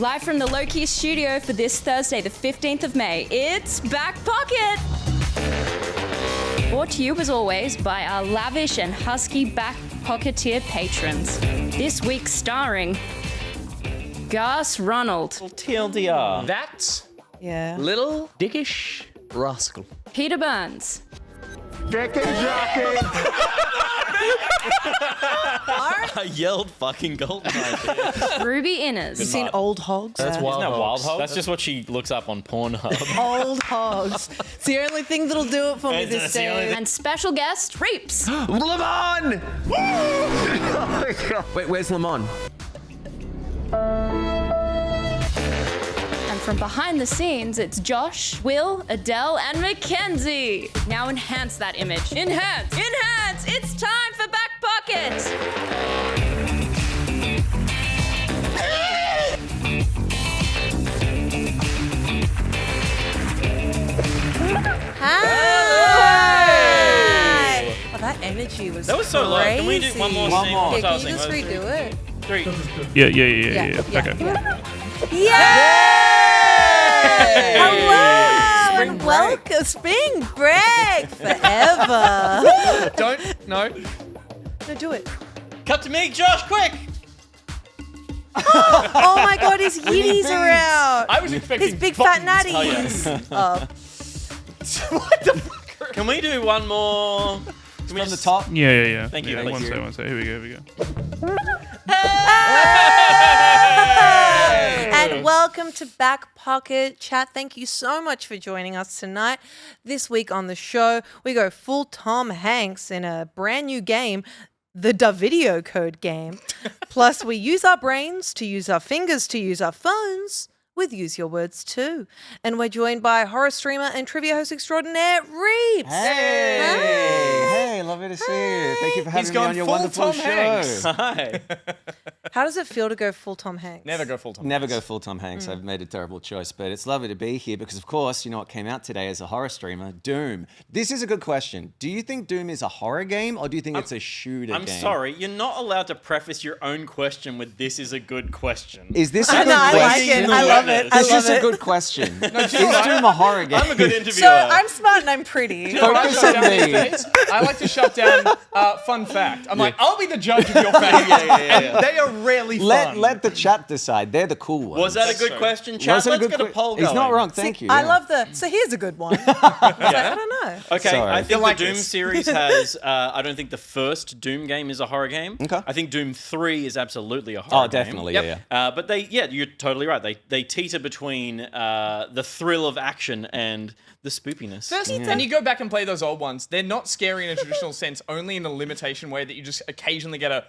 Live from the Low Key studio for this Thursday, the 15th of May, it's Back Pocket! Brought to you, as always, by our lavish and husky Back Pocketeer patrons. This week starring Gus Ronald, TLDR. That's Yeah. Little Dickish Rascal. Peter Burns, I yelled fucking GoldenEye. Ruby Inners, You seen Old Hogs? That's Isn't Wild that Wild Hogs. Hog? That's just what she looks up on Pornhub. Old Hogs. It's the only thing that'll do it for me this That's the only day. and special guest Reapz. Lamont! Wait, where's Lamont? And from behind the scenes, it's Josh, Will, Adele, and Mackenzie. Now enhance that image. Enhance! Enhance! It's time for Back Pocket! Hi! Oh, that energy was That was so low. Can we do one more crazy. scene? Yeah, One can more you just scene. redo it? 3. Yeah. Okay. Yay! Hello and welcome, Spring Break forever. No. No, do it. Cut to me, Josh, quick! Oh my God, his yiddies are out. I was expecting His big fat buttons. natties. Oh, What the fuck? Can we do one more? Can we From the just- top? Yeah. Thank you, Yeah, thank one you. sec. Here we go. And welcome to Back Pocket Chat. Thank you so much for joining us tonight. This week on the show, we go full Tom Hanks in a brand new game, the Da Video Code game. Plus, we use our brains to use our fingers to use our phones with Use Your Words too. And we're joined by horror streamer and trivia host extraordinaire, Reapz. Hey, lovely to see you. Thank you for having me gone on your full wonderful Tom show. Hanks. Hi. How does it feel to go full Tom Hanks? Never go full time. Never go full Tom Hanks. I've made a terrible choice, but it's lovely to be here because, of course, you know what came out today as a horror streamer? Doom. This is a good question. Do you think Doom is a horror game or do you think it's a shooter I'm game? sorry, you're not allowed to preface your own question with "This is a good question." Is this a I good know, I like question? it. I love it. I Is love this a it. good question? Is Doom a horror game? I'm a good interviewer. So I'm smart and I'm pretty. Focus on me. I like to shut down fun fact. I'm like, I'll be the judge of your fact. yeah. And they are rarely fun. Let the chat decide. They're the cool ones. Was that a good true. question, chat? Was it a Let's good get a que- poll going. He's not wrong. Thank you. I yeah. love the. So here's a good one. I don't know. Okay, Sorry. I think You'll like the Doom this. series has. I don't think the first Doom game is a horror game. Okay. I think Doom 3 is absolutely a horror Oh, definitely. game. Yeah. But you're totally right. They teeter between the thrill of action and the spoopiness. And you go back and play those old ones, they're not scary in a traditional sense, only in a limitation way that you just occasionally get a.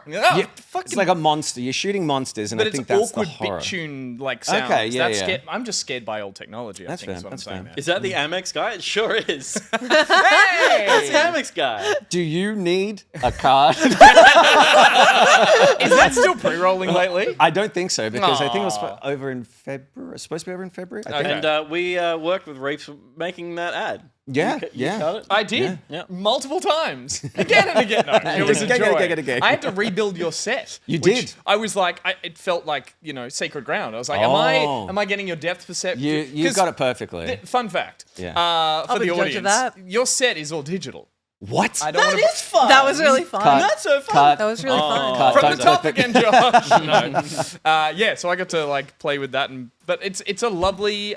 And you're like, oh, Yeah, fucking. it's like a monster. You're shooting monsters, and But I it's think that's awkward the horror. bit tune like sounds. Okay, yeah, That's yeah. scared. I'm just scared by old technology. That's I think fair, is what that's I'm saying. fair. Is that the Amex guy? It sure is. Hey! That's the Amex guy. Do you need a card? Is that still pre-rolling lately? I don't think so because I think it was Aw. over in February. Supposed to be over in February. I think. Okay. And we worked with Reapz making that ad. Yeah, You yeah. cut it? I did Yeah. multiple times, again and again. No, it was a Again, joy. again. I had to rebuild your set. You which did. I was like, it felt like sacred ground. I was like, Oh. am I getting your depth perception? You got it perfectly. Fun fact. Yeah. For be the the judge of audience, that. your set is all digital. What? I don't want to. fun. That was really fun. Cut. That's so fun. Cut. That was really fun. Cut. From Don't the top clip again, it. Josh. No. Yeah, so I got to play with that, but it's a lovely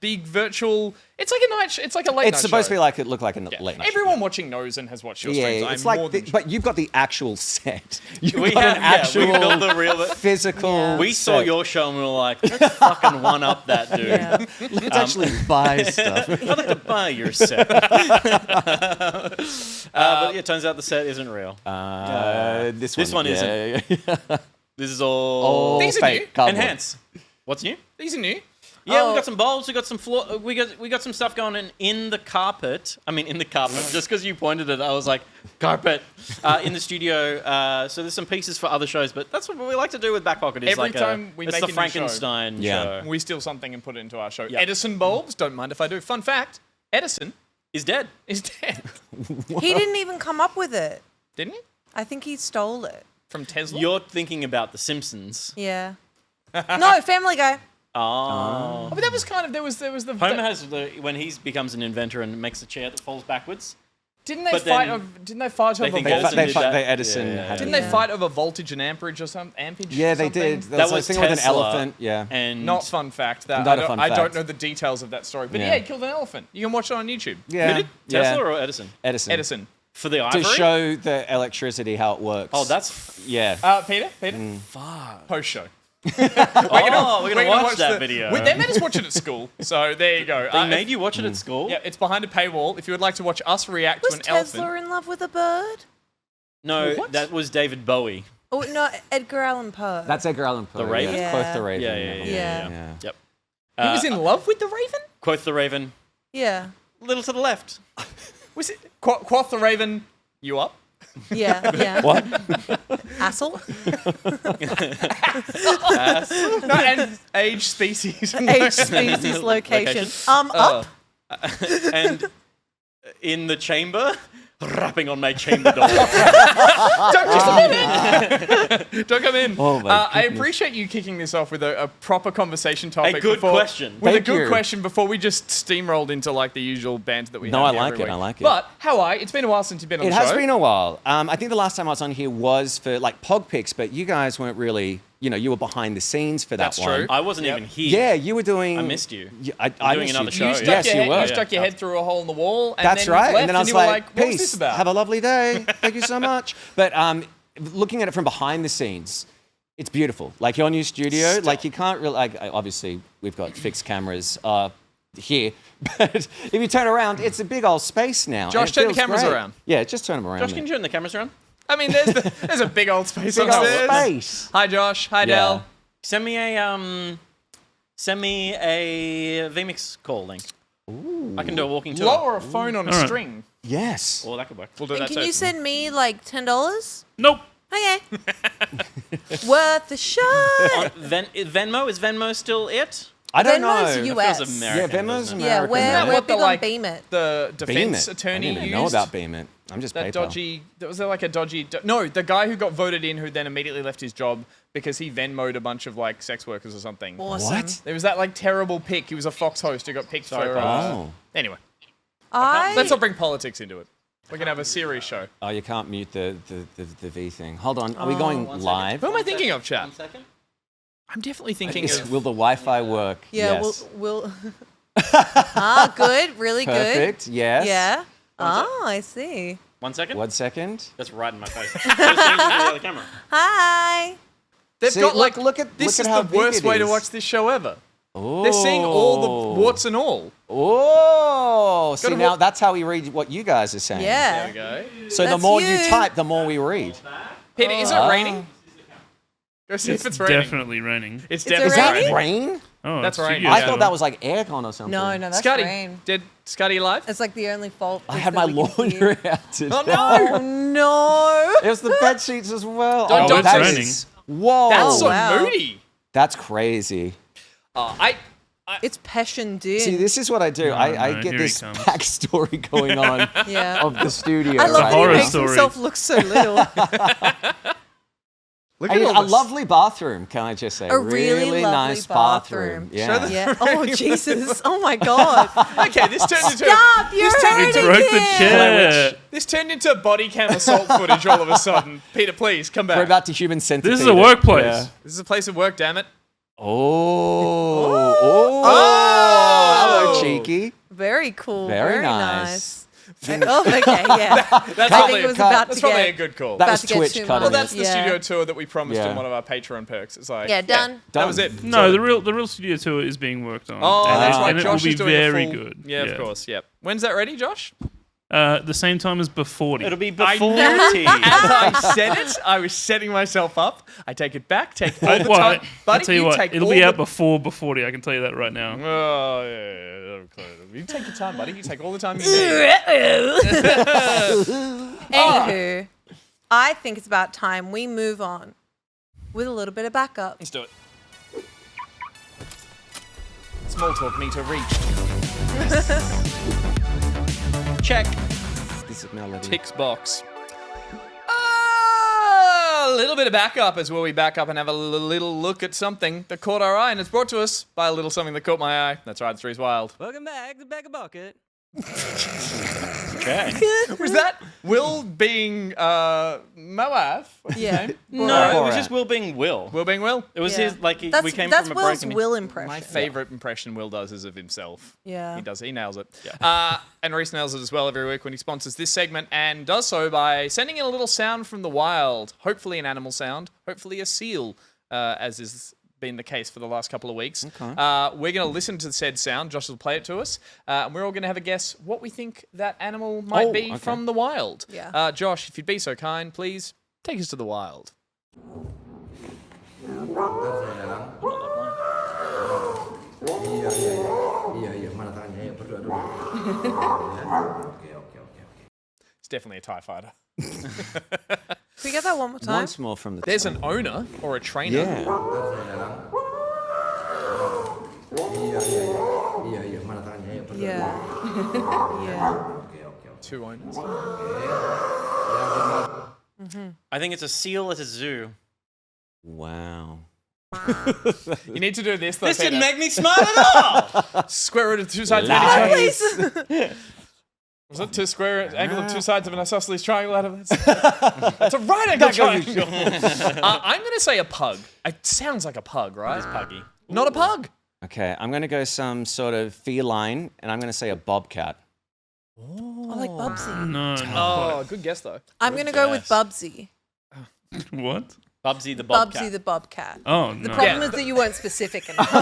big virtual. It's like a night. It's like a late. It's night supposed show. to be like it looked like a Yeah. late night. Everyone watching knows and has watched your Yeah, streams. it's I'm like, more than but you've got the actual set. You've We got have, an actual we built the real. physical. Yeah. We saw set. your show and we were like, let's fucking one up that dude. Yeah. Let's actually buy stuff. I'd like to buy your set. But yeah, it turns out the set isn't real. This one isn't. Yeah. This is all All These are fake. new. Cardboard. enhance. What's new? These are new. Yeah, Oh. we got some bulbs. We got some floor. We got some stuff going in the carpet. I mean, in the carpet. Just because you pointed it, I was like, carpet in the studio. So there's some pieces for other shows, but that's what we like to do with Back Pocket. Is Every like time we it's make the a new show. Frankenstein Yeah. show. We steal something and put it into our show. Yeah. Edison bulbs, don't mind if I do. Fun fact, Edison Is dead. is dead. He didn't even come up with it. Didn't he? I think he stole it. From Tesla? You're thinking about The Simpsons. Yeah. No, Family Guy. Oh. But that was kind of there was the Homer has when he becomes an inventor and makes a chair that falls backwards. Didn't they but fight? then Didn't they fight they over think voltage? Edison did that. Edison Yeah. had Didn't it. they fight over voltage and amperage or something? Ampage? Yeah, or they something? did. That a was thing with an Tesla. elephant. Yeah. And Not fun fact. That Not a fun I don't fact. know the details of that story. But Yeah. yeah, he killed an elephant. You can watch it on YouTube. Yeah. Who did? Yeah. Tesla or Edison? Edison. Edison. For the To ivory? show the electricity how it works. Oh, that's... yeah. Peter? Mm. Fuck. Post show. We're gonna watch that video. They made us watch it at school, so there you go. They made you watch it at school? Yeah, it's behind a paywall. If you would like to watch us react Was to an Tesla elephant. in love with a bird? No, What? that was David Bowie. Oh no, Edgar Allan Poe. That's Edgar Allan Poe. The Raven? Yeah. Quoth the Raven. Yeah. Yep. He was in love with the Raven? Quoth the Raven. Yeah, Little to the left. Was it Quoth the Raven? You up? yeah. What? Asshole. No, and age, species. Age, species, location. Location. Up. And in the chamber, rapping on my chamber door. Don't come in. Oh my I goodness. appreciate you kicking this off with a proper conversation topic. good before, question. With Thank a good you. question before we just steamrolled into like the usual bands that we No, have I here like every it, I week. like it. But how are you? It's been a while since you've been on It the has show. been a while. I think the last time I was on here was for like Pog Picks, but you guys weren't really, you were behind the scenes for that That's one. true. I wasn't Yep. even here. Yeah, you were doing. I missed you. I doing missed another you. show. You Yeah. stuck, Yes, your, you head, were. you stuck your head through a hole in the wall. And That's then right. Left, And then I was you were like, what was peace. this about? Have a lovely day. Thank you so much. But looking at it from behind the scenes, it's beautiful. Like your new studio, like you can't really, like obviously we've got fixed cameras here, but if you turn around, it's a big old space now. Josh, and it turn the feels cameras great. around. Yeah, just turn them around. Josh, there. can you turn the cameras around? I mean, there's a big old space Big old upstairs. space. Hi, Josh. Hi, Yeah. Del. Send me a vMix call link. I can do a walking tour. Lower a phone on a Alright. string. Yes. Well, that could work. We'll do And that can too. you send me like $10? Nope. Okay. Worth a shot. Venmo? Is Venmo still it? I don't Venmo's know. US. Feels Yeah, American. Venmo's doesn't it? Yeah, American. we're, now. Isn't that we're what the, big on like- Beam It. The Beam defense it. attorney I didn't even used know about Beam It. I'm just that PayPal. dodgy. Was there like a dodgy? No, the guy who got voted in, who then immediately left his job because he Venmo'd a bunch of like sex workers or something. Awesome. What? There was that like terrible pick. He was a Fox host who got picked Sorry, for. Oh. Anyway, I let's not bring politics into it. We're gonna have a serious show. Oh, you can't mute the V thing. Hold on. Are we going One live? Who am I thinking of, chat? 1 second. I'm definitely thinking of. Will the Wi-Fi work? Yeah, Yes. we'll good, really Perfect. Yes. good. Yeah. Oh, I see. 1 second. 1 second. That's right in my face. Just change it to the other camera. Hi. They've See, got like. look at This look is at how the big worst it way to is. watch this show ever. Oh. They're seeing all the warts and all. Oh, see Gotta now walk- that's how we read what you guys are saying. Yeah. There we go. So the That's more you you. type, the more we read. Peter, is it Ah. raining? Go see if it's raining. Definitely raining. It's Is it definitely Is that raining? rain? Oh, That's it's right. studio I time. thought that was like aircon or something. No, that's Scotty, rain. did Scotty alive? It's like the only fault. I is had that my we can hear. laundry out today. Oh no! Oh no. It was the bed sheets as well. Don't- don't that say- is- Whoa. That's so wow. moody. That's crazy. It's passion, dude. See, this is what I do. No, I no, get here he this comes. backstory going on yeah. of the studio. I love that horror he makes story. himself look so little. Look A all this. lovely bathroom, can I just say? A really lovely nice bathroom. bathroom. Yeah. Show the- Yeah. Oh Jesus. Oh my God. Okay, this turned into Stop! You're This turned He into- broke the hurting chair. this turned into body cam assault footage all of a sudden. Peter, please come back. We're about to human centipede. This is a it. workplace. Yeah. This is a place of work, damn it. Oh. Oh. Hello, cheeky. Very cool. Very Very nice. Oh, okay, yeah. That's I think probably, it was cut. about that's to probably get. a good call. That About was to get Twitch too cutting Well, much. that's the Yeah. studio tour that we promised Yeah. in one of our Patreon perks. It's like Yeah, done. That was it. No, So- the real studio tour is being worked on. Oh, and that's it, right. and it Josh will is be doing a very full- good. Yeah, of course. Yep. When's that ready, Josh? The same time as before. It'll be I before knew tea. As I said it, I was setting myself up. I take it back. Take all the Well, time. I'll Buddy, tell you what, take it'll all be the- out before 40. I can tell you that right now. Oh, yeah. You take your time, buddy. You take all the time you need. Anywho, I think it's about time we move on with a little bit of backup. Let's do it. Small talk meter reached. Check. This is melody. Ticks box. A little bit of backup is where we back up and have a little look at something that caught our eye, and it's brought to us by a little something that caught my eye. That's right, it's Three's Wild. Welcome back to Back a Bucket. Okay. Was that Will being Moab? Yeah. No, it was just Will being Will. Will being Will? It was Yeah. his, like, That's we came that's from a Will's break. And Will impression. My favourite impression Will does is of himself. Yeah. He nails it. And Reese nails it as well every week when he sponsors this segment, and does so by sending in a little sound from the wild, hopefully an animal sound, hopefully a seal, as is been the case for the last couple of weeks. Okay. We're going to listen to said sound. Josh will play it to us, and we're all going to have a guess what we think that animal might be okay. from the wild. Yeah. Josh, if you'd be so kind, please take us to the wild. It's definitely a TIE fighter. Can we get that one more time? Once more from the There's top. an owner or a trainer. Yeah. Yeah. Yeah. Two owners. I think it's a seal at a zoo. Wow. You need to do this though. This didn't Peter. make me smart at all. Square root of two sides of any triangle. Please. Was it two square angle of two sides of an isosceles triangle out of that? That's a right angle triangle. I'm going to say a pug. It sounds like a pug, right? It's puggy. Not a pug. Okay, I'm going to go some sort of feline, and I'm going to say a bobcat. I like Bubsy. No, Oh, good guess though. I'm going to go with guess. Bubsy. what? Bubsy the bobcat. Bubsy the Bobcat. Oh The no. problem Yeah. is that you weren't specific enough. I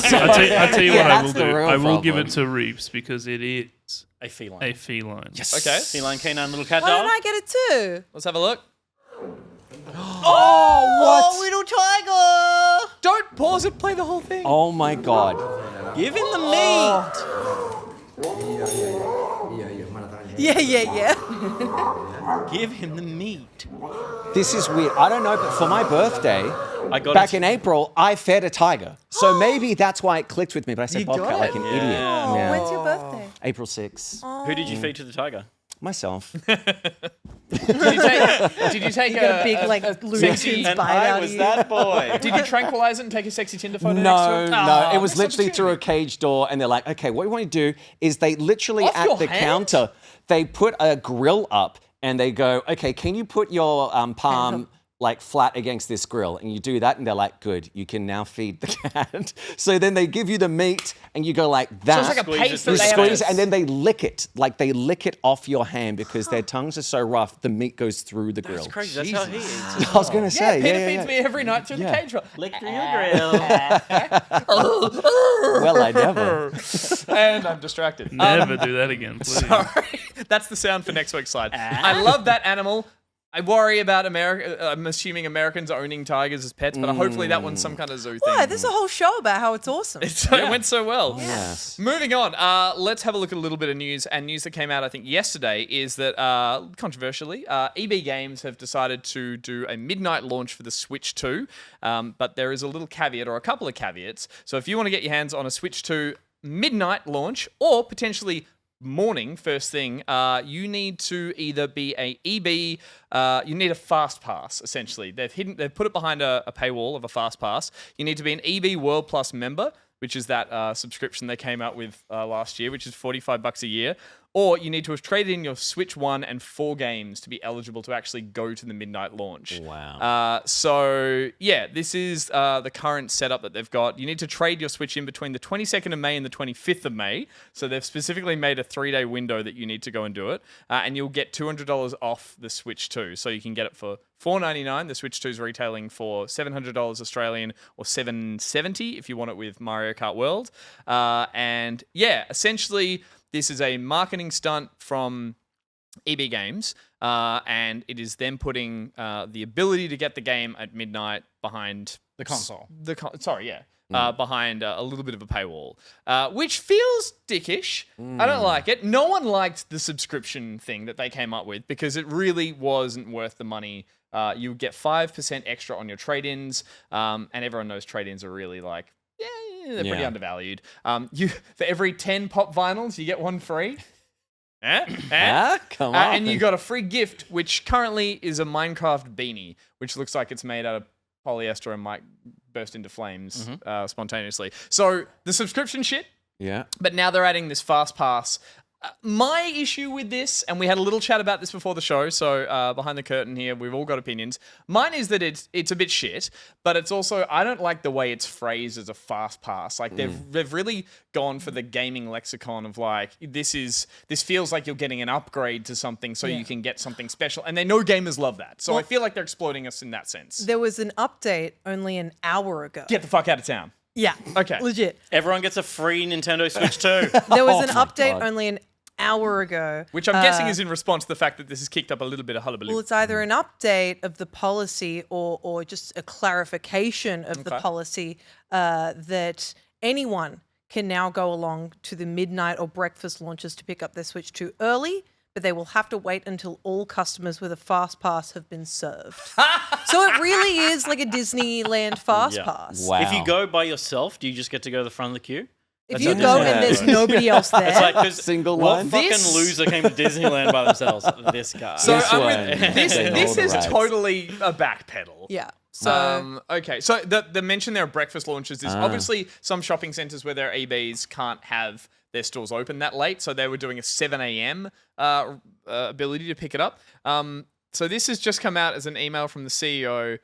tell you Yeah, what I will that's the do. real I will give problem. it to Reapz because it is A feline. a feline. Yes. Okay. Feline, canine, little cat Why dog. don't I get it too? Let's have a look. Oh, little tiger! Don't pause it. Play the whole thing. Oh my God. Give him the meat. Yeah, yeah, yeah. Give him the meat. This is weird. I don't know, but for my birthday, I got back it. in April, I fed a tiger. So maybe that's why it clicked with me, but I said You got bobcat like an it? idiot. Yeah. Yeah. When's your birthday? April 6th. Who did you feed to the tiger? Myself. Did you take You got a big, like, Looney Tunes And bite I out was of you. that boy. Did you tranquilize it and take a sexy Tinder photo No, next to it? no. Oh, It was missed literally through a opportunity. cage door, and they're like, okay, what we want to do is they literally Off at your the hand? counter, they put a grill up, and they go, okay, can you put your palm like flat against this grill? And you do that, and they're like, good, you can now feed the cat. So then they give you the meat, and you go like that. So it's like a Squeeze it paste through that You they the have squeeze to- it, and then they lick it. Like they lick it off your hand because their tongues are so rough, the meat goes through the grill. That's crazy. That's how he eats. I was going to Yeah, say, Peter feeds me every night through Yeah. the cage. Lick through your grill. Well, I never. And I'm distracted. Never do that again, please. Sorry. That's the sound for next week's slide. I love that animal. I worry about America. I'm assuming Americans owning tigers as pets, but hopefully that one's some kind of zoo thing. Why? There's a whole show about how it's awesome. It went so well. Yes. Moving on, let's have a look at a little bit of news. And news that came out, I think, yesterday is that, controversially, EB Games have decided to do a midnight launch for the Switch 2. But there is a little caveat, or a couple of caveats. So if you want to get your hands on a Switch 2 midnight launch, or potentially morning, first thing, you need to either be a EB, you need a fast pass, essentially. They've put it behind a paywall of a fast pass. You need to be an EB World Plus member, which is that subscription they came out with last year, which is $45 a year. Or you need to have traded in your Switch 1 and 4 games to be eligible to actually go to the midnight launch. Wow. So, yeah, this is the current setup that they've got. You need to trade your Switch in between the 22nd of May and the 25th of May. So they've specifically made a 3-day window that you need to go and do it. And you'll get $200 off the Switch 2. So you can get it for $499. The Switch 2 is retailing for $700 Australian or $770 if you want it with Mario Kart World. And, yeah, essentially, this is a marketing stunt from EB Games, and it is them putting the ability to get the game at midnight behind The console. behind a little bit of a paywall, which feels dickish. I don't like it. No one liked the subscription thing that they came up with because it really wasn't worth the money. You would get 5% extra on your trade-ins, and everyone knows trade-ins are really like, they're pretty Yeah. undervalued. For every 10 pop vinyls, you get one free. Come on. And you got a free gift, which currently is a Minecraft beanie, which looks like it's made out of polyester and might burst into flames spontaneously. So the subscription shit, Yeah. but now they're adding this fast pass. My issue with this, and we had a little chat about this before the show, so behind the curtain here, we've all got opinions. Mine is that it's a bit shit, but it's also, I don't like the way it's phrased as a fast pass. Like they've really gone for the gaming lexicon of like, this feels like you're getting an upgrade to something so you can get something special. And they know gamers love that. So I feel like they're exploiting us in that sense. There was an update only an hour ago. Get the fuck out of town. Yeah. Okay. Legit. Everyone gets a free Nintendo Switch 2. There was an my update God. only an hour ago. Which I'm guessing is in response to the fact that this has kicked up a little bit of hullabaloo. Well, it's either an update of the policy or just a clarification of the policy that anyone can now go along to the midnight or breakfast launches to pick up their Switch 2 early, but they will have to wait until all customers with a fast pass have been served. So it really is like a Disneyland fast pass. Wow. If you go by yourself, do you just get to go to the front of the queue? If That's you how go Disneyland and there's works. nobody else there, It's like, 'cause Single what line? fucking This- loser came to Disneyland by themselves? This guy. So This I'm one. with, this They know this the is rights. totally a backpedal. yeah. So Okay, so the mention there of breakfast launches is obviously some shopping centres where their EBs can't have their stores open that late, so they were doing a 7 a.m. Ability to pick it up. So this has just come out as an email from the CEO.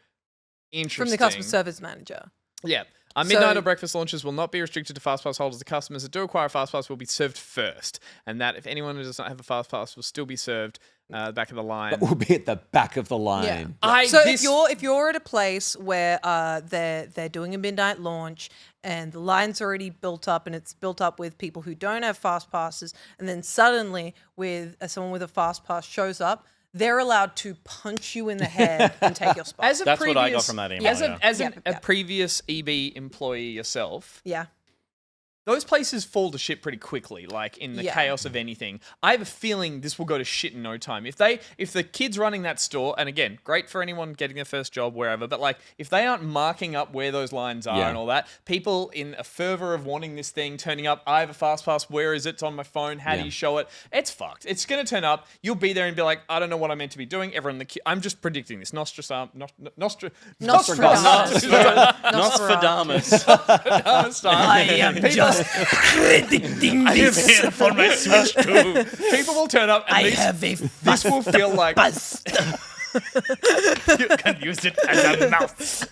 Interesting. from the customer service manager. Yeah. Midnight So- or breakfast launches will not be restricted to FastPass holders. The customers that do acquire a FastPass will be served first, and that if anyone who does not have a FastPass will still be served back of the line. We'll be at the back of the line. So if you're at a place where they're doing a midnight launch and the line's already built up and it's built up with people who don't have fast passes, and then suddenly with someone with a fast pass shows up, they're allowed to punch you in the head and take your spot. As a That's what I got previous- from that email, As, yeah. a previous EB employee yourself, yeah. those places fall to shit pretty quickly, like in the Yeah. chaos of anything. I have a feeling this will go to shit in no time. If the kids running that store, and again, great for anyone getting their first job wherever, but like if they aren't marking up where those lines are Yeah. and all that, people in a fervor of wanting this thing, turning up, I have a fast pass, where is it? It's on my phone, how do Yeah. you show it? It's fucked. It's gonna turn up, you'll be there and be like, I don't know what I'm meant to be doing. Everyone in the queue, I'm just predicting this. Nostradamus. Nostradamus. I am just predicting I am here upon my Switch 2. people will turn up and this will feel like You can use it as a mouse.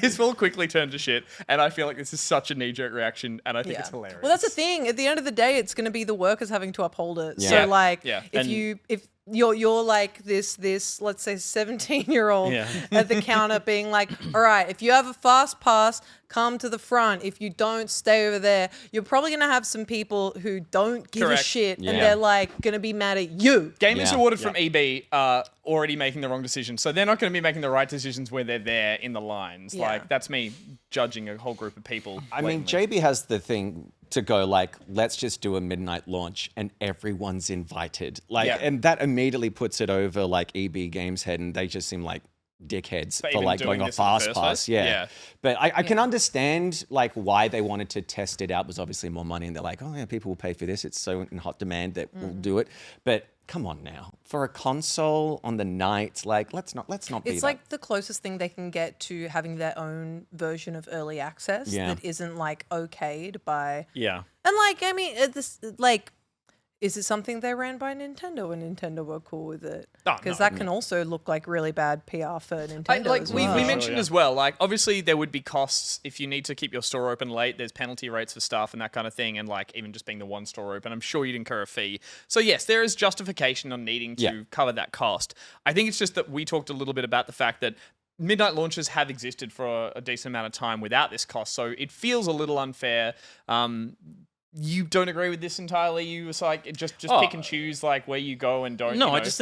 this will quickly turn to shit, and I feel like this is such a knee-jerk reaction, and I think it's hilarious. Well, that's the thing. At the end of the day, it's going to be the workers having to uphold it. Yeah. So, like, Yeah. if you're like this let's say 17-year-old Yeah. at the counter being like, all right, if you have a fast pass, come to the front. If you don't, stay over there. You're probably going to have some people who don't give Correct. a shit, Yeah. and they're like going to be mad at you. Gamers Yeah. awarded from EB are already making the wrong decision, so they're not going to be making the right decisions where they're there in the lines. Yeah. Like, that's me judging a whole group of people. I mean, blatantly. JB has the thing to go like, let's just do a midnight launch and everyone's invited. Like, Yeah. and that immediately puts it over like EB Games head, and they just seem like dickheads For for even like doing going off this in the fast first pass. place? Yeah. Yeah. But I can understand like why they wanted to test it out. Was obviously more money, and they're like, oh yeah, people will pay for this. It's so in hot demand that we'll do it. But come on now, for a console on the night, like let's not be It's that. like the closest thing they can get to having their own version of early access Yeah. that isn't like okayed by. Yeah. And like, I mean, is it something they ran by Nintendo and Nintendo were cool with it? Oh, Because no. that can also look like really bad PR for Nintendo Like as we well. mentioned as well, like obviously there would be costs if you need to keep your store open late. There's penalty rates for staff and that kind of thing, and like even just being the one store open, I'm sure you'd incur a fee. So yes, there is justification on needing to Yeah. cover that cost. I think it's just that we talked a little bit about the fact that midnight launches have existed for a decent amount of time without this cost, so it feels a little unfair. You don't agree with this entirely. You was like just pick and choose like where you go and don't. No, you know, I just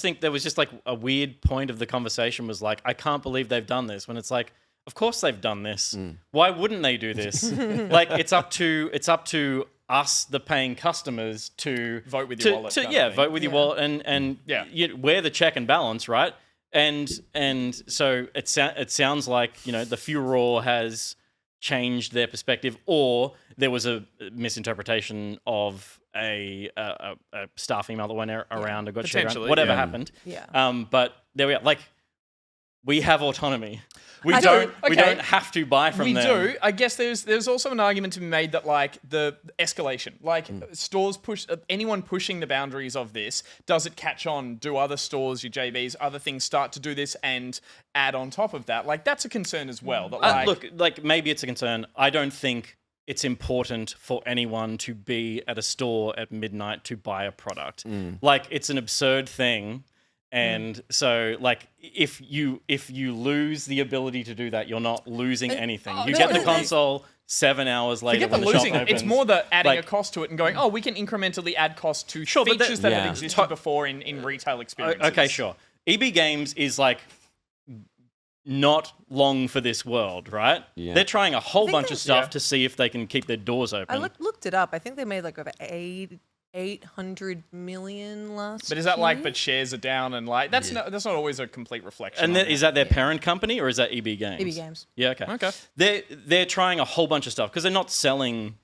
think there was just like a weird point of the conversation was like, I can't believe they've done this, when it's like, of course they've done this. Why wouldn't they do this? Like it's up to us, the paying customers, to Vote with your wallet kind of thing. vote with your wallet and Yeah. we're the check and balance, right? And so it sounds like, you know, the furor has changed their perspective, or there was a misinterpretation of a staff email that went around and got shared around. Potentially, Whatever yeah. happened. Yeah. But there we are. Like, we have autonomy. We I don't. do. We Okay. don't have to buy from We them. do. I guess there's also an argument to be made that like the escalation, like stores push anyone pushing the boundaries of this, does it catch on? Do other stores, your JBs, other things start to do this and add on top of that? Like that's a concern as well. That like, Look, like maybe it's a concern. I don't think it's important for anyone to be at a store at midnight to buy a product. Like it's an absurd thing. And so, like, if you lose the ability to do that, you're not losing anything. You get the console 7 hours later forget the when the losing. shop opens. It's more the adding Like- a cost to it and going, oh, we can incrementally add cost to Sure, but features that Yeah. have existed before in retail experiences. Okay, sure. EB Games is like not long for this world, right? Yeah. They're trying a whole bunch of stuff yeah. to see if they can keep their doors open. I looked it up. I think they made like over 800 million last But is that like, year? but shares are down and like, that's not always a complete reflection. And on is that their parent company or is that EB Games? EB Games. Yeah, okay. Okay. They're trying a whole bunch of stuff because they're not selling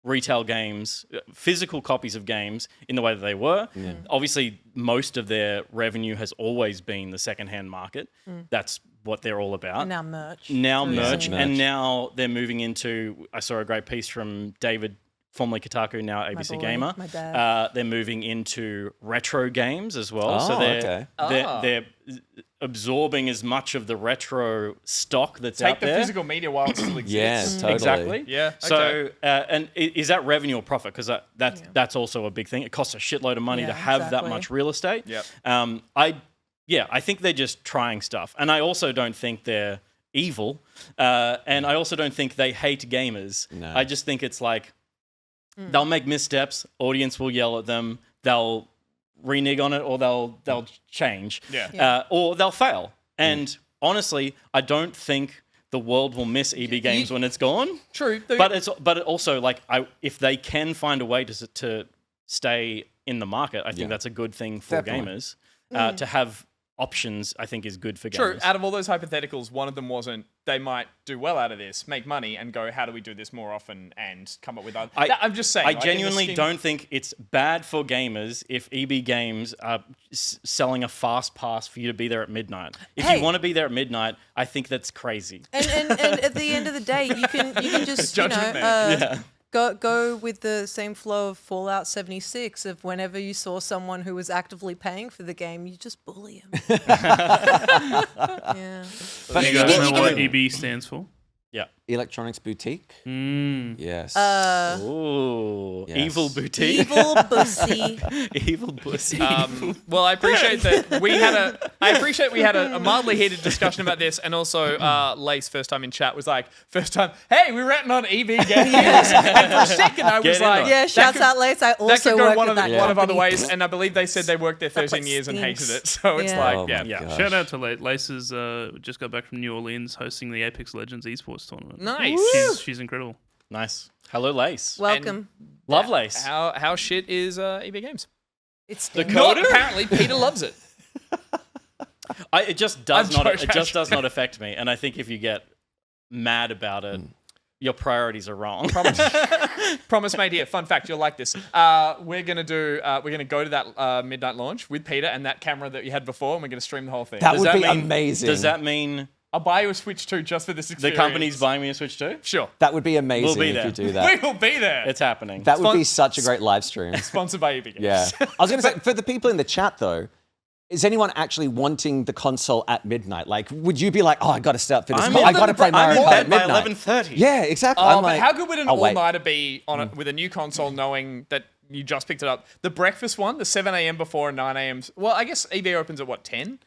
retail games, physical copies of games in the way that they were. Obviously, most of their revenue has always been the secondhand market. That's what they're all about. And now merch. Now Through merch, Steam. and now they're moving into. I saw a great piece from David, formerly Kotaku, now ABC boy, Gamer. my dad. They're moving into retro games as well. Oh, so okay. they're absorbing as much of the retro stock that's Take out the there. physical media while it still exists. Yeah, totally. Exactly. Yeah, So, okay. and is that revenue or profit? Because that's also a big thing. It costs a shitload of money Yeah, to have that exactly. much real estate. Yep. I think they're just trying stuff, and I also don't think they're evil, and I also don't think they hate gamers. No. I just think it's like they'll make missteps. Audience will yell at them. They'll renege on it, or they'll change. Yeah. Or they'll fail. And honestly, I don't think the world will miss EB Games when it's gone. True. But it also like if they can find a way to stay in the market, I think Yeah. that's a good thing for Definitely. gamers. To have options, I think, is good for True. gamers. Out of all those hypotheticals, one of them wasn't they might do well out of this, make money, and go, how do we do this more often and come up with other. I'm just saying. I like, in the genuinely scheme- don't think it's bad for gamers if EB Games are selling a fast pass for you to be there at midnight. If Hey. you want to be there at midnight, I think that's crazy. And at the end of the day, you can just Judgment day. go with the same flow of Fallout 76 of whenever you saw someone who was actively paying for the game, you just bully him. Yeah. But You guys know what EB stands for? Yeah. Electronics Boutique? Yes. Ooh. Yes. Evil boutique. Evil bussy. Evil pussy. Well, I appreciate that we had a mildly heated discussion about this, and also Lace, first time in chat, was like, first time, hey, we're ratting on EB Games. And for a second, I Get was in on like, it. Yeah, shouts out Lace. I that also could go work one with of that one of other company. ways, and I believe they said they worked there 13 place years and hated stinks. it. So it's Yeah. like, Oh yeah. my yeah. gosh. Shout out to Laces. Just got back from New Orleans hosting the Apex Legends esports tournament. Nice. She's incredible. Nice. Hello, Lace. Welcome. Love Lace. How shit is EB Games? It's The Not Coder? apparently. Peter loves it. It just does I'm not. joking. It just does not affect me. And I think if you get mad about it, your priorities are wrong. Promise made here. Fun fact, you'll like this. We're gonna go to that midnight launch with Peter and that camera that you had before, and we're gonna stream the whole thing. That Does would that be mean- amazing. Does that mean I'll buy you a Switch 2 just for this the experience. company's buying me a Switch too? Sure. That would be amazing We'll be if there. you do that. We will be there. It's happening. That would be Spon- such a great live stream. Sponsored by EB Games. Yeah. I was going to say, for the people in the chat though, is anyone actually wanting the console at midnight? Like, would you be like, oh, I got to stay up for this. I'm I in got to play Mario Kart at by midnight. 11:30. Yeah, exactly. Oh, I'm but like, how good would an oh, wait. all-nighter be on it with a new console, knowing that you just picked it up? The breakfast one, the 7 a.m. before and 9 a.m. Well, I guess EB opens at what, 10?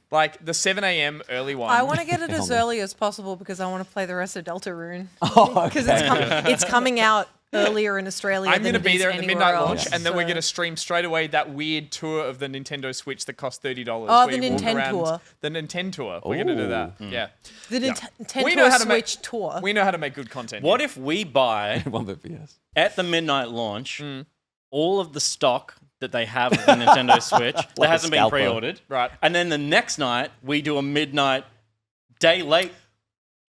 Like the 7 a.m. early one. I want to get it as early as possible because I want to play the rest of Deltarune. Oh, Because okay. it's coming out earlier in Australia. I'm going to be there at the anywhere midnight else, launch, and then we're so- going to stream straight away that weird tour of the Nintendo Switch that costs $30. Oh, where the you walk Nintendo around- tour. The Nintendo tour. We're going to do that. Yeah. the Nintendo We know how to make- Switch tour. We know how to make good content. What if we buy One bit, yes. at the midnight launch all of the stock that they have of the Nintendo Switch that a hasn't been scalper. pre-ordered, Right. And then the next night we do a midnight, day late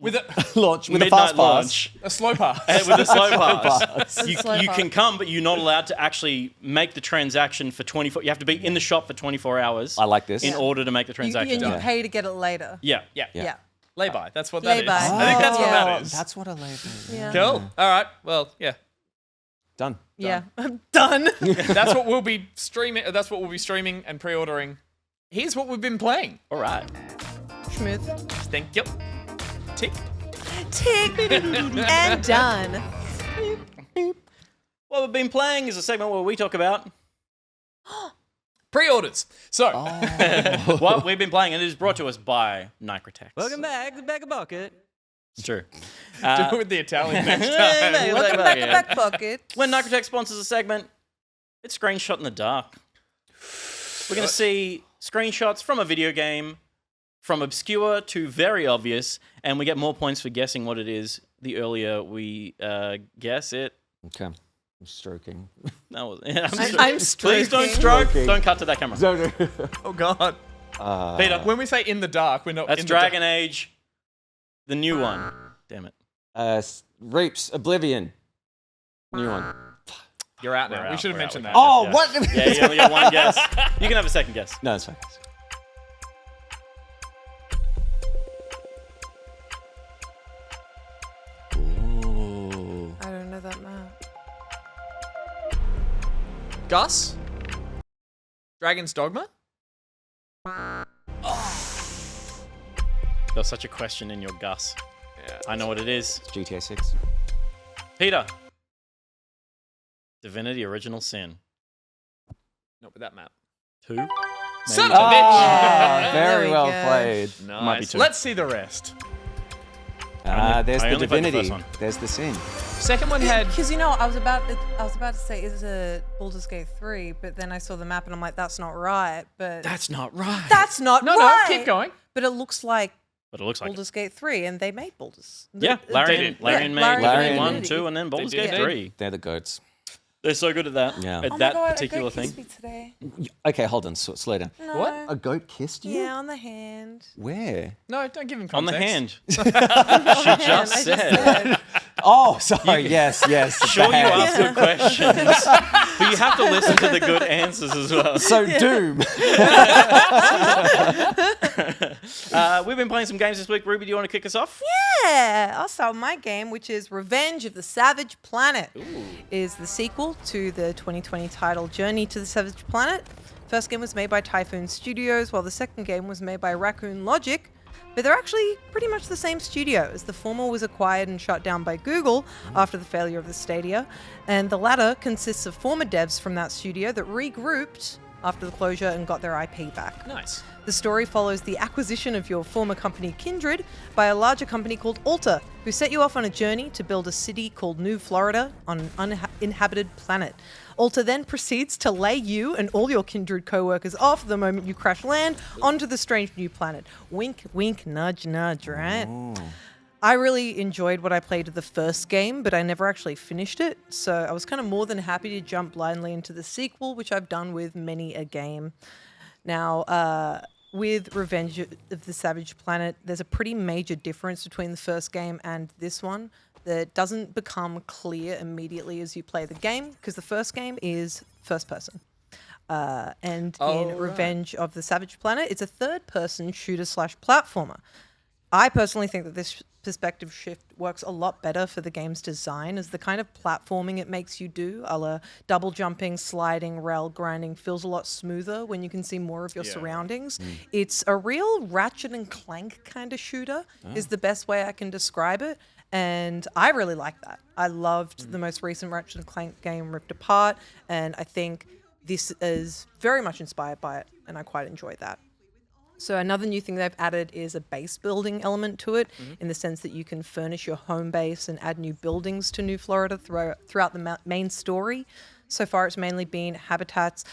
With a launch with a midnight fast pass. launch. a slow pass. With a slow pass. You, Slow you pass. can come, but you're not allowed to actually make the transaction for 24. You have to be in the shop for 24 hours. I like this. In order to make the You, transaction. and you pay to get it later. Yeah. Yeah. Yeah. Lay-by. That's what that is. Lay-by. I think that's what that is. That's what a label is. Yeah. Cool. All right. Well, yeah. Done. Yeah. I'm done. That's what we'll be streaming. That's what we'll be streaming and pre-ordering. Here's what we've been playing. All right. Smooth. Thank you. Tick. Tick. And done. What we've been playing is a segment where we talk about Pre-orders. So, what we've been playing, and it is brought to us by Nitrotex. back to Back a Bucket. It's true. do it with the Italian next time. Welcome back to Back Pocket. When Nitrotex sponsors a segment, it's Screenshot in the Dark. We're going to see screenshots from a video game, from obscure to very obvious, and we get more points for guessing what it is the earlier we guess it. Okay. I'm stroking. That was, yeah, I'm Please don't stroking. stroke. Stroking. Don't cut to that camera. Oh God. Peter, When we say in the dark, we're not. that's in Dragon The Age, the new one. Damn it. Reapz, Oblivion. New one. dark. You're out We're now. We out, should have we're mentioned out, that. Oh, Yeah. what? Yeah, you only got one guess. You can have a second guess. No, it's fine. Ooh. I don't know that map. Gus. Dragon's Dogma. There's such a question in your Gus. Yeah. I know what it is. GTA 6. Peter. Divinity Original Sin. Not with that map. 2? Son Maybe of a bitch. Ah, There very we well go. played. Might be Nice. two. Let's see the rest. There's I the only played the Divinity. first one. There's the Sin. Second one had. Because I was about to say is it Baldur's Gate 3, but then I saw the map and I'm like, that's not right. But That's not right. that's not No, right. no, keep going. But it looks like But it looks like it. Baldur's Gate 3, and they made Baldur's. Yeah, Larian made Larian. 1, 2, and then Baldur's did. Gate 3. They're the goats. They're so good at that. Yeah. At Oh my that God, particular a goat thing. kissed me today. Okay, hold on. Slow down. No. What? A goat kissed you? Yeah, on the hand. Where? No, don't give him On the context. hand. She I just just said. Oh, sorry. Yes, yes. Sure, the you hand. ask good questions, but you have to listen to the good answers as well. So Doom. We've been playing some games this week. Ruby, do you want to kick us off? Yeah, I'll start with my game, which is Revenge of the Savage Planet. Is the sequel to the 2020 title Journey to the Savage Planet. First game was made by Typhoon Studios, while the second game was made by Raccoon Logic. But they're actually pretty much the same studio, as the former was acquired and shut down by Google after the failure of the Stadia, and the latter consists of former devs from that studio that regrouped after the closure and got their IP back. Nice. The story follows the acquisition of your former company Kindred by a larger company called Alta, who set you off on a journey to build a city called New Florida on an uninhabited planet. Alta then proceeds to lay you and all your Kindred co-workers off the moment you crash land onto the strange new planet. Wink, wink, nudge, nudge, right? I really enjoyed what I played of the first game, but I never actually finished it, so I was kind of more than happy to jump blindly into the sequel, which I've done with many a game. Now, with Revenge of the Savage Planet, there's a pretty major difference between the first game and this one that doesn't become clear immediately as you play the game, because the first game is first person. And in Revenge of the Savage Planet, it's a third-person shooter/platformer. I personally think that this perspective shift works a lot better for the game's design, as the kind of platforming it makes you do, a la double jumping, sliding, rail grinding, feels a lot smoother when you can see more of your surroundings. It's a real Ratchet and Clank kind of shooter, is the best way I can describe it. And I really like that. I loved the most recent Ratchet and Clank game, Ripped Apart, and I think this is very much inspired by it, and I quite enjoy that. So another new thing they've added is a base building element to it, in the sense that you can furnish your home base and add new buildings to New Florida throughout the main story. So far, it's mainly been habitats.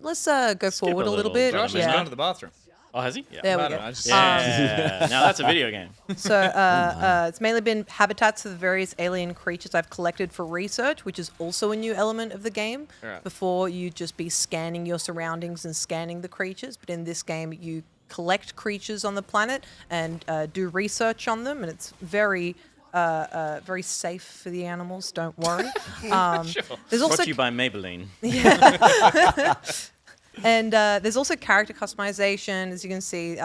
Let's go forward a little bit. Josh has gone to the bathroom. Oh, has he? Yeah. There we I go. don't know. I just- Yeah. Now that's a video game. So it's mainly been habitats of the various alien creatures I've collected for research, which is also a new element of the game. Right. Before, you'd just be scanning your surroundings and scanning the creatures, but in this game, you collect creatures on the planet and do research on them, and it's very very safe for the animals. Don't worry. There's also Brought to you by Maybelline. And there's also character customization, as you can see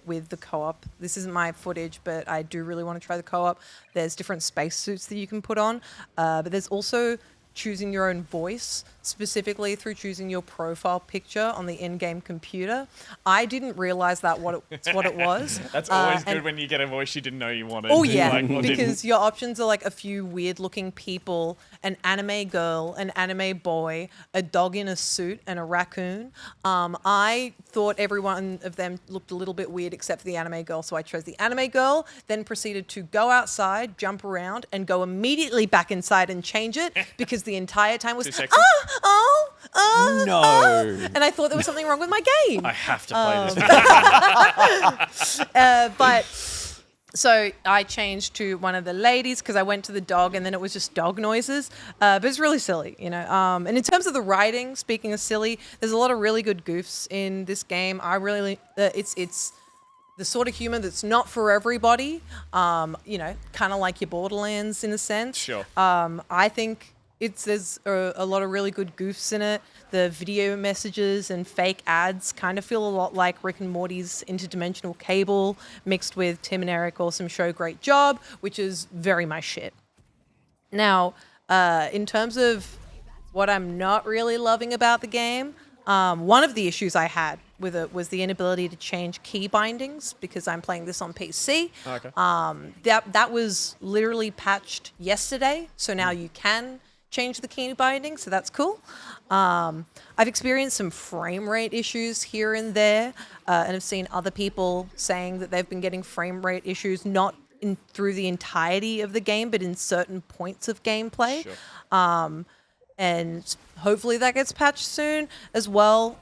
with the co-op. This isn't my footage, but I do really want to try the co-op. There's different spacesuits that you can put on, but there's also choosing your own voice, specifically through choosing your profile picture on the in-game computer. I didn't realize that what it was. That's always good when you get a voice you didn't know you wanted. Oh yeah, Like, or didn't. because your options are like a few weird-looking people, an anime girl, an anime boy, a dog in a suit, and a raccoon. I thought every one of them looked a little bit weird except for the anime girl, so I chose the anime girl, then proceeded to go outside, jump around, and go immediately back inside and change it because the entire time was, Too sexy? No. and I thought there was something wrong with my game. I have to play this. But so I changed to one of the ladies because I went to the dog and then it was just dog noises. But it's really silly, you know. And in terms of the writing, speaking of silly, there's a lot of really good goofs in this game. I really, it's the sort of humor that's not for everybody. You know, kind of like your Borderlands in a sense. Sure. I think there's a lot of really good goofs in it. The video messages and fake ads kind of feel a lot like Rick and Morty's Interdimensional Cable mixed with Tim and Eric Awesome Show Great Job, which is very my shit. Now, in terms of what I'm not really loving about the game, one of the issues I had with it was the inability to change key bindings because I'm playing this on PC. Okay. That was literally patched yesterday, so now you can change the key binding, so that's cool. I've experienced some frame rate issues here and there, and have seen other people saying that they've been getting frame rate issues not through the entirety of the game, but in certain points of gameplay. Sure. And hopefully that gets patched soon as well.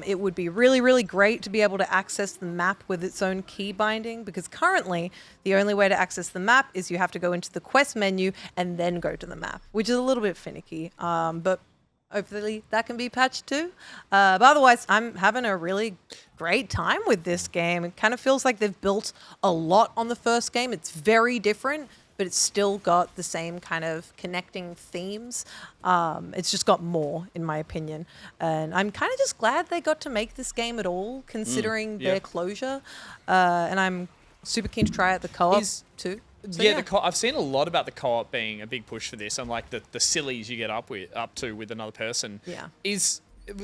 It would be really, really great to be able to access the map with its own key binding, because currently the only way to access the map is you have to go into the quest menu and then go to the map, which is a little bit finicky. But hopefully that can be patched too. But otherwise, I'm having a really great time with this game. It kind of feels like they've built a lot on the first game. It's very different, but it's still got the same kind of connecting themes. It's just got more, in my opinion. And I'm kind of just glad they got to make this game at all, considering their closure. And I'm super keen to try out the co-op too. So, yeah, I've seen a lot about the co-op being a big push for this, and like the sillies you get up to with another person. Yeah. Is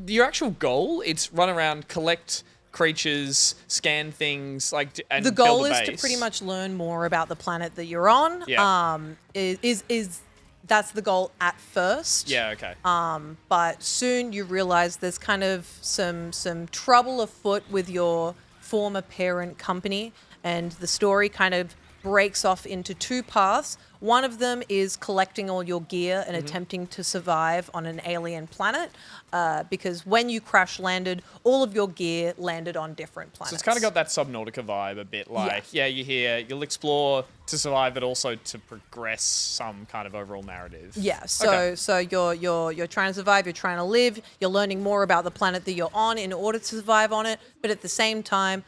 your actual goal? It's run around, collect creatures, scan things, and the goal build a is to base. pretty much learn more about the planet that you're on. Yeah. That's the goal at first. Yeah. Okay. But soon you realize there's kind of some trouble afoot with your former parent company, and the story kind of breaks off into two paths. One of them is collecting all your gear and attempting to survive on an alien planet, because when you crash landed, all of your gear landed on different planets. So it's kind of got that Subnautica vibe a bit, like, you're here, you'll explore to survive, but also to progress some kind of overall narrative. Yeah, so you're trying to survive, you're trying to live, you're learning more about the planet that you're on in order to survive on it, but at the same time,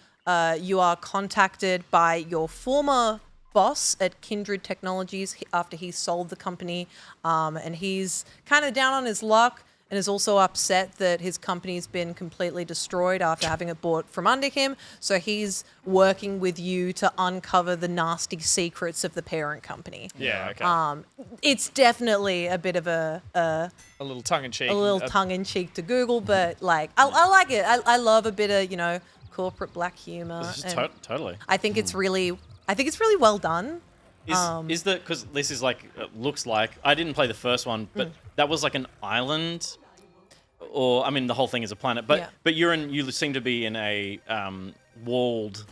you are contacted by your former boss at Kindred Technologies after he sold the company, and he's kind of down on his luck and is also upset that his company's been completely destroyed after having it bought from under him. So he's working with you to uncover the nasty secrets of the parent company. Yeah. Okay. It's definitely a bit of a little tongue in cheek. tongue in cheek to Google, but like I like it. I love a bit of corporate black humor. This is and totally. I think it's really well done. Is the because this is like looks like I didn't play the first one, but that was like an island, or I mean the whole thing is a planet. But you seem to be in a walled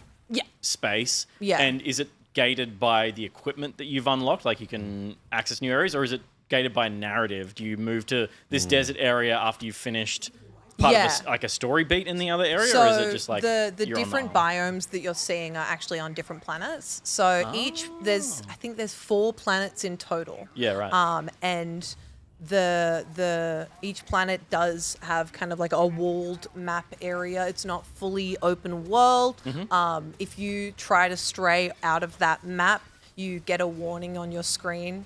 space. Yeah. And is it gated by the equipment that you've unlocked? Like you can access new areas, or is it gated by narrative? Do you move to this desert area after you've finished part of like a story beat in the other area, So or is it just like the you're on different the island? biomes that you're seeing are actually on different planets. So I think there's 4 planets in total. Yeah, right. And each planet does have kind of like a walled map area. It's not fully open world. If you try to stray out of that map, you get a warning on your screen.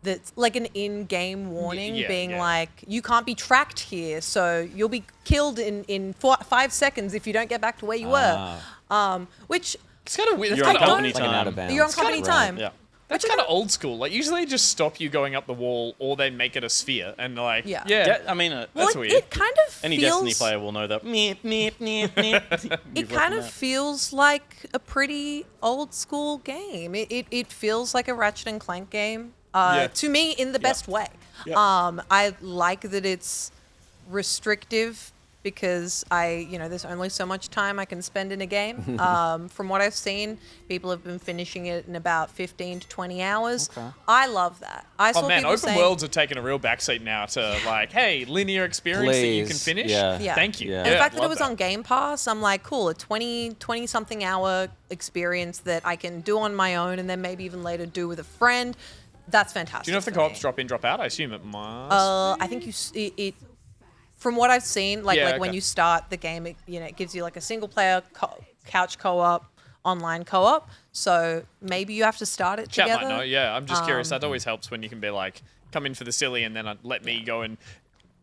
That's like an in-game warning being like, you can't be tracked here, so you'll be killed in 5 seconds if you don't get back to where you were. Which It's kind of weird. You're That's on kind of company Taken out of time. bounds. you're on company Right. time. Yeah. That's kind of old school. Like usually they just stop you going up the wall, or they make it a sphere, and like Yeah. I mean, Well, that's it, weird. it kind of any feels, Destiny player will know that. Meep, meep, meep, meep. It kind of feels like a pretty old school game. It feels like a Ratchet and Clank game. To me, in the best way. I like that it's restrictive because there's only so much time I can spend in a game. From what I've seen, people have been finishing it in about 15 to 20 hours. Okay. I love that. I saw Oh man, people open saying, worlds are taking a real backseat now to like, hey, linear experience that you can Please, finish. yeah. Thank you. Yeah. And the fact that it love was on Game Pass, I'm like, cool, a 20 something hour experience that I can do on my own and then maybe even later do with a friend. That's fantastic. Do you know if the for me. co-ops drop in, drop out? I assume it must. I think it from what I've seen, like Yeah, when okay. you start the game, it gives you like a single player couch co-op, online co-op. So maybe you have to start it Chat together. might know. Yeah, I'm just curious. That always helps when you can be like, come in for the silly, and then let me go and.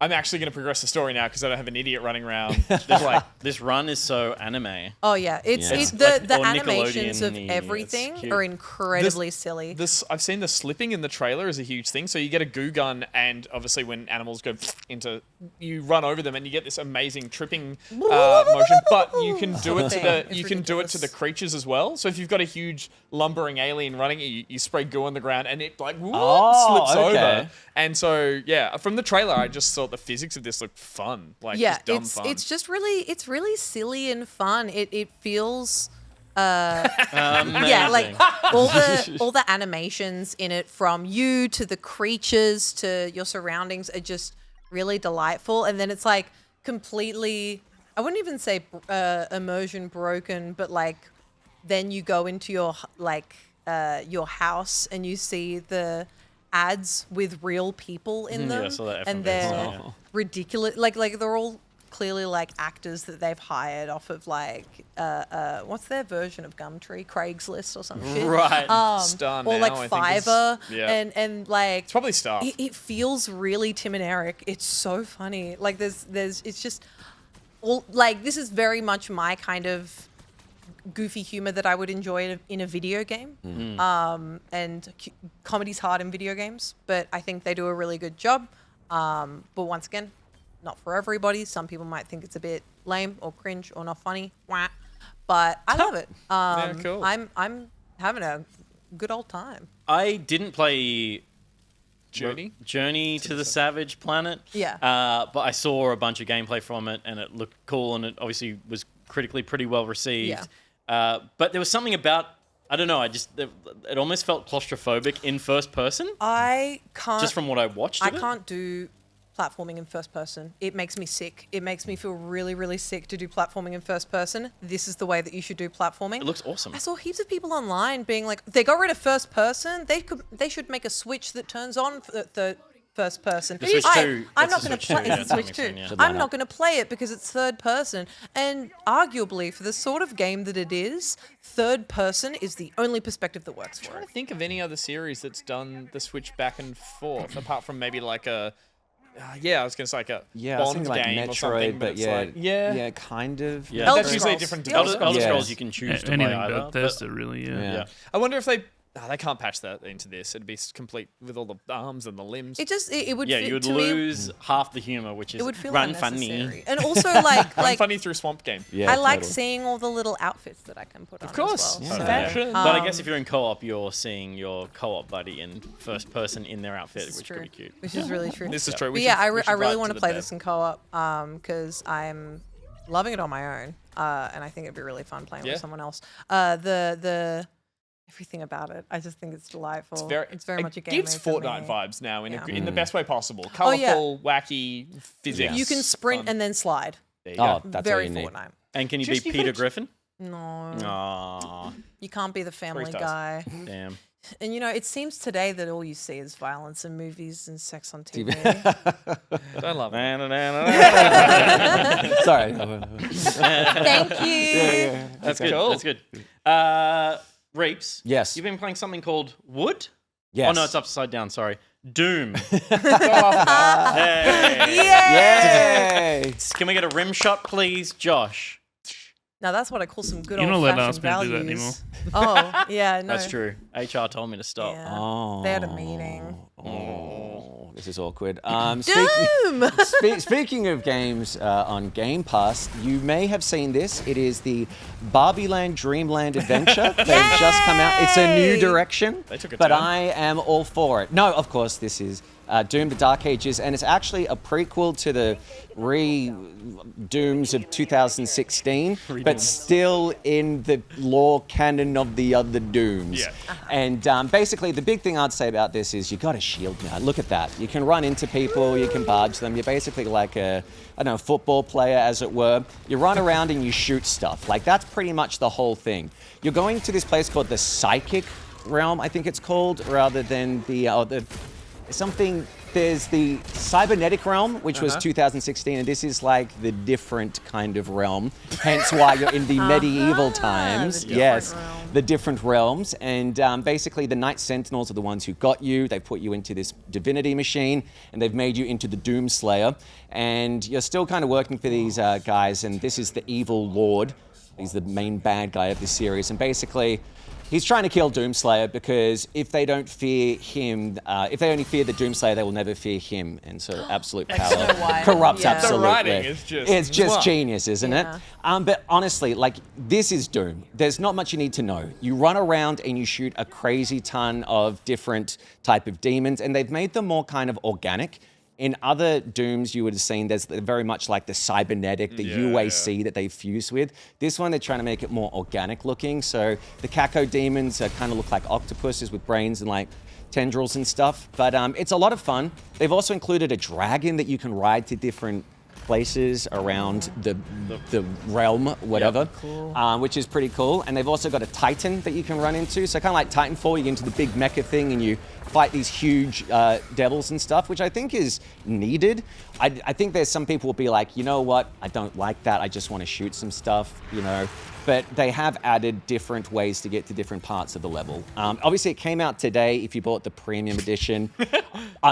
I'm actually going to progress the story now because I don't have an idiot running around. Just like, This run is so anime. Oh yeah, it's Yeah. it's Like, the or animations of Nickelodeon-y, everything it's cute. are incredibly silly. I've seen the slipping in the trailer is a huge thing. So you get a goo gun, and obviously when animals go into, you run over them, and you get this amazing tripping motion. But you can do it to the It's you can do it to the ridiculous. creatures as well. So if you've got a huge lumbering alien running, you spray goo on the ground, and it like Oh, slips okay. over. And so yeah, from the trailer, I just thought the physics of this looked fun, like Yeah, just dumb fun. it's just really silly and fun. It feels Amazing. yeah, like all the animations in it, from you to the creatures to your surroundings, are just really delightful. And then it's like completely, I wouldn't even say immersion broken, but like then you go into your house and you see the ads with real people in them, I saw that and FMV they're stuff, yeah. ridiculous. Like they're all clearly like actors that they've hired off of like what's their version of Gumtree, Craigslist or some shit, Right. Star or like now, I think, is- Fiverr, yeah. and like It's probably Star. it feels really Tim and Eric. It's so funny. Like there's it's just all like, this is very much my kind of goofy humor that I would enjoy in a video game. And comedy's hard in video games, but I think they do a really good job. But once again, not for everybody. Some people might think it's a bit lame or cringe or not funny. Wah. But I love it. cool. I'm having a good old time. I didn't play Journey to the Savage Planet. Yeah. But I saw a bunch of gameplay from it, and it looked cool, and it obviously was critically pretty well received. But there was something about, I don't know, it almost felt claustrophobic in first person, I can't. just from what I watched I of it. can't do platforming in first person. It makes me sick. It makes me feel really, really sick to do platforming in first person. This is the way that you should do platforming. It looks awesome. I saw heaps of people online being like, they got rid of first person. They should make a switch that turns on for the first person. The Switch 2, I'm that's not the going to Switch play 2, yeah, the it's Switch coming 2. soon, yeah. I'm not going to play it because it's third person. And arguably, for the sort of game that it is, third person is the only perspective that works for trying it. to think of any other series that's done the switch back and forth, apart from maybe like a. I was gonna say like a Yeah, I was Bond thinking like game or something, Metroid, but but it's yeah, like, yeah. kind of. Yeah. But Elder that's usually a Scrolls. different Elder developer. Elder Yeah. Scrolls you can choose to play Anything either. but Bethesda, really, yeah. Yeah. I wonder if they can't patch that into this. It'd be complete with all the arms and the limbs. It just it would Yeah, feel, you would to me, lose half the humor, which is it would feel run unnecessary. funny. And also like Run funny through Swamp Game. Yeah, I like totally. seeing all the little outfits that I can put on. Of course. As well. Yeah. Fashion. But I guess if you're in co-op, you're seeing your co-op buddy in first person in their outfit, This is which is true. pretty cute. Which is really true. This is true. But We yeah, should- we I should really ride want to to the play dev. this in co-op because I'm loving it on my own, and I think it'd be really fun playing Yeah. with someone else. The everything about it, I just think it's delightful. It's very much a It game. gives made for Fortnite me. vibes now in, Yeah. in the best way possible. Oh, yeah. Colorful, wacky physics. You can sprint fun. and then slide. There you Oh, go. that's Very all you need. Fortnite. And can you Just- be you Peter could've- Griffin? No, Aw, you can't be the family stars. guy. damn. And it seems today that all you see is violence in movies and sex on TV. Don't love it. Sorry. Thank you. That's good. cool. That's good. Reapz. Yes. You've been playing something called Wood? Yes. Oh, no, it's upside down. Sorry. Doom. Hey. Yay! Can we get a rim shot, please, Josh? Now that's what I call some good You're not allowed to old-fashioned ask me to values. do that anymore. Oh, yeah, no. That's true. HR told me to stop. Yeah. Oh. They had a meeting. Oh, this is awkward. Doom! Speaking of games on Game Pass, you may have seen this. It is the Barbie Land Dreamland Adventure. They've just come out. It's a new Yay! direction, They took a but turn. I am all for it. No, of course, this is Doom: The Dark Ages, and it's actually a prequel to the Dooms of 2016, but still in the lore canon of the other Dooms. Yeah. And basically, the big thing I'd say about this is you got a shield now. Look at that. You can run into people, you can barge them. You're basically like a football player, as it were. You run around and you shoot stuff. Like, that's pretty much the whole thing. You're going to this place called the Psychic Realm, I think it's called, rather than there's the Cybernetic Realm, which was 2016, and this is like the different kind of realm. Hence why you're in the medieval times. the different Yes, realm. the different realms. And basically, the Knight Sentinels are the ones who got you. They put you into this divinity machine, and they've made you into the Doom Slayer. And you're still kind of working for these guys, and this is the evil lord. He's the main bad guy of this series, and basically, he's trying to kill Doomslayer because if they don't fear him, if they only fear the Doomslayer, they will never fear him. And so absolute power Snow White. corrupts Yeah. absolutely. The writing is just it's just mwah. genius, isn't Yeah. it? But honestly, like, this is Doom. There's not much you need to know. You run around and you shoot a crazy ton of different type of demons, and they've made them more kind of organic. In other Dooms, you would have seen there's very much like the cybernetic, the UAC that they fuse with. This one, they're trying to make it more organic looking. So the Kako demons kind of look like octopuses with brains and like tendrils and stuff. But it's a lot of fun. They've also included a dragon that you can ride to different places around the realm, whatever, which is pretty cool. And they've also got a Titan that you can run into. So kind of like Titanfall, you get into the big mecha thing and you fight these huge devils and stuff, which I think is needed. I think there's some people will be like, you know what, I don't like that. I just want to shoot some stuff, But they have added different ways to get to different parts of the level. Obviously, it came out today if you bought the premium edition.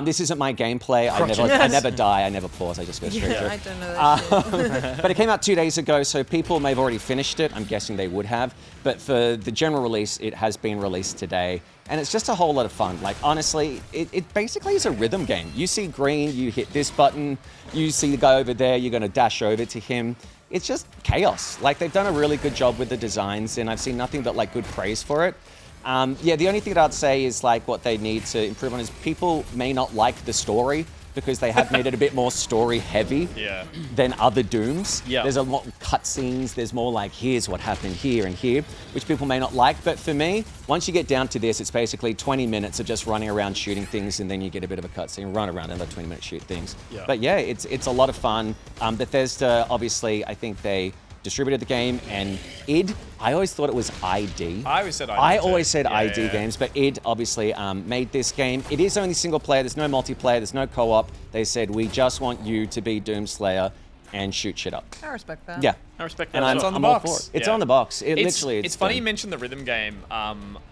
This isn't my gameplay. I never die. I never pause. I just go straight through. I don't know that shit. But it came out 2 days ago, so people may have already finished it. I'm guessing they would have. But for the general release, it has been released today. And it's just a whole lot of fun. Like, honestly, it basically is a rhythm game. You see green, you hit this button. You see the guy over there, you're going to dash over to him. It's just chaos. Like, they've done a really good job with the designs, and I've seen nothing but like good praise for it. The only thing that I'd say is like what they need to improve on is people may not like the story because they have made it a bit more story heavy than other Dooms. Yeah. There's a lot of cutscenes. There's more like, here's what happened here and here, which people may not like. But for me, once you get down to this, it's basically 20 minutes of just running around shooting things, and then you get a bit of a cutscene, run around another 20 minutes, shoot things. Yeah. But yeah, it's a lot of fun. Bethesda, obviously, I think they distributed the game, and id, I always thought it was ID. I always said ID. I too. always said Yeah, ID yeah. games, but id obviously made this game. It is only single player. There's no multiplayer. There's no co-op. They said, we just want you to be Doomslayer and shoot shit up. I respect that. Yeah. I respect that. And as I'm, well. on the I'm all box. for it. It's Yeah. on the box. It It's literally. it's funny you done. mentioned the rhythm game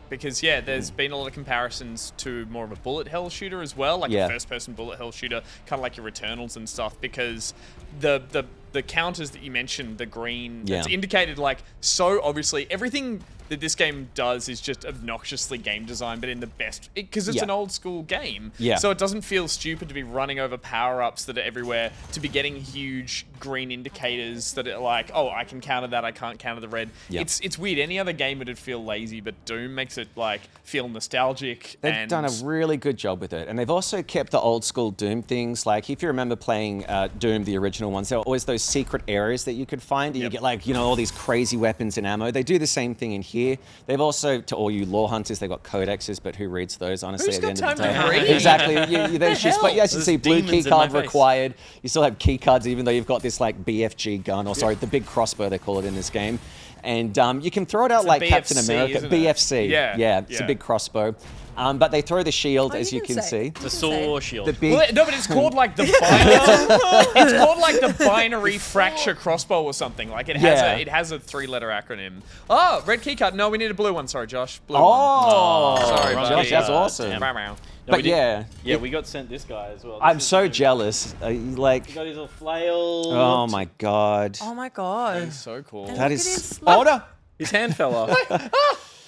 because there's been a lot of comparisons to more of a bullet hell shooter as well, like Yeah. a first-person bullet hell shooter, kind of like your Returnals and stuff. Because the counters that you mentioned, the green, Yeah. it's indicated like so obviously everything that this game does is just obnoxiously game design, but in the best, because it's Yeah. an old school game. Yeah. So it doesn't feel stupid to be running over power-ups that are everywhere, to be getting huge green indicators that are like, oh, I can counter that, I can't counter the red. Yeah. It's weird. Any other game would feel lazy, but Doom makes it like feel nostalgic. They've and done a really good job with it. And they've also kept the old school Doom things. Like, if you remember playing Doom, the original ones, there were always those secret areas that you could find. And you get like, all these crazy weapons and ammo. They do the same thing in here. They've also, to all you lore hunters, they've got codexes, but who reads those, honestly, Who's at the got end of the time day? to read? Exactly. There's just, but as you There's see, blue demons key in my card face. required. You still have key cards, even though you've got this like BFG gun, or sorry, the big crossbow they call it in this game. And you can throw it out It's a like Captain BFC, America. isn't it? BFC. Yeah, It's yeah. a big crossbow. But they throw the shield, Oh, as you can see. The saw shield. The big. Well, no, but it's called like the it's called like the binary fracture crossbow or something. Like it has a 3-letter acronym. Oh, red keycard. No, we need a blue one. Sorry, Josh. Blue Oh, one. Sorry, wrong buddy. Josh, that's keycard. awesome. Damn. Meow, meow. No, But we did- yeah, Yeah, we got sent this guy as well. This I'm is so the- jealous. Like, He got his little flail. oh my god, Oh my god. He's so cool. And that look is. at his slap. Oh no. His hand fell off.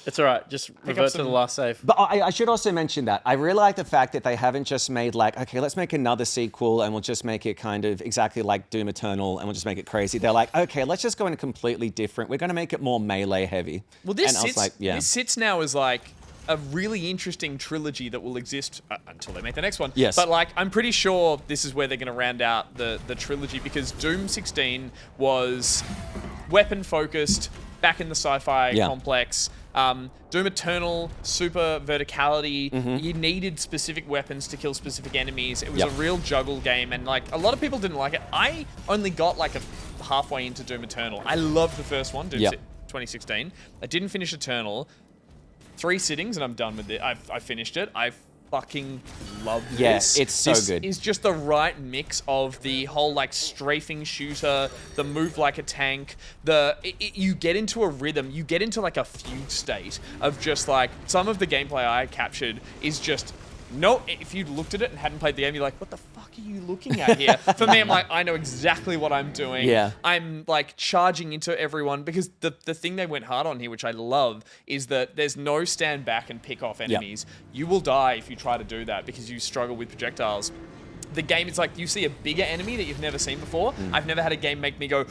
It's all right. Just revert to some- the last save. But I should also mention that I really like the fact that they haven't just made like, okay, let's make another sequel and we'll just make it kind of exactly like Doom Eternal and we'll just make it crazy. They're like, okay, let's just go in a completely different. We're going to make it more melee heavy. Well, this and I was sits, like, yeah. this sits now as like a really interesting trilogy that will exist until they make the next one. Yes. But like, I'm pretty sure this is where they're going to round out the trilogy because Doom 16 was weapon focused, back in the sci-fi complex. Doom Eternal, super verticality. You needed specific weapons to kill specific enemies. It was a real juggle game, and like a lot of people didn't like it. I only got like a halfway into Doom Eternal. I loved the first one, Doom 2016. I didn't finish Eternal. 3 sittings and I'm done with it. I finished it. I fucking love this. Yes, it's so This good. is just the right mix of the whole like strafing shooter, the move like a tank, you get into a rhythm, you get into like a fugue state of just like some of the gameplay I captured is just if you looked at it and hadn't played the game, you're like, what the fuck are you looking at here? For me, I'm like, I know exactly what I'm doing. Yeah. I'm like charging into everyone because the thing they went hard on here, which I love, is that there's no stand back and pick off enemies. You will die if you try to do that because you struggle with projectiles. The game is like you see a bigger enemy that you've never seen before. I've never had a game make me go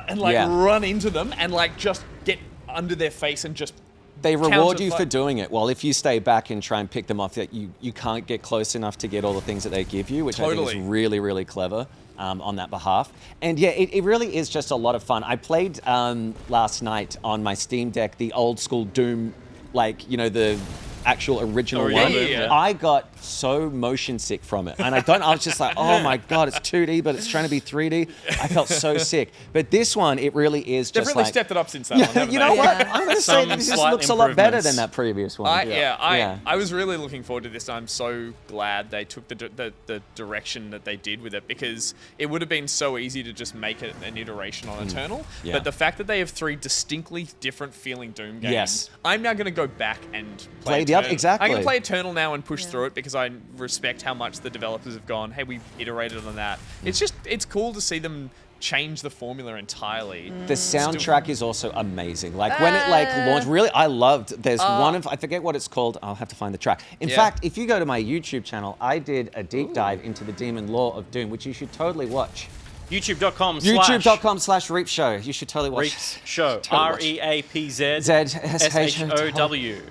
and like run into them and like just get under their face and just They reward you counterfight. for doing it. Well, if you stay back and try and pick them off, that you can't get close enough to get all the things that they give you, which I think Totally. is really, really clever on that behalf. And yeah, it really is just a lot of fun. I played last night on my Steam Deck the old school Doom, like, you know, the actual original one. yeah. I got so motion sick from it. And I was just like, oh my God, it's 2D, but it's trying to be 3D. I felt so sick. But this one, it really is They've just really like... stepped it up since that one. haven't you they? know what? I'm going to say Some that this just slight looks a lot better improvements. than that previous one. I was really looking forward to this. I'm so glad they took the direction that they did with it because it would have been so easy to just make it an iteration on Eternal. Yeah. But the fact that they have 3 distinctly different feeling Doom games, Yes. I'm now going to go back and Play the other- Eternal. exactly. I'm going to play Eternal now and push through it because I respect how much the developers have gone, hey, we've iterated on that. It's cool to see them change the formula entirely. The soundtrack is also amazing. Like when it like launched, really, I loved. There's one of I forget what it's called. I'll have to find the track. In fact, if you go to my YouTube channel, I did a deep dive into the demon lore of Doom, which you should totally watch. YouTube.com/. YouTube.com/Reapz Show. You should totally watch. Reapz Show. Totally REAPZ ZSHOW. SHOW.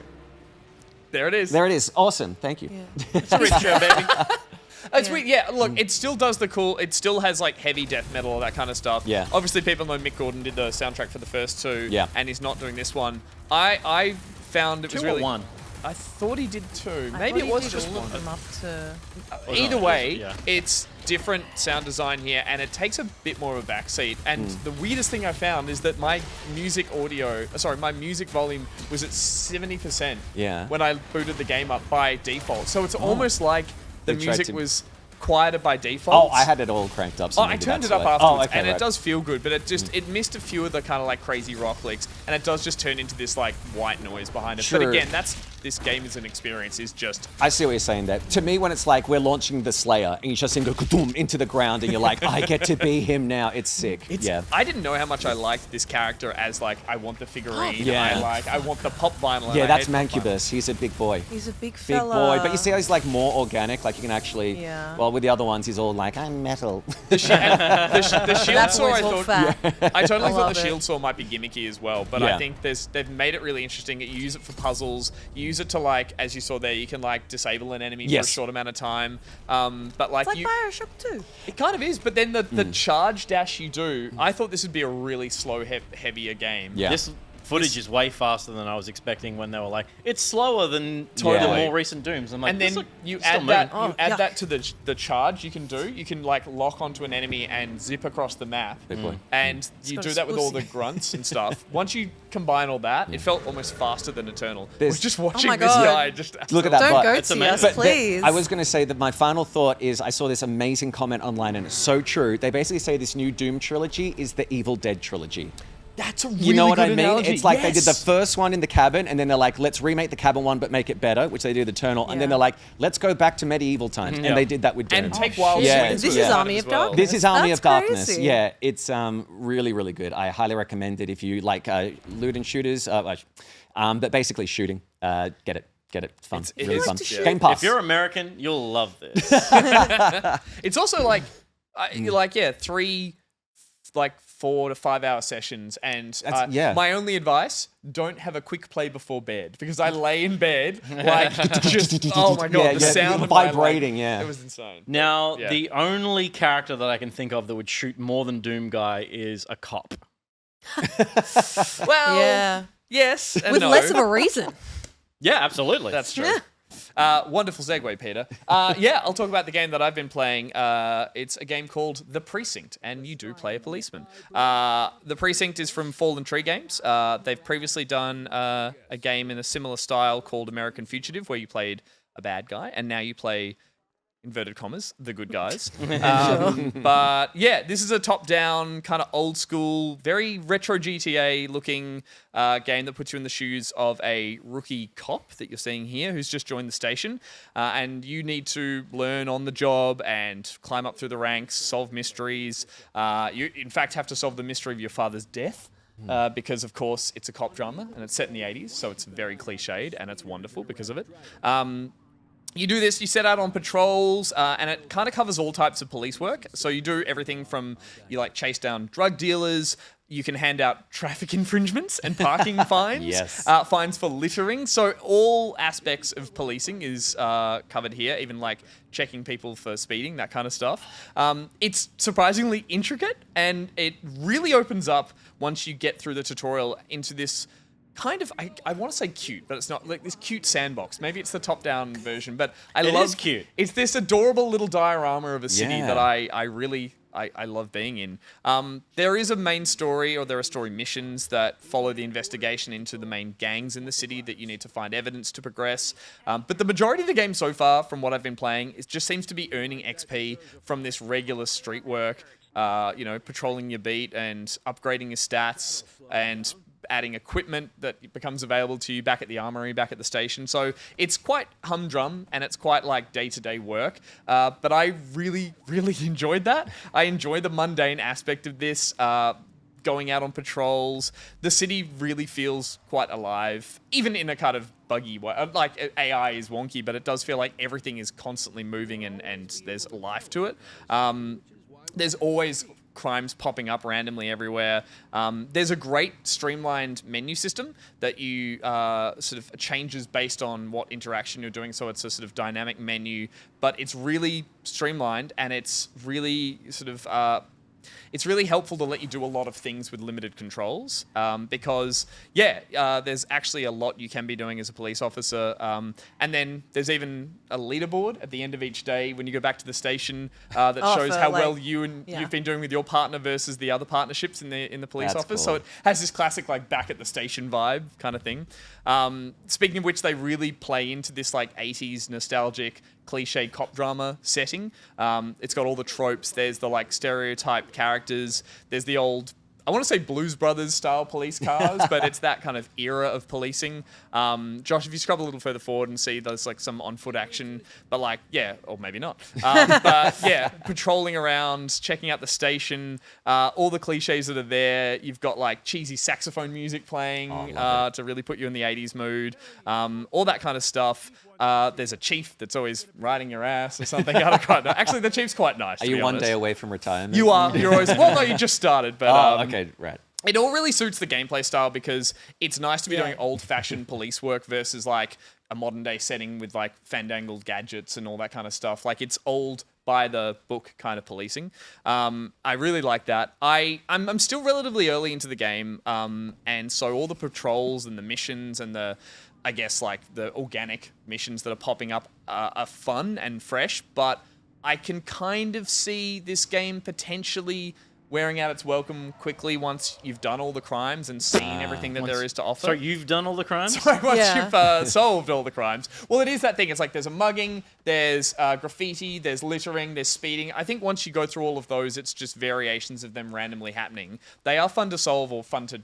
There it is. There it is. Awesome. Thank you. It's a Reapz show, baby. It's weird. Yeah, look, it still does the cool. It still has like heavy death metal, all that kind of stuff. Yeah. Obviously, people know Mick Gordon did the soundtrack for the first 2. Yeah. And he's not doing this one. I found it was 2 really or 1? I thought he did 2. I Maybe thought it he was did just all of one. them up to. Either way, yeah. it's different sound design here, and it takes a bit more of a backseat. And the weirdest thing I found is that my music volume was at 70%. Yeah. When I booted the game up by default, so it's almost like the They tried music to- was quieter by default. Oh, I had it all cranked up. So Oh, I maybe turned that's it up why. afterwards, Oh, okay, and it right. does feel good, but it missed a few of the kind of like crazy rock licks, and it does just turn into this like white noise behind it. But Sure. again, this game as an experience is just I see what you're saying there. To me, when it's like we're launching the Slayer and you just go kaboom into the ground and you're like, I get to be him now. It's sick. Yeah. I didn't know how much I liked this character as like I want the figurine. Yeah. I want the pop vinyl. and Yeah, I that's hate pop vinyl. Mancubus. He's a big boy. He's a big Big fella. boy. But you see how he's like more organic? Like you can actually. Yeah. Well, with the other ones, he's all like, I'm metal. The shield That saw, I boy's all thought. fat. I totally I thought love the it. shield saw might be gimmicky as well, but Yeah. I think they've made it really interesting. You use it for puzzles. You use it to like, as you saw there, you can like disable an enemy for a Yes. short amount of time. But like It's like you, Bioshock 2. it kind of is. But then the charge dash you do, I thought this would be a really slow, heavier game. Yeah. This footage is way faster than I was expecting when they were like, it's slower than the Totally. more recent Dooms. I'm like, And then this you still add moving. that Oh, you add yuck. that to the charge you can do. You can like lock onto an enemy and zip across the map. Big boy. And you got do a that with all the pussy. grunts and stuff. Once you combine all that, it felt almost faster than Eternal. There's- We're just watching my this God. guy just Look at that Don't butt. go It's to amazing. us, But please. I was going to say that my final thought is I saw this amazing comment online, and it's so true. They basically say this new Doom trilogy is the Evil Dead trilogy. That's a really You know what good I mean? analogy. It's like they did the Yes. first one in the cabin, and then they're like, let's remake the cabin one, but make it better, which they did with Eternal. And then Yeah. they're like, let's go back to medieval times. And Yeah. they did that with Doom. And take wild Yeah. swings This with is it Army as of well. Darkness. This is Army That's of Darkness. crazy. Yeah, it's really, really good. I highly recommend it if you like loot and shooters, but basically shooting. Get it. It's fun. It really is- fun. to shoot. Game Pass. If you're American, you'll love this. It's also like, three, 4 to 5 hour sessions, and yeah. my only advice: don't have a quick play before bed, because I lay in bed like just oh my god, Yeah, the yeah, sound of vibrating, my, yeah. it was insane. Now, Yeah. the only character that I can think of that would shoot more than Doom Guy is a cop. Well, Yeah. yes, and With no. less of a reason. Yeah, absolutely. That's true. Wonderful segue, Peter. I'll talk about the game that I've been playing. It's a game called The Precinct, and you do play a policeman. The Precinct is from Fallen Tree Games. They've previously done a game in a similar style called American Fugitive, where you played a bad guy, and now you play, inverted commas, the good guys. But yeah, this is a top-down, kind of old-school, very retro GTA looking game that puts you in the shoes of a rookie cop that you're seeing here, who's just joined the station, and you need to learn on the job and climb up through the ranks, solve mysteries. You, in fact, have to solve the mystery of your father's death. Because of course it's a cop drama and it's set in the 80s, so it's very cliched and it's wonderful because of it. You do this, you set out on patrols, and it kind of covers all types of police work. So you do everything from, you chase down drug dealers, you can hand out traffic infringements and parking fines, Yes. fines for littering. So all aspects of policing is covered here, even checking people for speeding, that kind of stuff. It's surprisingly intricate, and it really opens up once you get through the tutorial into this kind of, I want to say cute, but it's not, this cute sandbox. Maybe it's the top-down version, but I It love is cute. It's this adorable little diorama of a city Yeah. that I really love being in. There is a main story, or there are story missions that follow the investigation into the main gangs in the city that you need to find evidence to progress. But the majority of the game so far, from what I've been playing, it just seems to be earning XP from this regular street work. Patrolling your beat and upgrading your stats and adding equipment that becomes available to you back at the armory, back at the station. So it's quite humdrum and it's quite day-to-day work. But I really, really enjoyed that. I enjoy the mundane aspect of this. Going out on patrols. The city really feels quite alive, even in a kind of buggy way. AI is wonky, but it does feel like everything is constantly moving and there's life to it. There's always crimes popping up randomly everywhere. There's a great streamlined menu system that you sort of changes based on what interaction you're doing. So it's a sort of dynamic menu, but it's really streamlined and it's really it's really helpful to let you do a lot of things with limited controls because, there's actually a lot you can be doing as a police officer. And then there's even a leaderboard at the end of each day when you go back to the station that shows how well you've been doing with your partner versus the other partnerships in the police That's office. cool. So it has this classic back at the station vibe kind of thing. Speaking of which, they really play into this 80s nostalgic cliche cop drama setting. It's got all the tropes. There's the stereotype characters. There's the old, I want to say Blues Brothers style police cars, but it's that kind of era of policing. Josh, if you scrub a little further forward and see there's some on foot action, but or maybe not. Patrolling around, checking out the station, all the cliches that are there. You've got cheesy saxophone music playing to really put you in the 80s mood. All that kind of stuff. There's a chief that's always riding your ass or something. I don't quite know. Actually, the chief's quite nice. Are you one day away from retirement? You are. You're always. Well, no, you just started, but okay, right. it all really suits the gameplay style because it's nice to be doing old-fashioned police work versus a modern-day setting with fandangled gadgets and all that kind of stuff. It's old by the book kind of policing. I really like that. I'm still relatively early into the game, and so all the patrols and the missions and the, I guess, like the organic missions that are popping up are fun and fresh, but I can kind of see this game potentially wearing out its welcome quickly once you've done all the crimes and seen everything that there is to offer. So you've done all the crimes? Sorry, once Yeah. you've solved all the crimes. Well, it is that thing. It's like there's a mugging, there's graffiti, there's littering, there's speeding. I think once you go through all of those, it's just variations of them randomly happening. They are fun to solve or fun to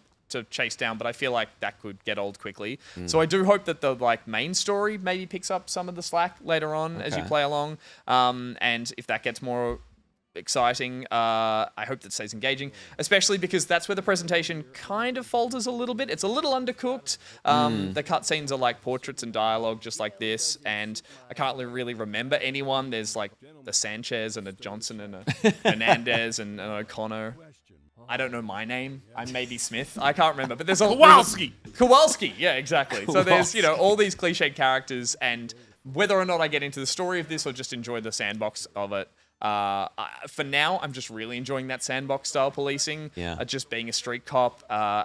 chase down, but I feel like that could get old quickly. So I do hope that the like main story maybe picks up some of the slack later on as you play along. And if that gets more exciting, I hope that stays engaging, especially because that's where the presentation kind of falters a little bit. It's a little undercooked. The cutscenes are like portraits and dialogue just like this, and I can't really remember anyone. There's like the Sanchez and a Johnson and a Hernandez and an O'Connor. I don't know my name. I'm maybe Smith. I can't remember, but there's a Kowalski. Yeah, exactly. So there's, you know, all these cliched characters, and whether or not I get into the story of this or just enjoy the sandbox of it, for now, I'm just really enjoying that sandbox style policing, just being a street cop,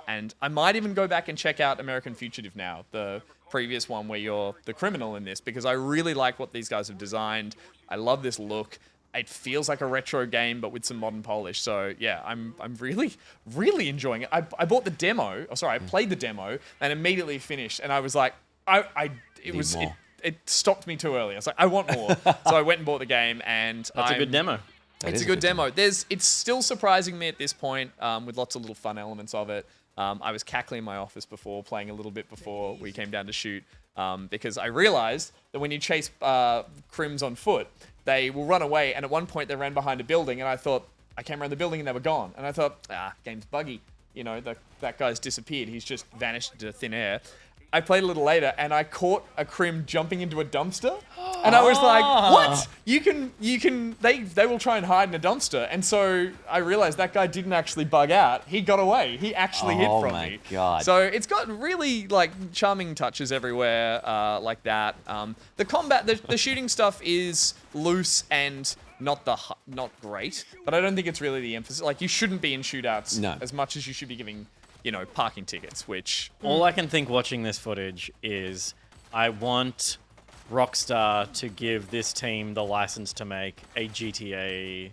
and I might even go back and check out American Fugitive now, the previous one where you're the criminal in this, because I really like what these guys have designed. I love this look. It feels like a retro game, but with some modern polish. So yeah, I'm really, really enjoying it. I bought the demo. Oh, sorry, I played the demo and immediately finished, and I was like, it stopped me too early. I was like, I want more. So I went and bought the game, and That's a good demo. It's a good demo. It's still surprising me at this point, with lots of little fun elements of it. I was cackling in my office before, playing a little bit before we came down to shoot, because I realized that when you chase crims on foot, they will run away, and at one point they ran behind a building, and I thought, I came around the building and they were gone. And I thought, game's buggy. You know, that guy's disappeared. He's just vanished into thin air. I played a little later, and I caught a crim jumping into a dumpster, and I was like, "What? You can? They will try and hide in a dumpster." And so I realized that guy didn't actually bug out. He got away. He actually hid from me. Oh my God. So it's got really like charming touches everywhere, like that. The combat, the shooting stuff is loose and not great, but I don't think it's really the emphasis. Like, you shouldn't be in shootouts as much as you should be giving, you know, parking tickets, which... All I can think watching this footage is I want Rockstar to give this team the license to make a GTA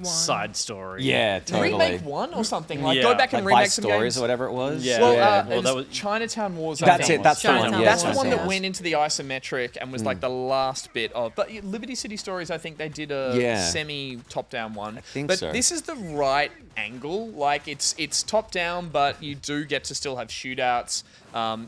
side story. Yeah, totally. Remake one or something. Like, Yeah. go back and Like By remake some Stories games. or whatever it was. Yeah. Well, Well, it that was was- Chinatown Wars. I That's think. it. That's the one. Chinatown Yeah, That's the one that yeah. went into the isometric and was like the last bit of. But Liberty City Stories, I think they did a Yeah. semi top-down one. I think but so. this is the right angle. Like, it's top-down, but you do get to still have shootouts.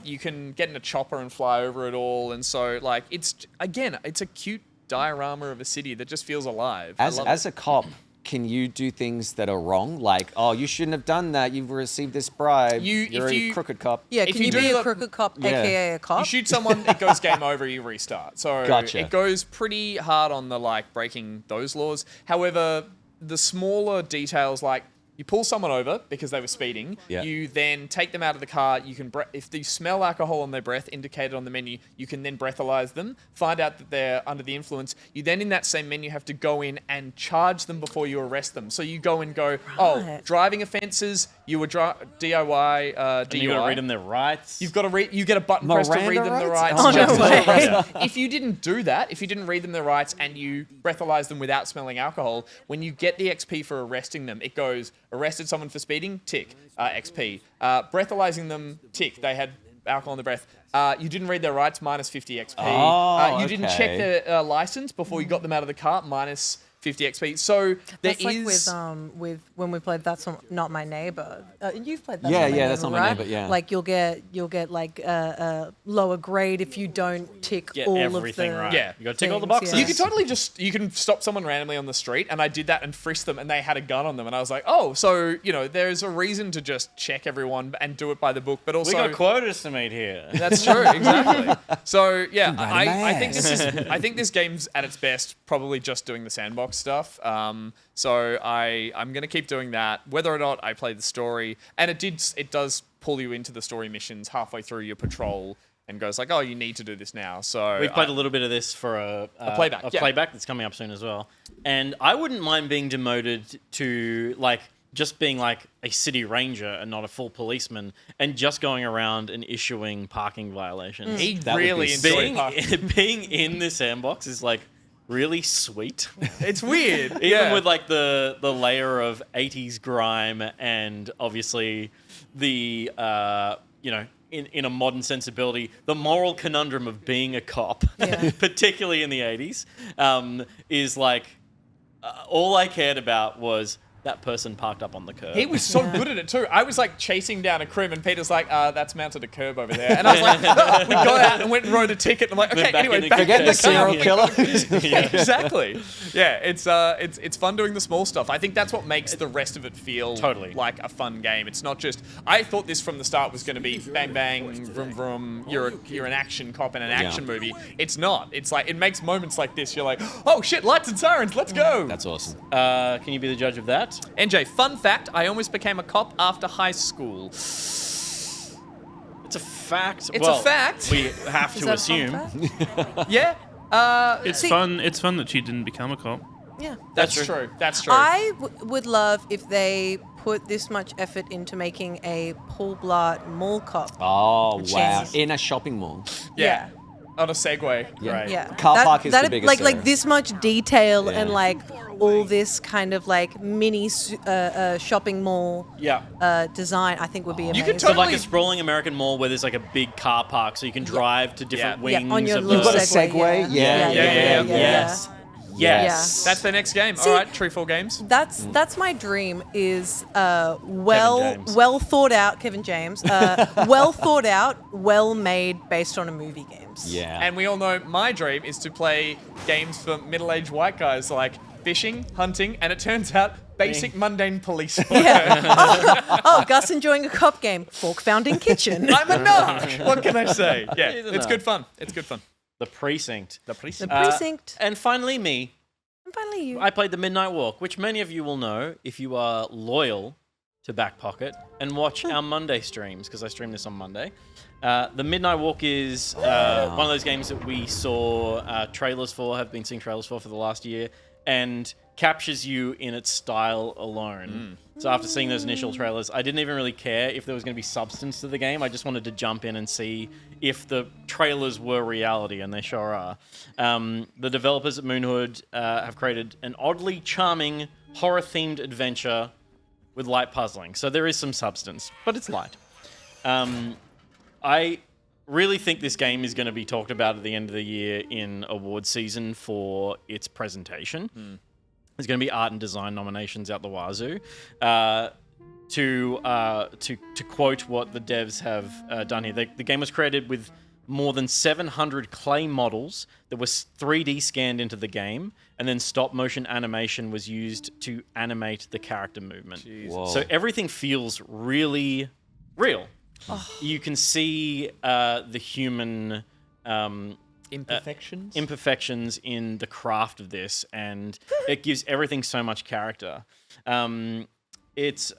You can get in a chopper and fly over it all, and so like it's a cute diorama of a city that just feels alive. As a cop, can you do things that are wrong? Like, oh, you shouldn't have done that. You've received this bribe. You're a crooked cop. Yeah, If can you you do be a the- crooked cop, Yeah. aka a cop? You shoot someone, it goes game over, you restart. So Gotcha. it goes pretty hard on the like breaking those laws. However, the smaller details, like you pull someone over because they were speeding, Yeah. you then take them out of the car, you can if they smell alcohol on their breath indicated on the menu, you can then breathalyze them, find out that they're under the influence. You then in that same menu have to go in and charge them before you arrest them. So you go and go, oh, driving offenses, you were DIY, DUI. And you got to read them their rights. You've got to you get a button press to read them the rights. Oh, just no to way. arrest them. If you didn't do that, if you didn't read them the rights and you breathalyze them without smelling alcohol, when you get the XP for arresting them, it goes, arrested someone for speeding, tick, XP. Breathalyzing them, tick, they had alcohol in the breath. You didn't read their rights, minus 50 XP. Oh, you didn't check their license before you got them out of the car, minus 50 XP. So That's like with when we played That's Not My Neighbor. You've played That's Yeah, Not My yeah, Neighbor, That's Not My right? Neighbor, yeah. Like you'll get like a lower grade if you don't tick Get all everything of the right. Yeah. You got to tick all the things, boxes. yeah. You could totally you can stop someone randomly on the street, and I did that and frisked them, and they had a gun on them, and I was like, oh, so, you know, there's a reason to just check everyone and do it by the book, but also... We got quotas to meet here. That's true, exactly. So yeah, Right, I think man. I think this game's at its best probably just doing the sandbox stuff. So I'm gonna keep doing that, whether or not I play the story. And it does pull you into the story missions halfway through your patrol, and goes like, "Oh, you need to do this now." So We've played a little bit of this for a playback, yeah. playback that's coming up soon as well. And I wouldn't mind being demoted to like just being like a city ranger and not a full policeman, and just going around and issuing parking violations. he That would really be enjoyed Being parking. being in this sandbox is like really sweet. It's weird, Even with like the layer of 80s grime and obviously the in a modern sensibility, the moral conundrum of being a cop, particularly in the 80s, is like all I cared about was that person parked up on the curb. He was so good at it too. I was like chasing down a crim, and Peter's like, "That's mounted a curb over there." And I was like, "We got out and went and wrote a ticket." And I'm like, "Okay, back in anyway, the back Forget in the the car." serial killer. Yeah. Exactly. Yeah, it's fun doing the small stuff. I think that's what makes the rest of it feel Totally. like a fun game. It's not just. I thought this from the start was going to be bang bang, vroom vroom. You're an action cop in an action movie. It's not. It's like it makes moments like this. You're like, "Oh shit, lights and sirens, let's go." That's awesome. Can you be the judge of that? NJ, fun fact: I almost became a cop after high school. It's a fact. It's a fact. We have Is to that a assume. fun fact? Yeah. It's fun. It's fun that she didn't become a cop. Yeah. That's That's true. That's true. I would love if they put this much effort into making a Paul Blart Mall Cop. Oh, wow. Jesus. In a shopping mall. yeah. On a Segway. Right. Yeah. Car park is the that'd- biggest like area. this much detail Yeah. and like all this kind of like mini shopping mall Yeah. design, I think would be You amazing. could So like Totally. a sprawling American mall where there's like a big car park, so you can drive to different Yeah. wings on your of little You've got a the. Segway? Yeah. Yeah. Yes. Yes. That's the next game. See- All right, True 4 games. That's my dream is James. well thought out Kevin James well thought out, well made, based on a movie games. Yeah. And we all know my dream is to play games for middle-aged white guys like fishing, hunting, and it turns out basic mundane police work. Yeah. Oh, Gus enjoying a cop game. Fork found in kitchen. I'm a narc. What can I say? Yeah, He's a it's narc. good fun. It's good fun. The Precinct. The police. The Precinct. And finally me. And finally you. I played the Midnight Walk, which many of you will know if you are loyal to Back Pocket and watch our Monday streams, because I stream this on Monday. The Midnight Walk is one of those games that we saw trailers for, have been seeing trailers for the last year, and captures you in its style alone. So after seeing those initial trailers, I didn't even really care if there was going to be substance to the game. I just wanted to jump in and see if the trailers were reality, and they sure are. The developers at Moonhood have created an oddly charming, horror-themed adventure with light puzzling. So there is some substance, but it's light. I really think this game is going to be talked about at the end of the year in award season for its presentation. There's going to be art and design nominations out the wazoo. To quote what the devs have done here, the game was created with more than 700 clay models that was 3D scanned into the game, and then stop motion animation was used to animate the character movement. Whoa. So everything feels really real. You can see the human Imperfections. in the craft of this, and it gives everything so much character. It's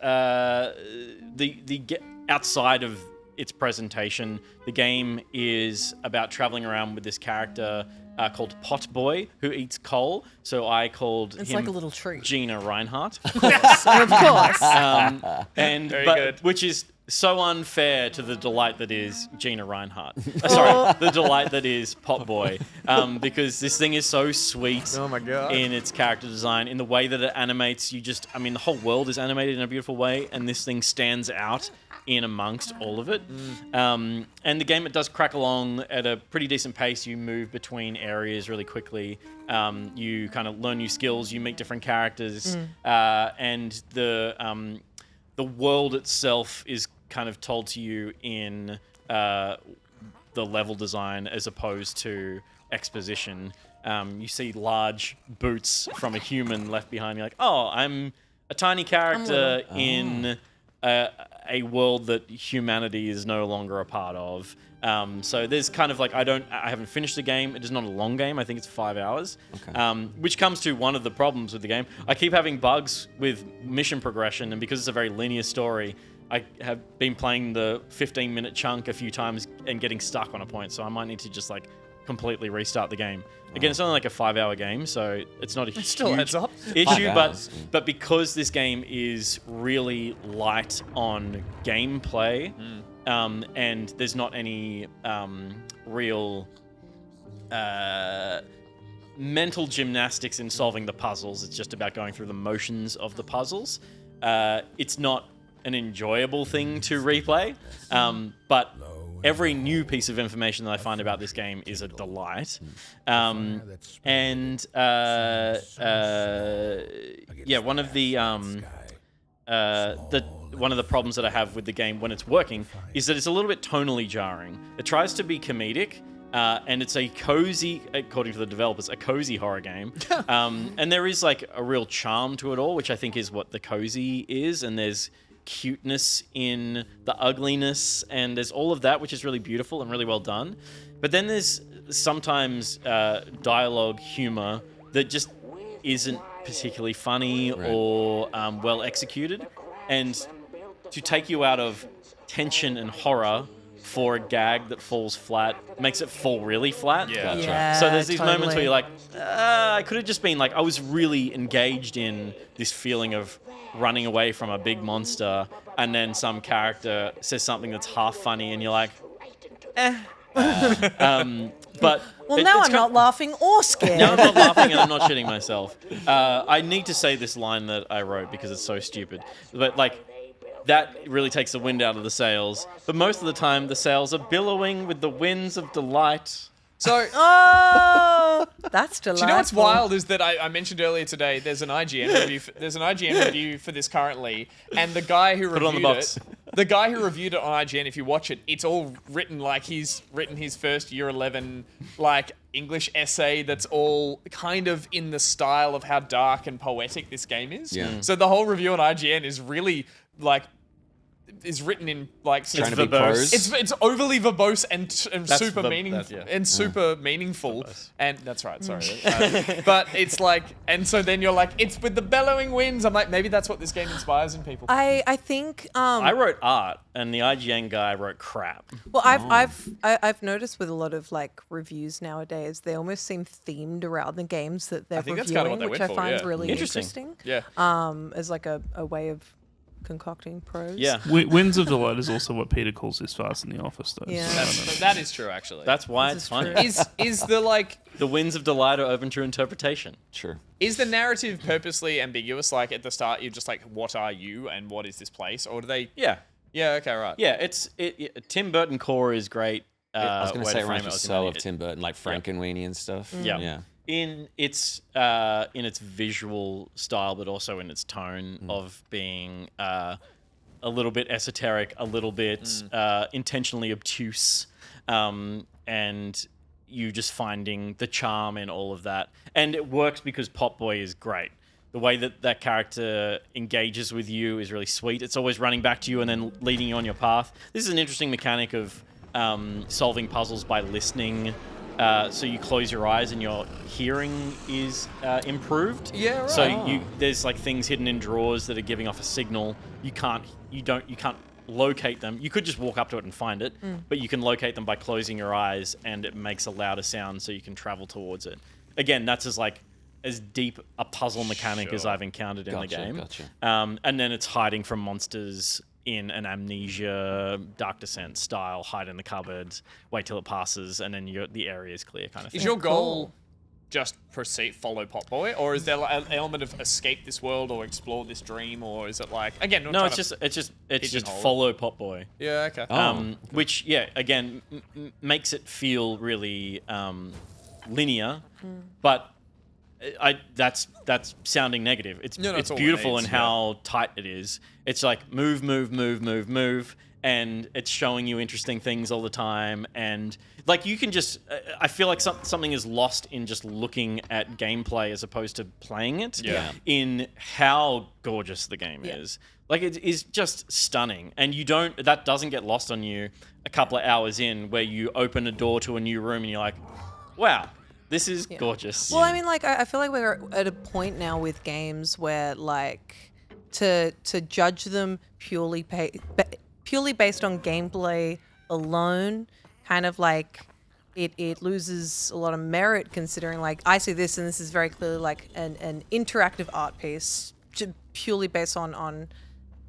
outside of its presentation, the game is about traveling around with this character called Pot Boy, who eats coal. So I called It's him like a little tree. Gina Reinhardt. Of course. Very good. Which is so unfair to the delight that is Gina Reinhardt. Sorry, the delight that is Pot Boy, because this thing is so sweet. Oh my God. In its character design, in the way that it animates, the whole world is animated in a beautiful way, and this thing stands out in amongst all of it. And the game, it does crack along at a pretty decent pace. You move between areas really quickly. You kind of learn new skills. You meet different characters, and the world itself is kind of told to you in the level design as opposed to exposition. You see large boots from a human left behind. You're like, oh, I'm a tiny character in a world that humanity is no longer a part of. So there's kind of like, I haven't finished the game. It is not a long game. I think it's 5 hours, which comes to one of the problems with the game. I keep having bugs with mission progression, and because it's a very linear story, I have been playing the 15-minute chunk a few times and getting stuck on a point, so I might need to just like completely restart the game. Again, it's only like a 5-hour game, so it's not a huge still adds up. issue. 5 hours. But because this game is really light on gameplay, and there's not any real mental gymnastics in solving the puzzles. It's just about going through the motions of the puzzles. It's not an enjoyable thing to replay, but every new piece of information that I find about this game is a delight. One of the problems that I have with the game when it's working is that it's a little bit tonally jarring. It tries to be comedic, and it's a cozy, according to the developers, a cozy horror game. And there is like a real charm to it all, which I think is what the cozy is. And there's cuteness in the ugliness, and there's all of that, which is really beautiful and really well done. But then there's sometimes dialogue humor that just isn't particularly funny or well executed. And to take you out of tension and horror for a gag that falls flat makes it fall really flat. Yeah. Yeah, So there's these totally. moments where you're like, I could have just been like, I was really engaged in this feeling of running away from a big monster, and then some character says something that's half funny, and you're like, but Well, it- now it's I'm not laughing or scared. Now I'm not laughing and I'm not shitting myself. I need to say this line that I wrote because it's so stupid. But like, that really takes the wind out of the sails. But most of the time, the sails are billowing with the winds of delight. So, Oh, that's delightful. do you know what's wild is that I mentioned earlier today? There's an IGN review. There's an IGN review for this currently, and the guy who it on the reviewed box. the guy who reviewed it on IGN, if you watch it, it's all written like he's written his first year 11 like English essay. That's all kind of in the style of how dark and poetic this game is. Yeah. So the whole review on IGN is really like. Is written in like Trying to be verbose. pros. it's overly verbose and super super meaningful, and that's right. Sorry, but it's like, and so then you're like, it's with the bellowing winds. I'm like, maybe that's what this game inspires in people. I think I wrote art, and the IGN guy wrote crap. well I've noticed with a lot of like reviews nowadays, they almost seem themed around the games that they're think that's reviewing, kinda what they which went I for, find yeah. really Interesting. interesting. As like a way of concocting prose. Yeah. Winds of Delight is also what Peter calls his fast in the office, though. Yeah. That is true, actually. That's why This it's is funny. true. is the like The winds of delight are open to interpretation. Sure. is the narrative purposely ambiguous? Like at the start, you're just like, what are you and what is this place? Or do they? Yeah. Yeah. Okay. Right. Yeah, Tim Burton core is great. I was going to way say to it frame reminds me it. so of Tim Burton, like Frankenweenie and stuff. Yeah. Yeah. In its visual style, but also in its tone of being a little bit esoteric, a little bit intentionally obtuse, and you just finding the charm in all of that. And it works because Pop Boy is great. The way that character engages with you is really sweet. It's always running back to you and then leading you on your path. This is an interesting mechanic of solving puzzles by listening. So you close your eyes and your hearing is improved. Yeah, right. So there's like things hidden in drawers that are giving off a signal. You can't locate them. You could just walk up to it and find it, but you can locate them by closing your eyes, and it makes a louder sound, so you can travel towards it. Again, that's as deep a puzzle mechanic as I've encountered in the game. Gotcha. And then it's hiding from monsters in an Amnesia, Dark Descent style, hide in the cupboards, wait till it passes, and then the area is clear kind of thing. Is your goal just follow Pop Boy, or is there like an element of escape this world or explore this dream, or is it like again? No, it's just pigeonhole. follow Pop Boy. Yeah. Okay. Which again makes it feel really linear, but that's sounding negative. It's No, that's all it beautiful needs, in how tight it is. It's like move, and it's showing you interesting things all the time. And like you can just, I feel like something is lost in just looking at gameplay as opposed to playing it. Yeah. In how gorgeous the game is. Like it is just stunning, and that doesn't get lost on you a couple of hours in, where you open a door to a new room and you're like, wow. This is gorgeous. Well, I mean, like, I feel like we're at a point now with games where, like, to judge them purely based on gameplay alone, kind of like it loses a lot of merit, considering like I see this and this is very clearly like an interactive art piece purely based on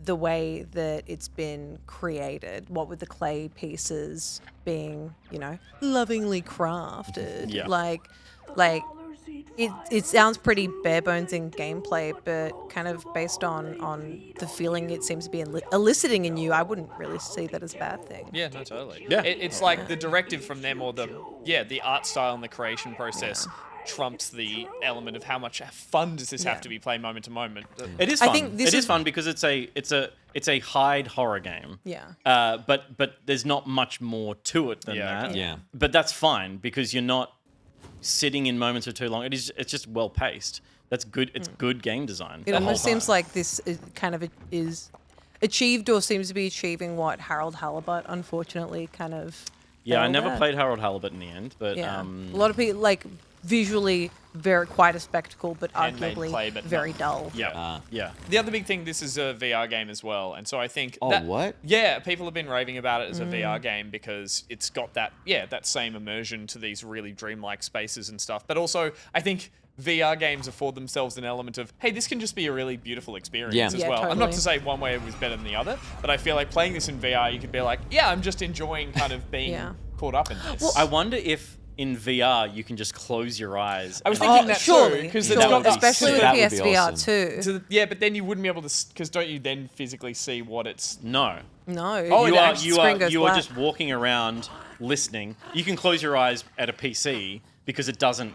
the way that it's been created, what with the clay pieces being, lovingly crafted. Yeah. Like it sounds pretty bare bones in gameplay, but kind of based on the feeling it seems to be eliciting in you, I wouldn't really see that as a bad thing. Yeah, no, totally. Yeah. It's like the directive from them, or the art style and the creation process trumps the element of how much fun does this have to be playing moment to moment. It is I fun. think this It is is- fun because it's a hide horror game. Yeah. But there's not much more to it than Yeah, that. okay. Yeah. But that's fine because you're not sitting in moments for too long. It's just well paced. That's good. It's good game design. It the whole almost seems time. like this is achieved or seems to be achieving what Harold Halibut unfortunately kind of Yeah, I failed never at. played Harold Halibut in the end, but Yeah. A lot of people like visually quite a spectacle, but Handmade arguably clay, but very not- dull. yeah, yeah. The other big thing, this is a VR game as well, and so I think. Oh, what? Yeah, people have been raving about it as a VR game because it's got that same immersion to these really dreamlike spaces and stuff. But also, I think VR games afford themselves an element of, hey, this can just be a really beautiful experience Yeah. as Yeah, well. I'm not totally. to say one way was better than the other, but I feel like playing this in VR, you could be like, yeah, I'm just enjoying kind of being Yeah. caught up in this. I wonder if in VR you can just close your eyes. I was and- thinking that surely, too, because That it's would got be especially with That would be PSVR awesome. too. yeah, but then you wouldn't be able to, because don't you then physically see what it's? No. No. Oh, you the are actual screen goes you are black. just walking around listening. You can close your eyes at a PC because it doesn't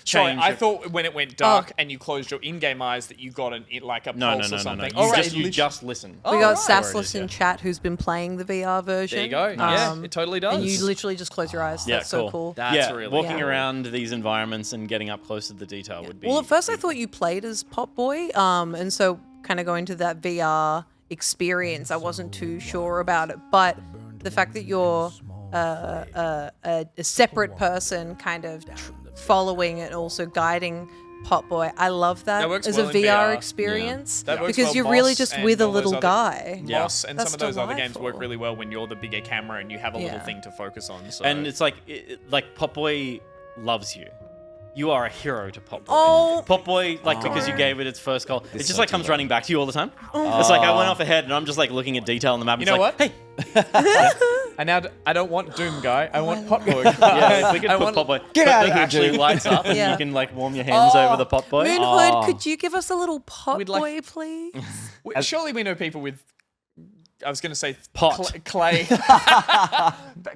Sorry, change. I your- thought when it went dark and you closed your in-game eyes that you got like a no, pulse or no. something. You Oh, right, just you just listen. We got right. Sassless Or it in is, yeah. chat who's been playing the VR version. There you go. Yeah, it totally does. And you literally just close your eyes. Yeah, That's so cool. That's yeah, really walking cool. around these environments and getting up close to the detail would be. Well, at first I thought you played as Pop Boy, and so kind of going to that VR experience, I wasn't too sure about it. But the fact that you're a separate person, kind of following and also guiding Pop Boy, I love that That works as well a in VR VR. experience That works because well. you're really Moss just and with a all those little other- guy. Moss and That's some of those other games work delightful. really well when you're the bigger camera and you have a little Yeah. thing to focus on. So. and it's like Pop Boy loves you. You are a hero to Pop Boy. Oh, Pop Boy, like because you gave it its first call, it just so like comes too running back to you all the time. It's like I went off ahead and I'm just like looking at detail on the map. You It's know like, what? Hey, And now I don't want Doom Guy. I want Pot Boy. yeah, if we could I put want- Pop Boy. Get but outta that here, actually dude. lights up and Yeah. you can like warm your hands over the Pop Boy. Moonhood, Oh. could you give us a little Pop We'd like- Boy, please? Surely we know people with. I was going to say Pot. clay.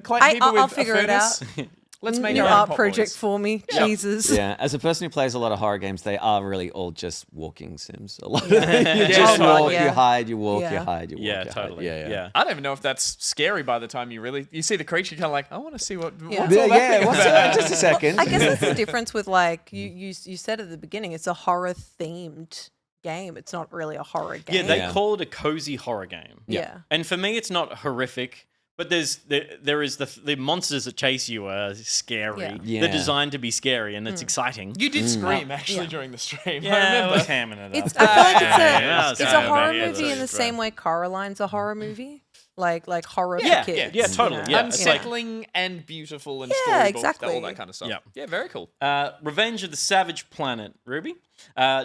Clay people with I'll a figure it furnace. out. Let's make New our own art Pot project Boys. for me. Jesus. Yeah, as a person who plays a lot of horror games, they are really all just walking sims. A lot of them. You Yeah. just Oh, God, walk, yeah. you hide, you walk, you Yeah. hide, you walk, Yeah, you totally. hide. Yeah. I don't even know if that's scary by the time you see the creature. You're kind of like, I want to see what's Yeah. all Yeah, that yeah, thing what's about. that? Just a second. I guess that's the difference with like you said at the beginning, it's a horror themed game. It's not really a horror game. Yeah, they Yeah. call it a cozy horror game. Yeah. And for me, it's not horrific, but there is the monsters that chase you are scary. Yeah. Yeah. They're designed to be scary, and it's exciting. You did scream actually Yeah. during the stream. I yeah, I remember. was hamming it up. It's I feel like Yeah, it's a yeah, horror yeah, movie in the it's same way Coraline's a horror movie. Like horror Yeah, for kids. yeah, totally, you know? yeah. It's like- Unsettling and beautiful and Yeah, storybook, exactly. all that kind of stuff. Yeah. Yeah, very cool. Revenge of the Savage Planet, Ruby.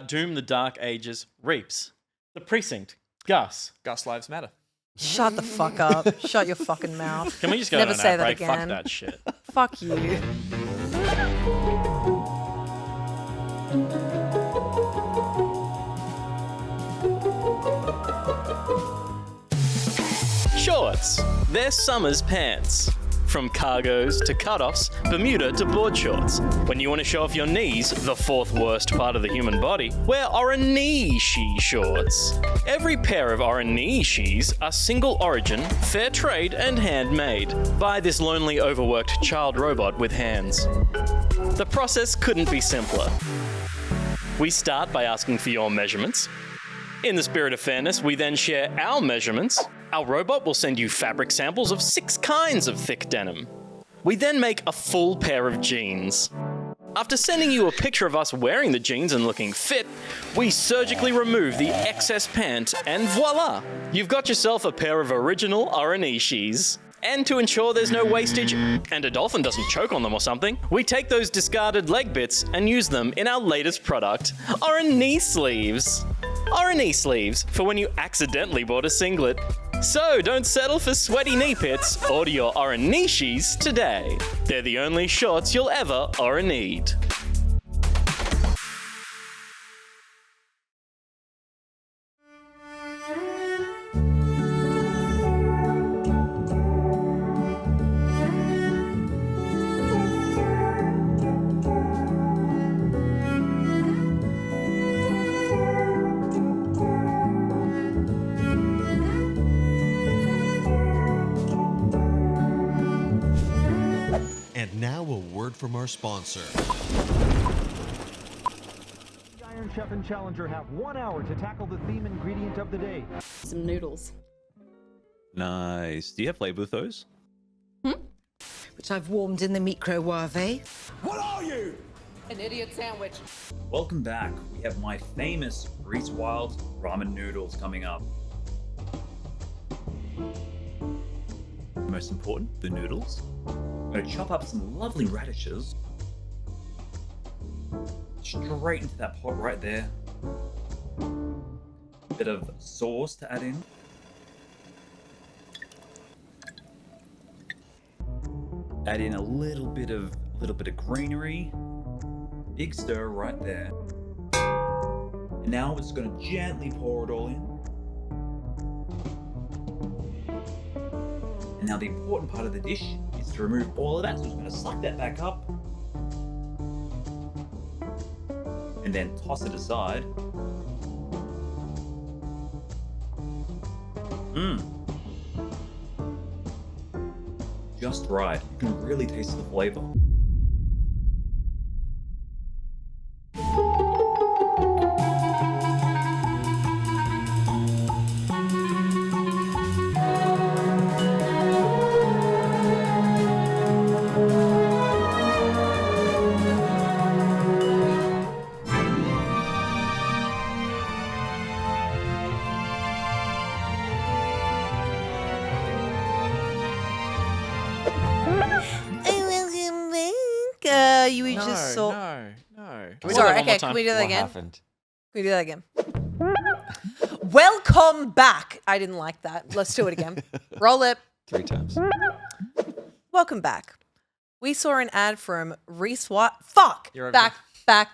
Doom the Dark Ages, Reapz. The Precinct, Gus. Gus Lives Matter. Shut the fuck up. Shut your fucking mouth. Can we just go Never on say that that break? Fuck again. that shit. Fuck you. Shorts. They're summer's pants. From cargos to cutoffs, Bermuda to board shorts. When you want to show off your knees, the fourth worst part of the human body, wear Oranishi shorts. Every pair of Oranishis are single origin, fair trade, and handmade by this lonely, overworked child robot with hands. The process couldn't be simpler. We start by asking for your measurements. In the spirit of fairness, we then share our measurements. Our robot will send you fabric samples of 6 kinds of thick denim. We then make a full pair of jeans. After sending you a picture of us wearing the jeans and looking fit, we surgically remove the excess pant and voila! You've got yourself a pair of original Oranishis. And to ensure there's no wastage and a dolphin doesn't choke on them or something, we take those discarded leg bits and use them in our latest product, Orani sleeves. Orani sleeves, for when you accidentally bought a singlet. So don't settle for sweaty knee pits, order your Oranishis today. They're the only shorts you'll ever need. And now a word from our sponsor. The Iron Chef and Challenger have 1 hour to tackle the theme ingredient of the day. Some noodles. Nice. Do you have flavor with those? Which I've warmed in the microwave. What are you? An idiot sandwich. Welcome back. We have my famous Reapz Wild ramen noodles coming up. Most important, the noodles. I'm going to chop up some lovely radishes. Straight into that pot right there. Bit of sauce to add in. Add in a little bit of greenery. Big stir right there. And now we're just going to gently pour it all in. And now the important part of the dish is to remove all of that. So we're just going to suck that back up. And then toss it aside. Just right. You can really taste the flavor. You just saw. No. Sorry. Okay. Can we do that What again? happened? Can we do that again? Welcome back. I didn't like that. Let's do it again. Roll it. 3 times. Welcome back. We saw an ad from Reese White. Fuck. You're over. Back.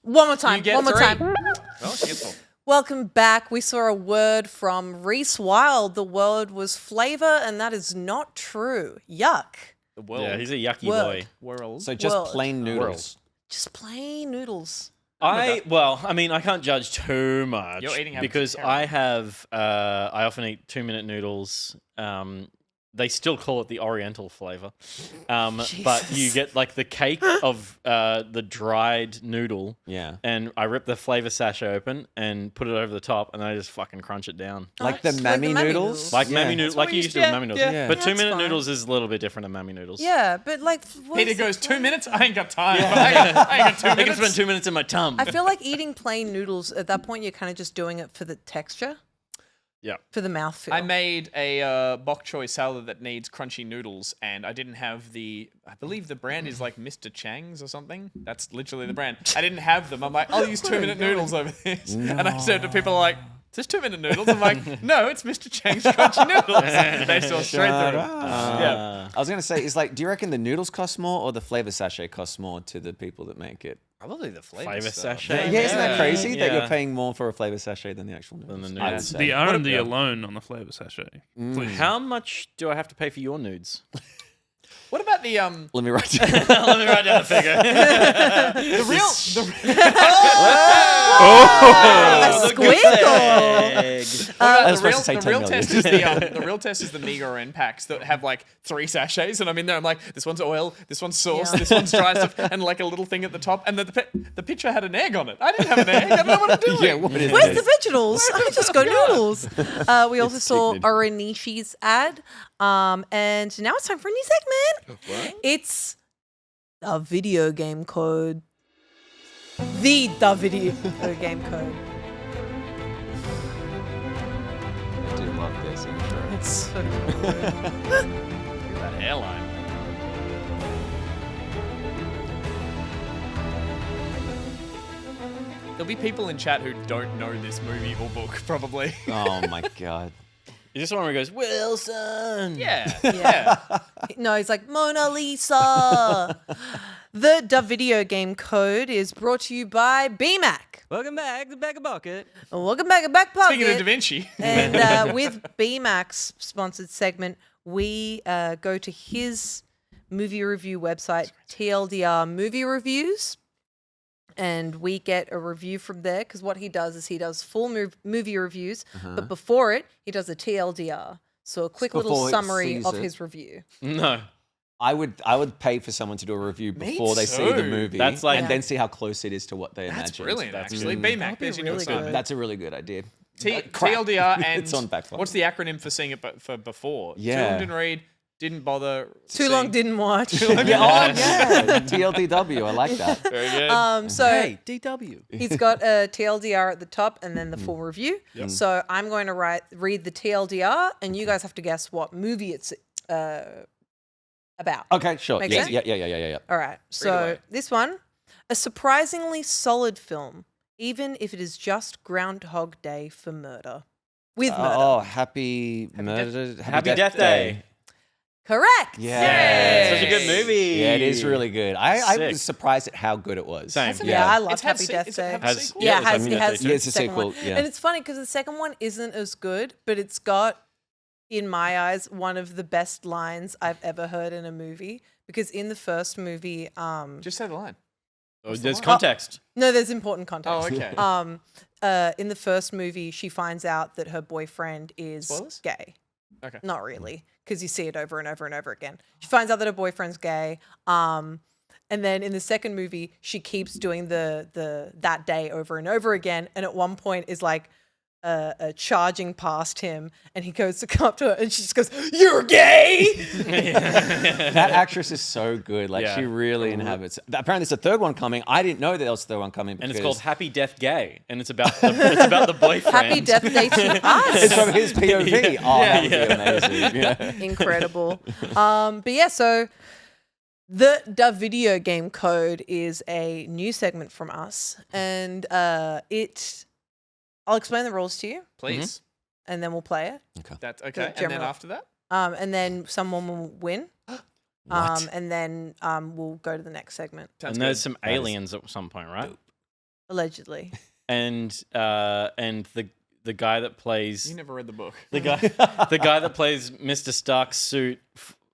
One more time. You get One more 3. time. Oh, she gets 4. Welcome back. We saw a word from Reese Wild. The word was flavor, and that is not true. Yuck. The world. Yeah, he's a yucky Word. boy. World. So just World. plain noodles. Just plain noodles. I can't judge too much Your eating habits are because terrible. I often eat 2-minute noodles. They still call it the Oriental flavor, but you get like the cake of the dried noodle. Yeah. And I rip the flavor sachet open and put it over the top, and then I just fucking crunch it down. Like the mammy noodles? Like Yeah. mammy noodles, like you used to with mammy noodles. yeah. But That's 2-minute fine. noodles is a little bit different than mammy noodles. Yeah, but like. what Peter is the goes 2 flavor? minutes. I ain't got time. I ain't got 2 I can minutes. spend 2 minutes in my tum. I feel like eating plain noodles, at that point, you're kind of just doing it for the texture, Yeah. for the mouthfeel. I made a bok choy salad that needs crunchy noodles, and I didn't have I believe the brand is like Mr. Chang's or something. That's literally the brand. I didn't have them. I'm like, I'll use 2-minute noodles over this. And I said to people like, is this 2-minute noodles? I'm like, no, it's Mr. Chang's crunchy noodles. They saw straight through it. Yeah. I was going to say, do you reckon the noodles cost more or the flavor sachet costs more to the people that make it? Probably the flavor sachet. Yeah, isn't that crazy that Yeah. you're paying more for a flavor sachet than the actual noodles? Than the I would noodles. say. The R&D alone on the flavor sachet. How much do I have to pay for your nudes? What about the Let me write it. Let me write down the figure. the real a squiggle. I was supposed to say the 10 real million. test is the real test is the meager end packs that have like 3 sachets, and I'm in there. I'm like, this one's oil, this one's sauce, Yeah. this one's dry stuff, and like a little thing at the top. And the picture had an egg on it. I didn't have an egg. I don't know what I'm doing. Yeah, what is Where's this? the vegetables? I just got noodles. We also saw stupid. Oranishi's ad. And now it's time for a new segment. It's the video game code. The video game code. I do love this intro. It's so That hairline. There'll be people in chat who don't know this movie or book, probably. Oh my god. Is this the one where he goes, Wilson? Yeah. Yeah. No, he's like, Mona Lisa. The video game code is brought to you by BMAC. Welcome back to Back a Bucket. Welcome back to Back Pocket. Speaking of Da Vinci. And with BMAC's sponsored segment, we go to his movie review website, TLDR Movie Reviews, and we get a review from there because what he does is he does full movie reviews, but before it, he does a TLDR. So a quick little Before he summary sees of it. his review. No. I would pay for someone to do a review before they see the too. movie, That's like- and then see how close it is to what they That's imagine. brilliant, That's actually. good. BMAC, That'd be there's your new really assignment. good. That's a really good idea. Crap. TLDR and It's on Backfire. what's the acronym for seeing it for before? Yeah. Too long didn't read, didn't bother. Too long didn't watch. Yeah, oh yeah, TLDW. I like that. Very good. So Hey, DW. he's got a TLDR at the top and then the full review. So I'm going to read the TLDR, and you guys have to guess what movie it's about. Okay, sure. Make Yes, sense? yeah. All right. So away. this one, a surprisingly solid film, even if it is just Groundhog Day for murder. With murder. Oh, happy murder. Happy Death Day. Correct. Yeah. Such a good movie. Yeah, it is really good. I Sick. was surprised at how good it was. Same. Yeah, I love It's had Happy se- Death is it Day. have a Has- sequel? Yeah, it was Happy it Death has Day too. Yeah, it's a the second sequel, one. yeah. And it's funny because the second one isn't as good, but it's got, in my eyes, one of the best lines I've ever heard in a movie. Because in the first movie, Just say the line. Oh, there's context. no, there's important context. Oh, okay. In the first movie, she finds out that her boyfriend is Spoilers? gay. Okay. Not really, because you see it over and over and over again. She finds out that her boyfriend's gay. And then in the second movie, she keeps doing the that day over and over again. And at one point is like charging past him, and he goes to come up to her, and she just goes, "You're gay." That actress is so good. Like Yeah. she really inhabits. Apparently, there's a third one coming. I didn't know that there was a third one coming. And it's because called Happy Death Gay. And it's about the boyfriend. Happy Death Day to us. It's from his POV. Oh, that would be amazing. Yeah. Incredible. But yeah, so the video game code is a new segment from us, and I'll explain the rules to you, Please. and then we'll play it. That's okay. The And then general- after that? And then someone will win. What? And then we'll go to the next segment, Sounds And there's good. some aliens at some point, right? allegedly. And the guy that plays You never read the book. the guy that plays Mr. Stark's suit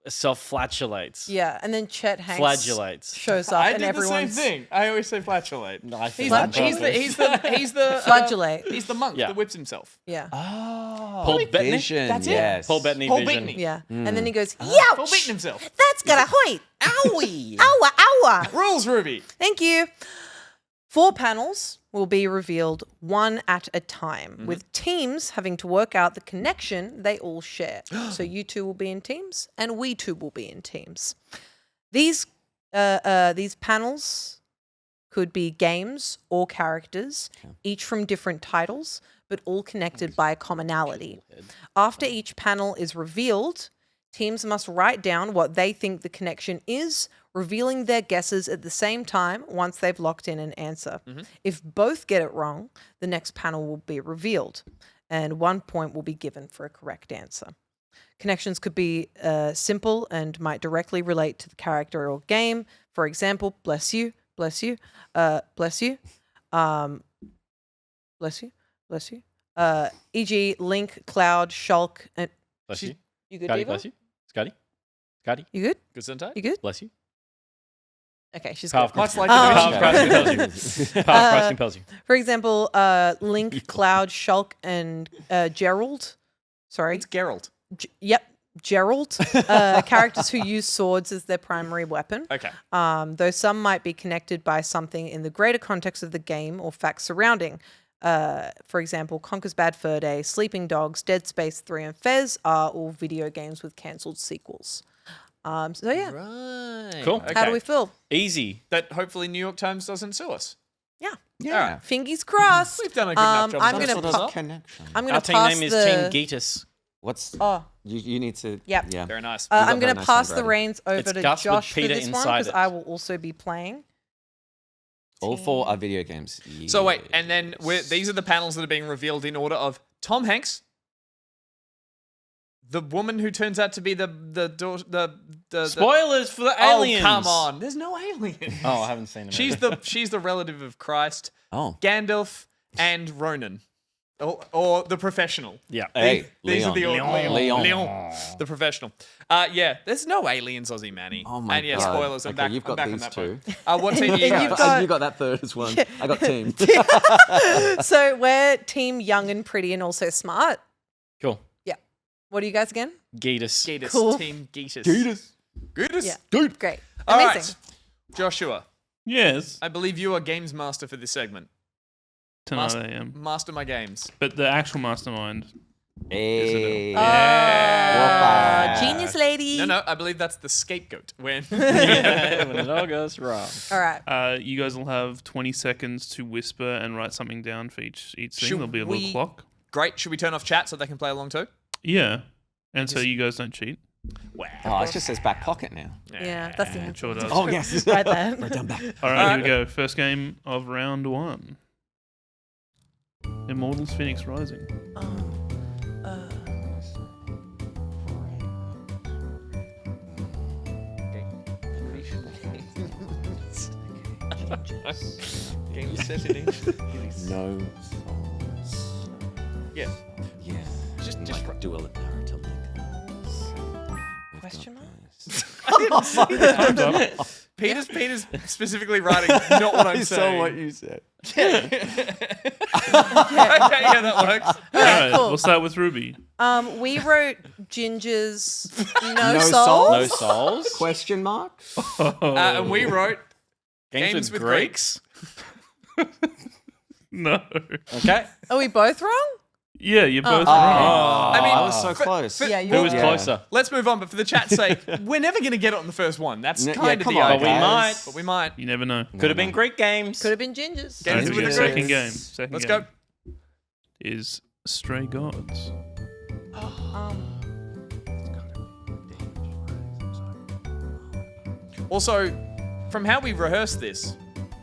self-flatulates. Yeah, and then Chet Hanks Flagellates. shows up, I and did the same everyone's thing. I always say flatulate. No, I He's think the, that's he's the, purpose. he's the, he's the, Flagellate. he's the monk Yeah. that whips himself. Yeah, Oh, Paul Bettany? Vision. That's it. Yes. Paul Bettany Paul vision. Bettany. yeah. And then he goes, Paul "Youch! beating himself. That's gonna hurt! Owie. Owa, owa!" Rules, Ruby. Thank you. 4 panels will be revealed one at a time, with teams having to work out the connection they all share. So you two will be in teams, and we two will be in teams. These panels could be games or characters, each from different titles, but all connected by a commonality. After each panel is revealed, teams must write down what they think the connection is, revealing their guesses at the same time once they've locked in an answer. If both get it wrong, the next panel will be revealed, and 1 point will be given for a correct answer. Connections could be simple and might directly relate to the character or game. For example, bless you, bless you, bless you, bless you, bless you. E.g., Link, Cloud, Shulk, and Bless you. you good, Scotty, Diva? bless you. Scotty, You good? Good Sentai? You good? bless you. Okay, she's Half good. Much like Half the Christ compels you. Half Christ compels you. For example, Link, Cloud, Shulk, and Gerald. Sorry. It's Geralt. Gerald. Characters who use swords as their primary weapon. Okay. Though some might be connected by something in the greater context of the game or facts surrounding. For example, Conker's Bad Fur Day, Sleeping Dogs, Dead Space 3, and Fez are all video games with cancelled sequels. So yeah, Right. Cool. Okay. how do we feel? Easy. That hopefully New York Times doesn't sue us. Yeah. All right. Fingers crossed. We've done a good enough job. I'm of gonna sorting pa- this out. Connection. I'm Our gonna team pass name is the. Team Geetus. What's Oh, you need to? Yep. Yeah. Very nice. got I'm very gonna nice pass the handwriting. reins over It's to Gus with Josh for Peter this one inside because it. I will also be playing. All 4 are video games. So wait, and then these are the panels that are being revealed in order of Tom Hanks, the woman who turns out to be the Spoilers for the aliens. Oh come on, there's no alien. Oh, I haven't seen them. She's the relative of Christ, Oh. Gandalf, and Ronan, or the professional. Yeah. Hey, These are the Leon. the professional. Yeah, there's no aliens, Aussie Manny. Oh my and yeah, God. spoilers. I'm Okay, back. you've I'm got back on these that two. one. What team are you You've guys? got- You got that third as one. I got team. So we're team young and pretty and also smart. Cool. Yeah. What are you guys again? Geetus. Geetus, Cool. Team Geetus. Geetus. Yeah. Good. Great. All Amazing. right, Joshua. Yes. I believe you are games master for this segment. Tonight I am. Master my games. But the actual mastermind. Hey. Genius lady. No, I believe that's the scapegoat. When Yeah, when it all goes wrong. All right. You guys will have 20 seconds to whisper and write something down for each thing. Should There'll be a little we- clock. Great. Should we turn off chat so they can play along too? Yeah. And so you guys don't cheat. Oh, it just says back pocket now. Yeah, that's the Sure does. Oh, yes. right there. Right down back. All right, here we go. First game of round 1. Immortals Phoenix Rising. Game set in No souls. Yeah. Yeah. Just like dual narrative Question mark? Time's up. Peter's specifically writing not what I'm I saying. saw what you said. Okay, yeah, that works. All right, cool. we'll start with Ruby. We wrote Ginger's No, No Souls. Souls? No souls. Question mark? And we wrote Games with Greeks. No. Okay. Are we both wrong? Yeah, you're both wrong. I mean, I was so close. Yeah, Who was you're closer? let's move on. But for the chat's sake, we're never going to get it on the first one. That's Yeah, kind of come the on, idea. But we guys. might. But we might. You never know. Could have been Greek games. Could have been Ginger's. Games Alright, with here we the go. Greeks. Second game. Second Let's game go. is Stray Gods. Also, from how we rehearsed this,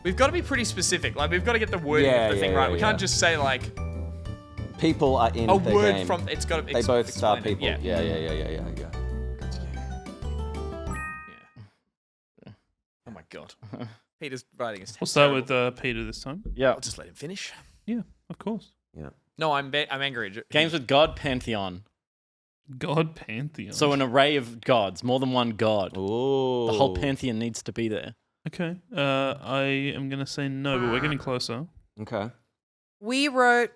we've got to be pretty specific. Like, we've got to get the wording Yeah, of the thing yeah, right. yeah, We can't yeah. just say, like, People are in a the word game. from... It's got to... They both star explain it. people. Yeah. Yeah. Oh, my God. Peter's writing is We'll start terrible. with Peter this time. Yeah. I'll just let him finish. Yeah, of course. No, I'm angry. Games with God Pantheon. God Pantheon. So an array of gods, more than one god. Ooh. The whole pantheon needs to be there. Okay. I am going to say no, but we're getting closer. Okay. We wrote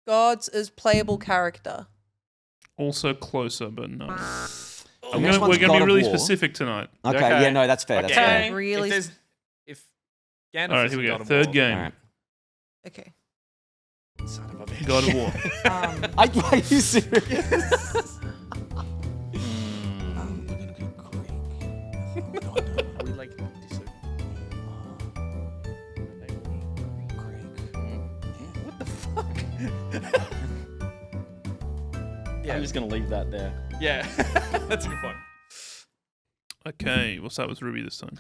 gods as playable character. Also closer, but no. next We're one's going to God be of really War. specific tonight. Okay. Okay. Yeah, no, that's fair. That's Okay. fair. Really? If Gandalf All right, is here we a go. God of Third War, game. All right. Okay. Son of a bitch. God of War. Are you serious? We like What the fuck? I'm just going to leave that there. Yeah, that's a good point. Okay, we'll start with Ruby this time.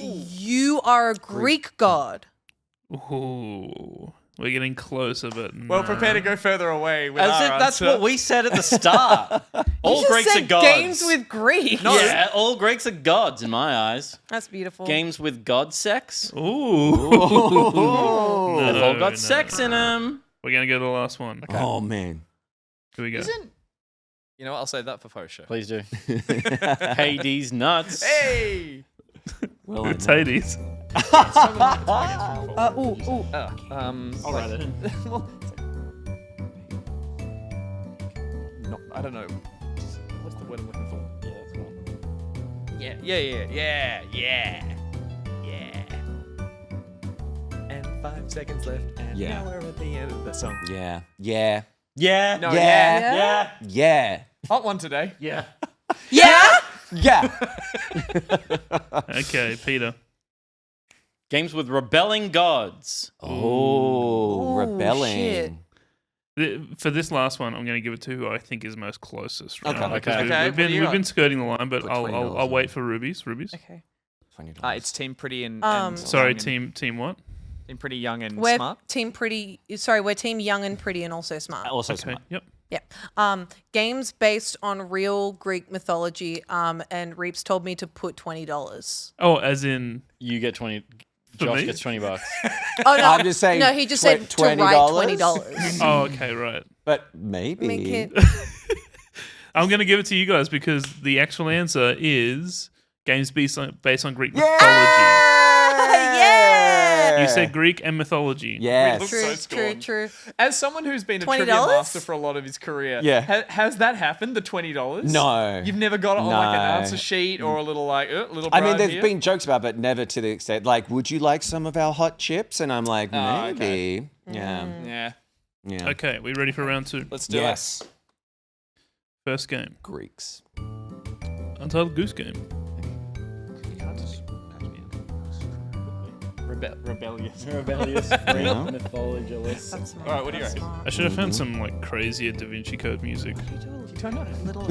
You are a Greek god. Ooh, we're getting closer, but no. Well, prepare to go further away with As our if that's answer. what we said at the start. All You just Greeks said are gods. games with Greek. No. Yeah, all Greeks are gods in my eyes. That's beautiful. Games with god sex. Ooh. No, They've all got no. sex in them. We're going to go to the last one. Oh, man. Here we go. Isn't... You know what? I'll say that for post show. Please do. Hades nuts. Hey! Well, It's Hades. Ooh. All right. No, I don't know. What's the word I'm looking for? Yeah. And 5 seconds left, and Yeah. now we're at the end of the song. Yeah. Yeah. No, Yeah. Yeah. Yeah. Hot one today. Yeah. Yeah? Yeah. Okay, Peter. Games with rebelling gods. Oh, Ooh, rebelling. shit. For this last one, I'm going to give it to who I think is most closest. Right? Okay. Because Okay, we've been what do you got? skirting the line, but Put I'll $20 wait for Ruby's. Okay. $20. It's Team Pretty and Sorry, young and- team what? Team Pretty Young and We're Smart. team pretty. Sorry, we're team young and pretty and also smart. Also Okay. smart. Yep. Yeah. Games based on real Greek mythology. And Reapz told me to put $20. Oh, as in You get 20. For Josh me? gets $20. Oh no! I'm just saying No, he just said to write $20. Oh, okay, right. But maybe. Make it. I'm going to give it to you guys because the actual answer is games based on Greek mythology. Yeah! You said Greek and mythology. Yes. Looks True, so true, scorned. true. As someone who's been a $20? trivia master for a lot of his career, Yeah. has that happened? The $20? No. You've never got it on like an No. answer sheet or a little little. I mean, bribe there's here? been jokes about it, but never to the extent. Like, would you like some of our hot chips? And I'm like, Oh, okay. maybe. Yeah. Yeah. Yeah. Okay, we ready for round 2? Let's do Yes. First game. Greeks. Untitled Goose Game. Rebellious. Rebellious Yeah. mythologist. That's smart. All right, what do you That's reckon? smart. I should have found some like crazier Da Vinci Code music. You don't know. Little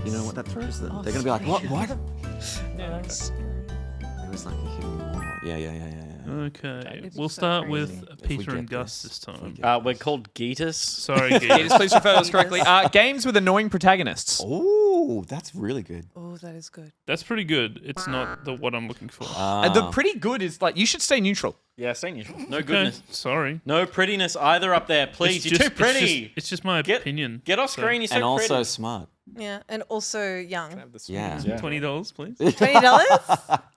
You know what that throws them? They're going to be like, what? Yeah, okay. It was like a hidden wall. Yeah. Okay, It's we'll so start crazy. with If we Peter and get Gus this, this if we time. get- We're called Geetus. Sorry, Peters, Geetus. please refer to us correctly. Games with annoying protagonists. Oh, that's really good. Oh, that is good. That's pretty good. It's not what I'm looking for. The pretty good is like you should stay neutral. Yeah, stay neutral. No Okay, goodness. sorry. No prettiness either up there, please. It's You're too pretty. It's just my Get- opinion. Get off So, screen. You're so And also pretty. smart. Yeah, and also young. Yeah. $20, please. $20?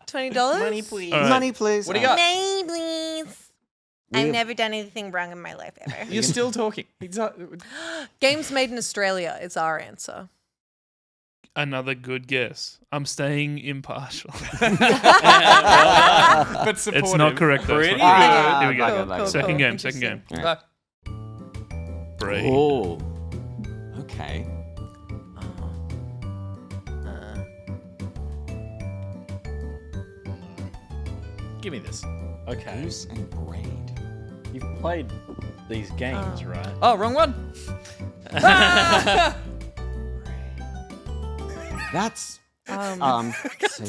$20? Money, please. All right. Money, please. What do you got? Money, please. We I've have- never done anything wrong in my life ever. You're still talking. Games made in Australia is our answer. Another good guess. I'm staying impartial. But supportive. It's not correct though. It's Pretty not correct. good. Here we go. Cool, cool, Second cool. game. Second game. Interesting. Braid. Oh. Okay. Give me this. Okay. Goose and braid. You've played these games, right? Oh, wrong one. That's. Say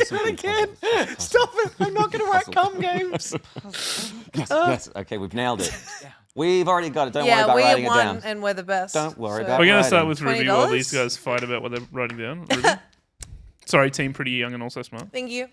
something again. positive. Stop it. I'm not going to write cum games. Yes. Okay, we've nailed it. We've already got it. Don't worry Yeah, about we writing have it won down. and we're the best. Don't worry So- about We're it. going to start Writing. with Ruby while $20? these guys fight about what they're writing down. Ruby? Sorry, team pretty young and also smart. Thank you.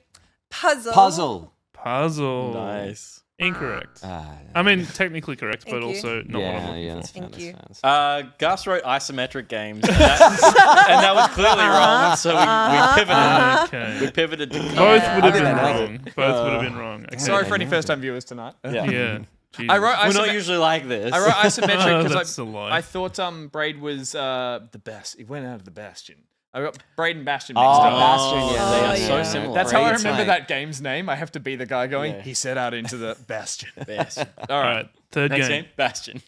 Puzzle. Puzzle. Puzzle. Nice. Incorrect. I mean, technically correct, but Thank you. also not what I'm Yeah, looking yeah, for. that's fine. Thank you. That's fine. Gus wrote isometric games, and that was clearly wrong. So we pivoted. Okay. We pivoted to Both would I have didn't been like wrong. Both would have been wrong. Okay. Sorry for any first-time viewers tonight. Yeah. Yeah. Jesus. I wrote We're not isometric. usually like this. I wrote isometric Oh, because that's a lie. I thought Braid was the best. It went out of the Bastion. I got Braid and Bastion mixed Oh, up. Bastion, yeah. they Oh, are so yeah. similar. That's how I Braid's remember like- that game's name. I have to be the guy going, Yeah. he set out into the Bastion. Best. All All right. right. Third Next game. game, Bastion.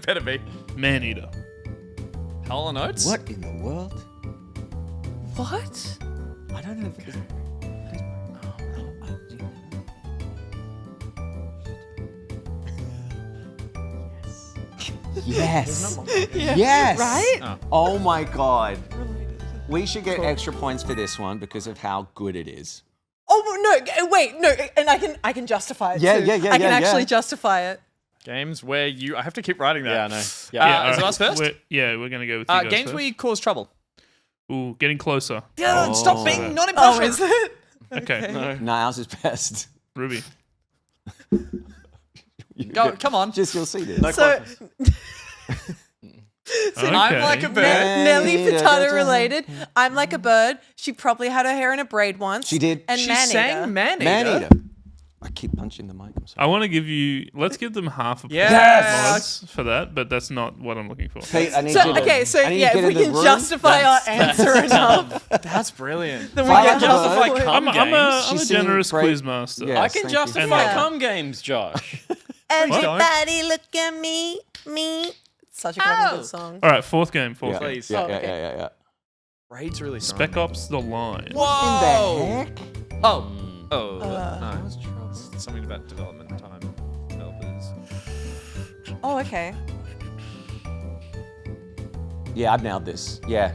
Better be. Man-Eater. Hell and Oates? What in the world? What? I don't know if it's. Yes. Yes. Right? Oh my god. We should get extra points for this one because of how good it is. Oh no! Wait, no, and I can justify it. Yeah, too. yeah, yeah, I can yeah, actually yeah. justify it. Games where you... I have to keep writing that. Yeah, I know. Yeah, is it all us first? We're going to go with you guys Games first. where you cause trouble. Ooh, getting closer. Yeah, stop being not Oh, impartial. is it? Okay. No, ours is best. Ruby. Go, come on. Just you'll see this. So Okay. I'm like a bird. Nelly Yeah, Furtado yeah. related. I'm like a bird. She probably had her hair in a braid once. She did. And She man-eater. sang Man-Eater. Man-eater. I keep punching the mic. I'm sorry. I want to give you... Let's give them half a point Yes! for that, but that's not what I'm looking for. Pete, I need So you to, okay, so I need yeah, you if to we get in can the room. justify our answer enough, That's brilliant. then we Fire can the justify. bird. I'm a She's generous singing quiz master. Yeah. I can Thank you. justify Yeah. cum games, Josh. Everybody look at me. It's such a fucking good song. All right, fourth game. Yeah, Fourth game. yeah, Oh, yeah, okay. yeah. Braid's really strong. Spec Ops: The Line. Whoa! In the heck? Oh. No. Something about development time. Developers. Oh, okay. Yeah, I've nailed this. Yeah.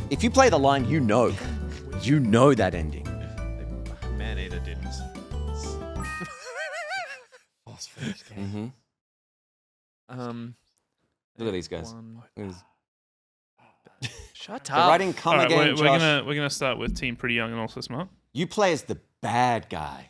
If you play The Line, you know that ending. Man-Eater didn't. Look at these guys. Shut They're up. writing come All right, again, Josh. we're gonna start with Team Pretty Young and Also Smart. You play as the bad guy.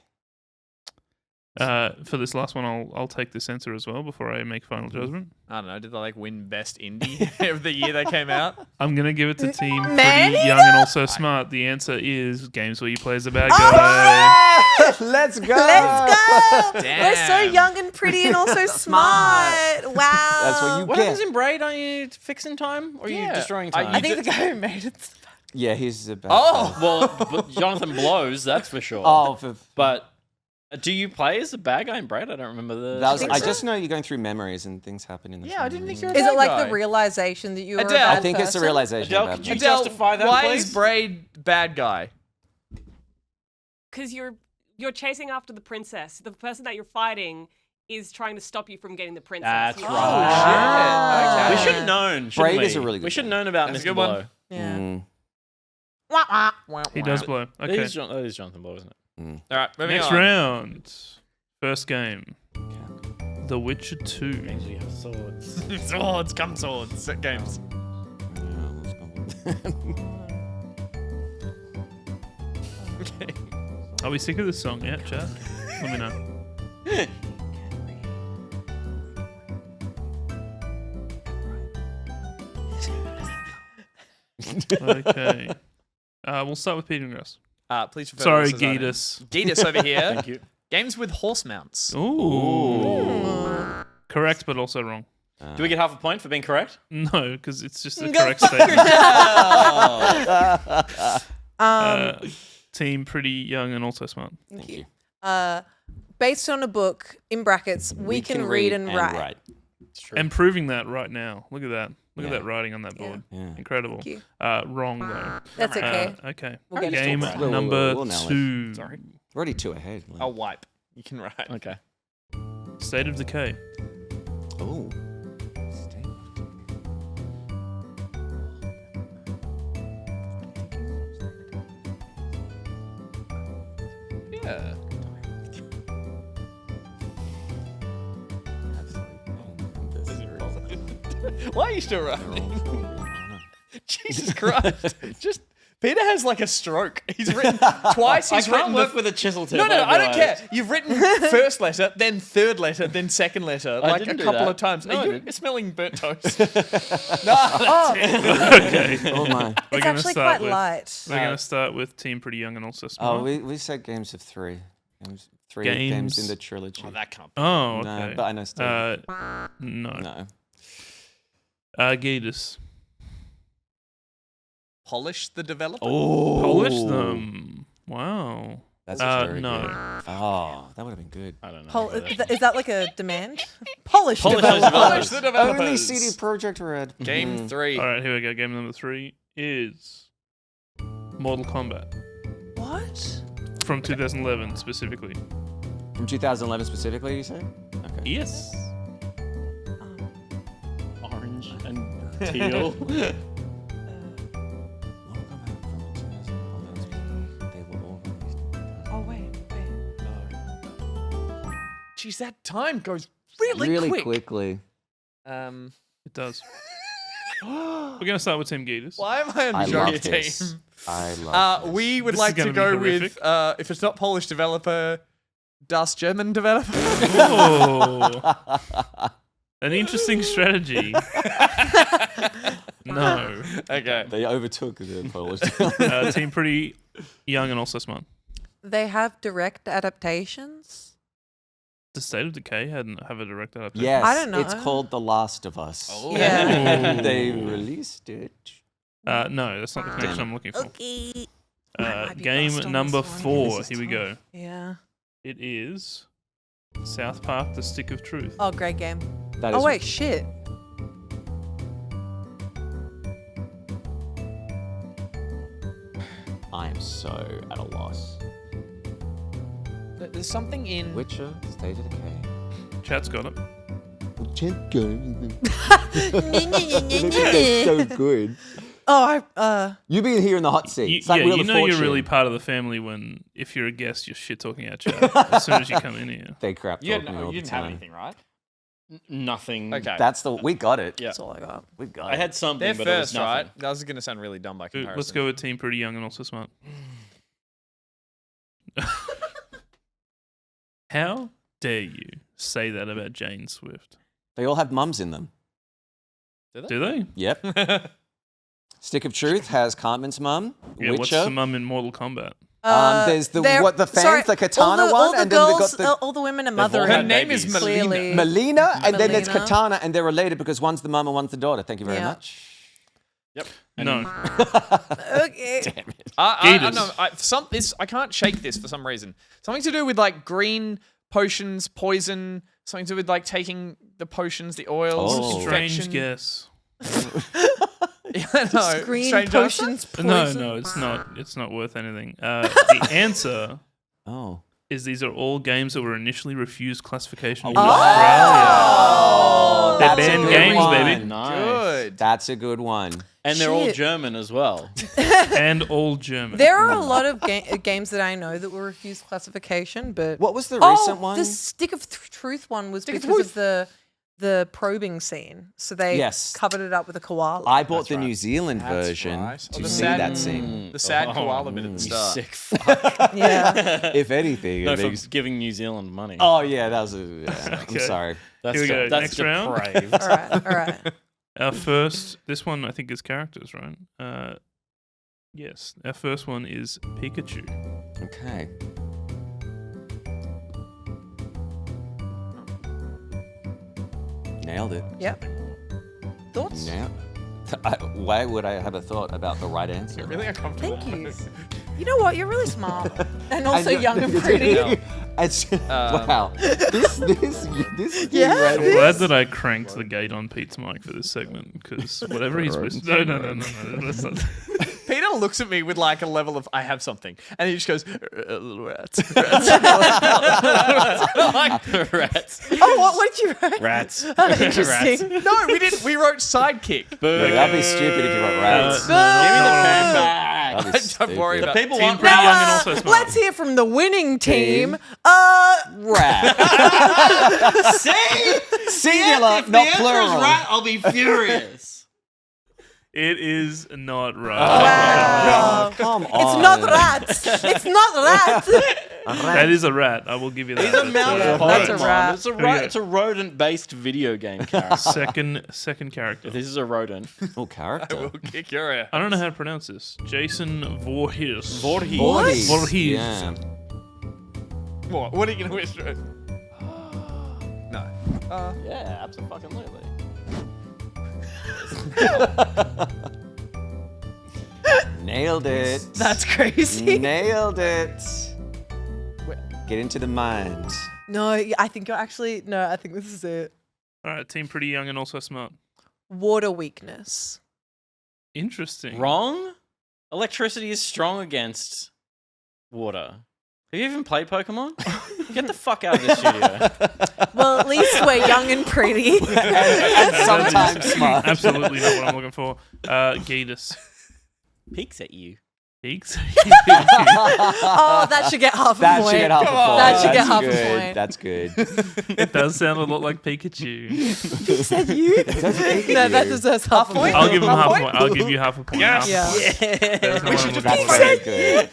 For this last one, I'll take the censor as well before I make final judgment. I don't know. Did they like win best indie of the year they came out? I'm gonna give it to Team Pretty Man-Eater? Young and Also Smart. The answer is games where you play as a bad guy. Let's go. Let's go. We're so Damn. young and pretty and also smart. Wow. That's what you What get. happens in Braid? Are you fixing time or are you Yeah. destroying Are time? you I think the guy who made it. Yeah, he's the bad Oh. guy. well, but Jonathan blows, that's for sure. Oh, But do you play as the bad guy in Braid? I don't remember the. I just know you're going through memories and things happen in the Yeah, I didn't think you were. Is a it like bad the guy. realization that you were a Adele. bad I think it's the person? realization. Adele, about could you that. justify that, why please? is Braid bad guy? Because you're chasing after the princess. The person that you're fighting is trying to stop you from getting the princess. That's You're- right. Okay. We should have known. shouldn't Braid we? is a really good We should have game. known about That's a Mr. good Blow. one. Yeah. Mm. He does blow. That Okay. is Jonathan Blow, isn't it? All right, moving Next on. round. First game. The Witcher 2. Games we have swords. Swords, come swords. Set games. Okay. Are we sick of this song yet, chat? Let me know. Okay. We'll start with Peter and Grass. Please refer Sorry, to this as Geetus. Geetus over here. Thank you. Games with horse mounts. Ooh. Correct, but also wrong. Do we get half a point for being correct? No, because it's just a Go correct fuck statement. Team Pretty Young and Also Smart. Thank you. Based on a book, in brackets, we can read and write. It's true. And proving that right now. Look at that. Look at Yeah. that writing on that board. Yeah. Incredible. Thank you. Wrong, though. That's okay. Okay. We'll get it. Game We'll number nail it. 2. Sorry. We're already 2 ahead. I'll wipe. You can write. Okay. State of Decay. Oh. Yeah. Why are you still writing? Jesus Christ. Just Peter has like a stroke. He's written twice. I He's can't written work with a chisel tip. No, I don't care. realised. You've written first letter, then third letter, then second letter, like a didn't do couple that. of times. No, I Are you didn't. smelling burnt toast? Okay. Oh my. It's actually quite light. We're going to start with Team Pretty Young and Also Smart. Oh, we said games of 3. Three games in the trilogy. Oh, that can't be. Oh, No, okay. but I know still. No. No. Geetus. Polish the developer? Oh. Polish them. Wow. That's very no. good. Oh, that would have been good. I don't know. Is that like a demand? Polish Polish developers. Polish the developers. Only CD Projekt Red. Game 3. All right, here we go. Game number 3 is Mortal Kombat What? from 2011 specifically. From 2011 specifically, you say? Okay. Yes. Orange and teal. Oh, wait. Jeez, that time goes really, Really quick. quickly. It does. We're going to start with Team Geetus. Why am I I on your love team? this. I love this. We would This is like to gonna be go horrific. with, if it's not Polish developer, Das German developer. Oh. An interesting strategy. No. Okay. They overtook the Polish. Team Pretty Young and Also Smart. They have direct adaptations? The State of Decay have a direct adaptation. Yes, I don't know. it's called The Last of Us. Oh. Yeah. They released it. No, that's not the connection I'm looking for. Okay. might be Game lost on number this one. 4. This is Here we go. Yeah. It is South Park: The Stick of Truth. Oh, great game. That Oh, is- wait, shit. I am so at a loss. There's something in. Witcher, State of Decay. Chat's got it. so good. Oh, You being here in the hot seat. It's like Wheel you of know you're Fortune. really part of the family when, if you're a guest, you're shit talking out chat as soon as you come in here. They crap You talk me all the didn't have time. anything, right? Nothing. Okay. We got it. Yeah. that's all I got. We got I it. had something, They're but it was first, nothing. right? That was going to sound really dumb by comparison. Let's go with Team Pretty Young and Also Smart. How dare you say that about Jane Swift? They all have mums in them. Do they? Yep. Stick of Truth has Cartman's mum. Yeah, what's Witcher. the mum in Mortal Kombat? There's the fans, the katana all one, the and girls, then they got all the women are They've all mothering. Her had name is babies. Melina. Clearly. Melina, and then there's Melina. Katana, and they're related because one's the mum and one's the daughter. Thank you very Yeah. much. Yep. No. Okay. Damn it. I Gators. know. I can't shake this for some reason. Something to do with like green potions, poison. Something to do with like taking the potions, the oils. Oh. Strange infection. guess. Yeah, no. Green Strange potions, poison. No, it's not. It's not worth anything. The answer Oh. is these are all games that were initially refused classification in Oh. Australia. They're That's a banned good games, one. baby. Nice. Good. That's a good one. And they're all Shit. German as well. And all German. There are a lot of games that I know that were refused classification, but What was the recent one? The Stick of Truth one was Stick of because of the probing scene, so they Yes. covered it up with a koala. I bought That's the right. New Zealand That's version right. to Oh, the see sad- that scene. The sad koala bit at the You start. sick fuck. yeah. If anything, No, I for think. giving New Zealand money. Oh yeah, that was. I'm Okay. sorry. that's Here we go. that's Next round. depraved. All right. Our first, this one I think is characters, right? Yes. Our first one is Pikachu. Okay. Nailed it. Yep. Thoughts? Yeah. Why would I have a thought about the right answer? Really uncomfortable. Thank you. You know what? You're really smart and also I know- young and pretty. It's, wow. This Yeah, right I'm here. glad that I cranked the gate on Pete's mic for this segment because whatever he's whispering. No. That's not. Peter looks at me with like a level of I have something, and he just goes little rats. Rats. Oh, what did you write? Rats. Interesting. No, we didn't. We wrote sidekick. Look, that'd be stupid if you wrote rats. Give me the pen back. That'd be Don't worry stupid. about People Team want Pretty rats. Young and Also Smart. Let's hear from the winning team. Rat. Singular, not plural. I'll be furious. It is not right. Wow. Come on. It's not rats. It's not rats. That is a rat. I will give you that. He's a mouse Yeah, Pokemon. that's a rat. It's a Here we go. it's a rodent-based video game character. second character. This is a rodent. Oh, character. I will kick your ass. I don't know how to pronounce this. Jason Voorhees. Voorhees. Voorhees. Yeah. What are you gonna whisper? No. Yeah, absolutely. Nailed it. That's crazy. Nailed it. Get into the mind. No, I think you're actually. No, I think this is it. All right, Team Pretty Young and Also Smart. Water weakness. Interesting. Wrong? Electricity is strong against water. Have you even played Pokemon? Get the fuck out of this studio. Well, at least we're young and pretty. and sometimes smart. Absolutely not what I'm looking for. Gatus. Peeks at you. Peaks. Oh, that should get half a That point. should get half a point. That should get That's half a good. point. That's good. It does sound a lot like Pikachu. He said you? No, that deserves half a point. I'll give him half a point. I'll give you half a point. Yes. Yeah. That's not what I'm looking That's for. very good.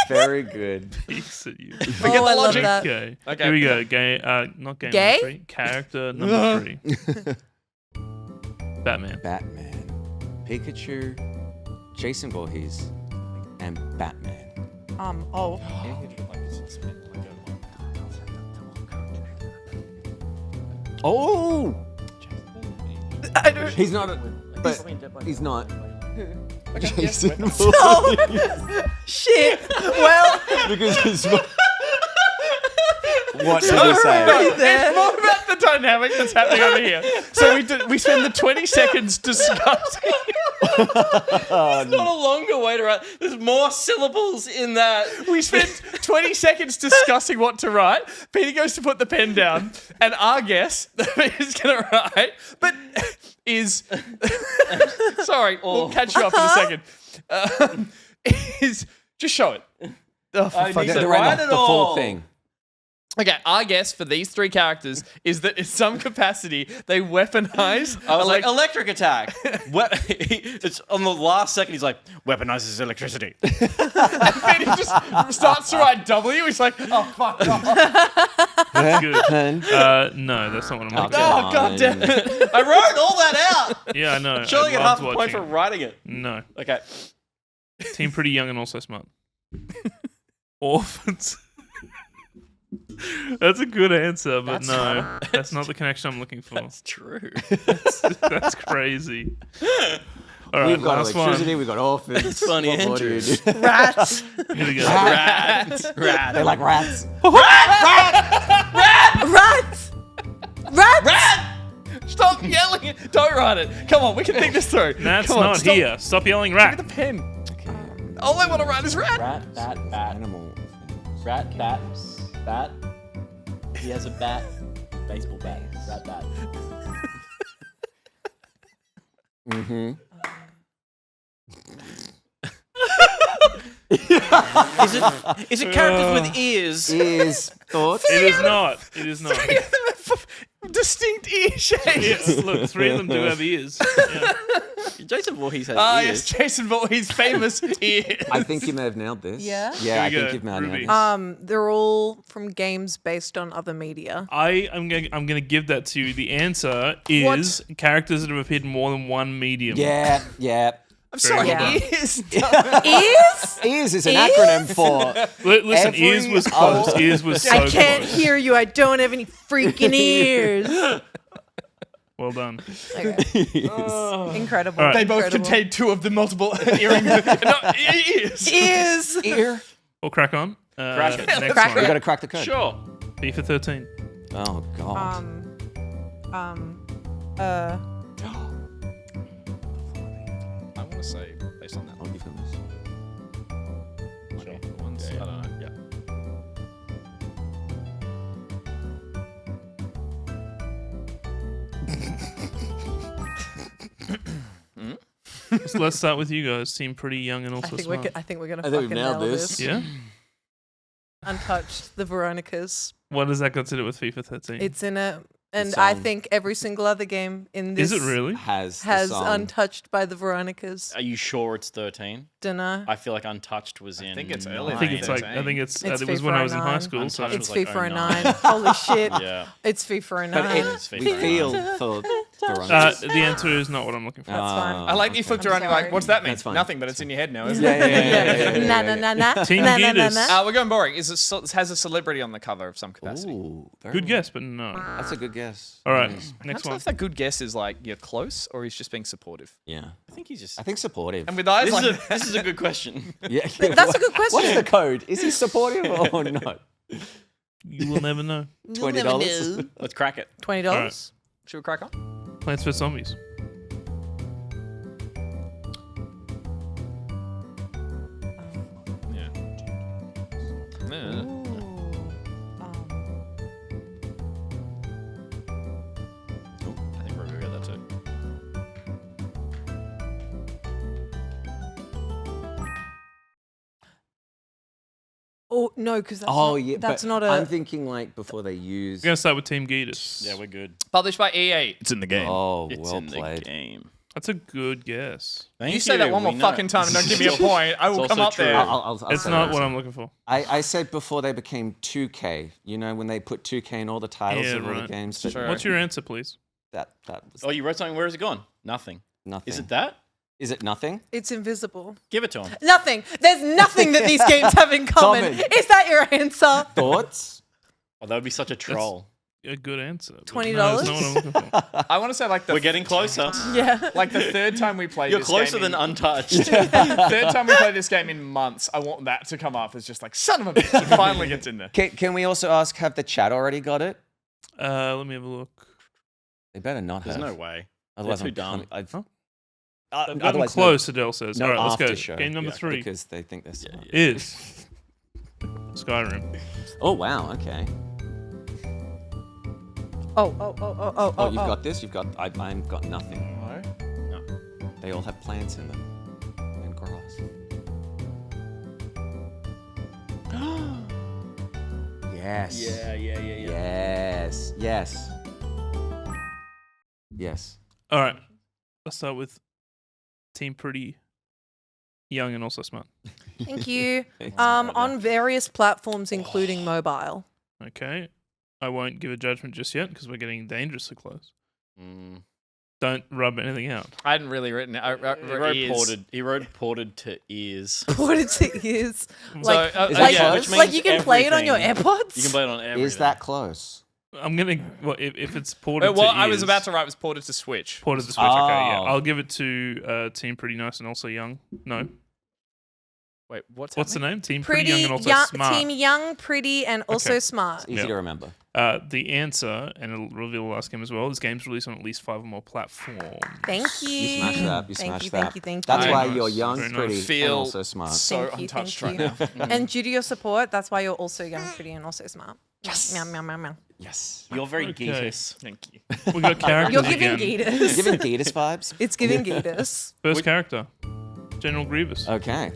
Very good. Peaks at you. Oh, I love that. Okay. Okay. Here we go. Not game Gay? number 3. Character number 3. Batman. Batman. Pikachu. Jason Voorhees. And Batman. Oh. Oh! I don't. He's not. But he's not. Jason Voorhees. Oh, shit. Well, Because he's not. What did he say? there. More about the the dynamic that's happening over here. So we spend the 20 seconds discussing. It's not a longer way to write. There's more syllables in that. We spend 20 seconds discussing what to write. Peter goes to put the pen down, and our guess that Peter's going to write, but is sorry, we'll catch you up in a second. Is just show it. Oh, for fuck's sake. write it the all. full thing. Okay, our guess for these three characters is that in some capacity they weaponize. I was like, electric attack. It's on the last second. He's like, weaponizes electricity. And he just starts to write W. He's like, oh fuck off. That's good. No, that's not what I'm looking for. Oh god damn it. I wrote all that out. Yeah, I know. Surely get Love's half a point watching for it. writing it. No. Okay. Team pretty young and also smart. Orphans. That's a good answer, but no, that's not the connection I'm looking for. That's true. That's crazy. All right, We've got last electricity, one. we've got orphans. It's funny, What more do you Andrew. do? Rats. Here we go. Rat. They like rats. Rats. Rats. Stop yelling it. Don't write it. Come on, we can think this through. That's Come on, not stop. here. Stop yelling Look at rat. the pen. All I want to write is rat. Rat, bat, bat. Animal. Rat, bat, bat. He has a bat. Baseball bat. Rat, bat. Mm-hmm. Is it characters with ears? Ears. Thoughts? It is not. It is not. Three of them have distinct ear shapes. Yes, look, 3 of them do have ears. Yeah. Jason Voorhees has Ah, ears. yes, Jason Voorhees' famous ears. I think you may have nailed this. Yeah? Yeah, I Here we think go. you've nailed Ruby. this. They're all from games based on other media. I'm gonna give that to you. The answer is characters that have appeared in more than one medium. Yeah, yeah. I'm sorry, well done. ears. Ears? Ears is an acronym for. Listen, Every ears was close. other- Ears was so I can't close. hear you. I don't have any freaking ears. Well done. Okay. Incredible. All right. They both Incredible. contain 2 of the multiple earrings. No, ears. Ears. Ear. We'll crack on. Crack it. Next Crack We one. got to crack the code. Sure. FIFA 13. Oh, God. I want to say, based on that, I'll give him this. ones. I don't know. Yeah. So let's start with you guys. Team pretty young and I also think we're smart. I think we're gonna I think we've fucking nailed nail this. this. Yeah? Untouched, the Veronicas. What has that got to do with FIFA 13? It's in a, and I song. think every single other game in this Is it really? Has the has song. Untouched by the Veronicas. Are you sure it's 13? Dunno. I feel like Untouched was in. think it's early. I think it's like, 13. I think it's, It's it was when I was in high FIFA school. So Untouched It's was like FIFA 09. 09. Holy shit. Yeah. It's FIFA 09. But It's we FIFA. feel for Veronica. the answer is not what I'm looking for. That's fine. I like that you flipped I'm around and you're like, sorry. what's that mean? That's fine. Nothing, but it's in your head now, isn't it? Na na na na. Team na, na, na, Geeters. na. We're going boring. Is it has a celebrity on the cover of some capacity? Ooh, very Good well. guess, but no. That's a good guess. All right, I next don't know one. if that good guess is like you're close or he's just being supportive. Yeah. I think he's just. I think supportive. And with eyes This, like is a, this is a good question. Yeah. That's a good question. What's the code? Is he supportive or not? You will never know. $20. Let's crack it. $20. All right. should we crack on? Plants vs Zombies. Yeah. I think we're gonna get that too. Oh no, because that's Oh, not, yeah. that's but not a. I'm thinking like before they use. We're gonna start with Team Geeters. Yeah, we're good. Published by EA. It's in the game. Oh, It's well in the played. game. That's a good guess. Thank You say that one more we know. fucking time and don't give me a point. I will It's come also up there. true. I'll It's say not that. what I'm looking for. I said before they became 2K. You know when they put 2K in all the titles Yeah, of all the right. games. But Sure. What's your answer, please? that was Oh, you wrote something. Where is it gone? Nothing. nothing. Is it that? Is it nothing? It's invisible. Give it to him. Nothing. There's nothing that these games have in common. Common. Is that your answer? Thoughts? Oh, that would be such a troll. A good answer. but $20? No, that's not what I'm looking for. I want to say like the We're getting closer. Yeah. like the third time we played You're this closer game than in, Untouched. third time we played this game in months. I want that to come up as just like son of a bitch. It finally gets in there. Can we also ask, have the chat already got it? Let me have a look. They better not There's have. no way. Otherwise, They're too I'm dumb. I've, They've gotten otherwise, close, Adele says. no All right, let's go. after show. Game number 3 because they think they're smart. is Skyrim. Oh wow, okay. Oh, You've got this. You've got. I've got nothing. No. They all have plants in them and grass. Yes. Yeah. Yes. Yes. Yes. All right, let's start with Team Pretty Young and also smart. Thank you. On various platforms, including mobile. Okay, I won't give a judgment just yet because we're getting dangerously close. Mm. Don't rub anything out. I hadn't really written it. I wrote ears. He wrote ported to ears. What it is? So, Like, which you can play it on your everything. AirPods? You can play it on everything. Is that close? I'm gonna. Well, if it's ported Well, to I ears, was about to write was ported to Switch. ported to Switch. Okay, yeah, Oh. I'll give it to Team Pretty Nice and also Young. No, Wait, what's the name? Team Pretty Pretty Young and also young, Smart. Team young, pretty, and also Okay. smart. Easy Yeah. to remember. The answer, and it'll reveal the last game as well. This game's released on at least 5 or more platforms. Thank you. You smash that. You Thank smash you, that. thank you, thank That's you. why Very you're nice. young, Very pretty, nice. and Feel also smart. So Thank you, untouched thank right you. now. And due to your support, that's why you're also young, pretty, and also smart. Yes. Meow, meow, meow, meow. Yes. You're very Okay. geekish. Thank you. We got characters You're giving again. Gatus. Giving Gatus vibes. It's giving Gatus. First character, General Grievous. Okay.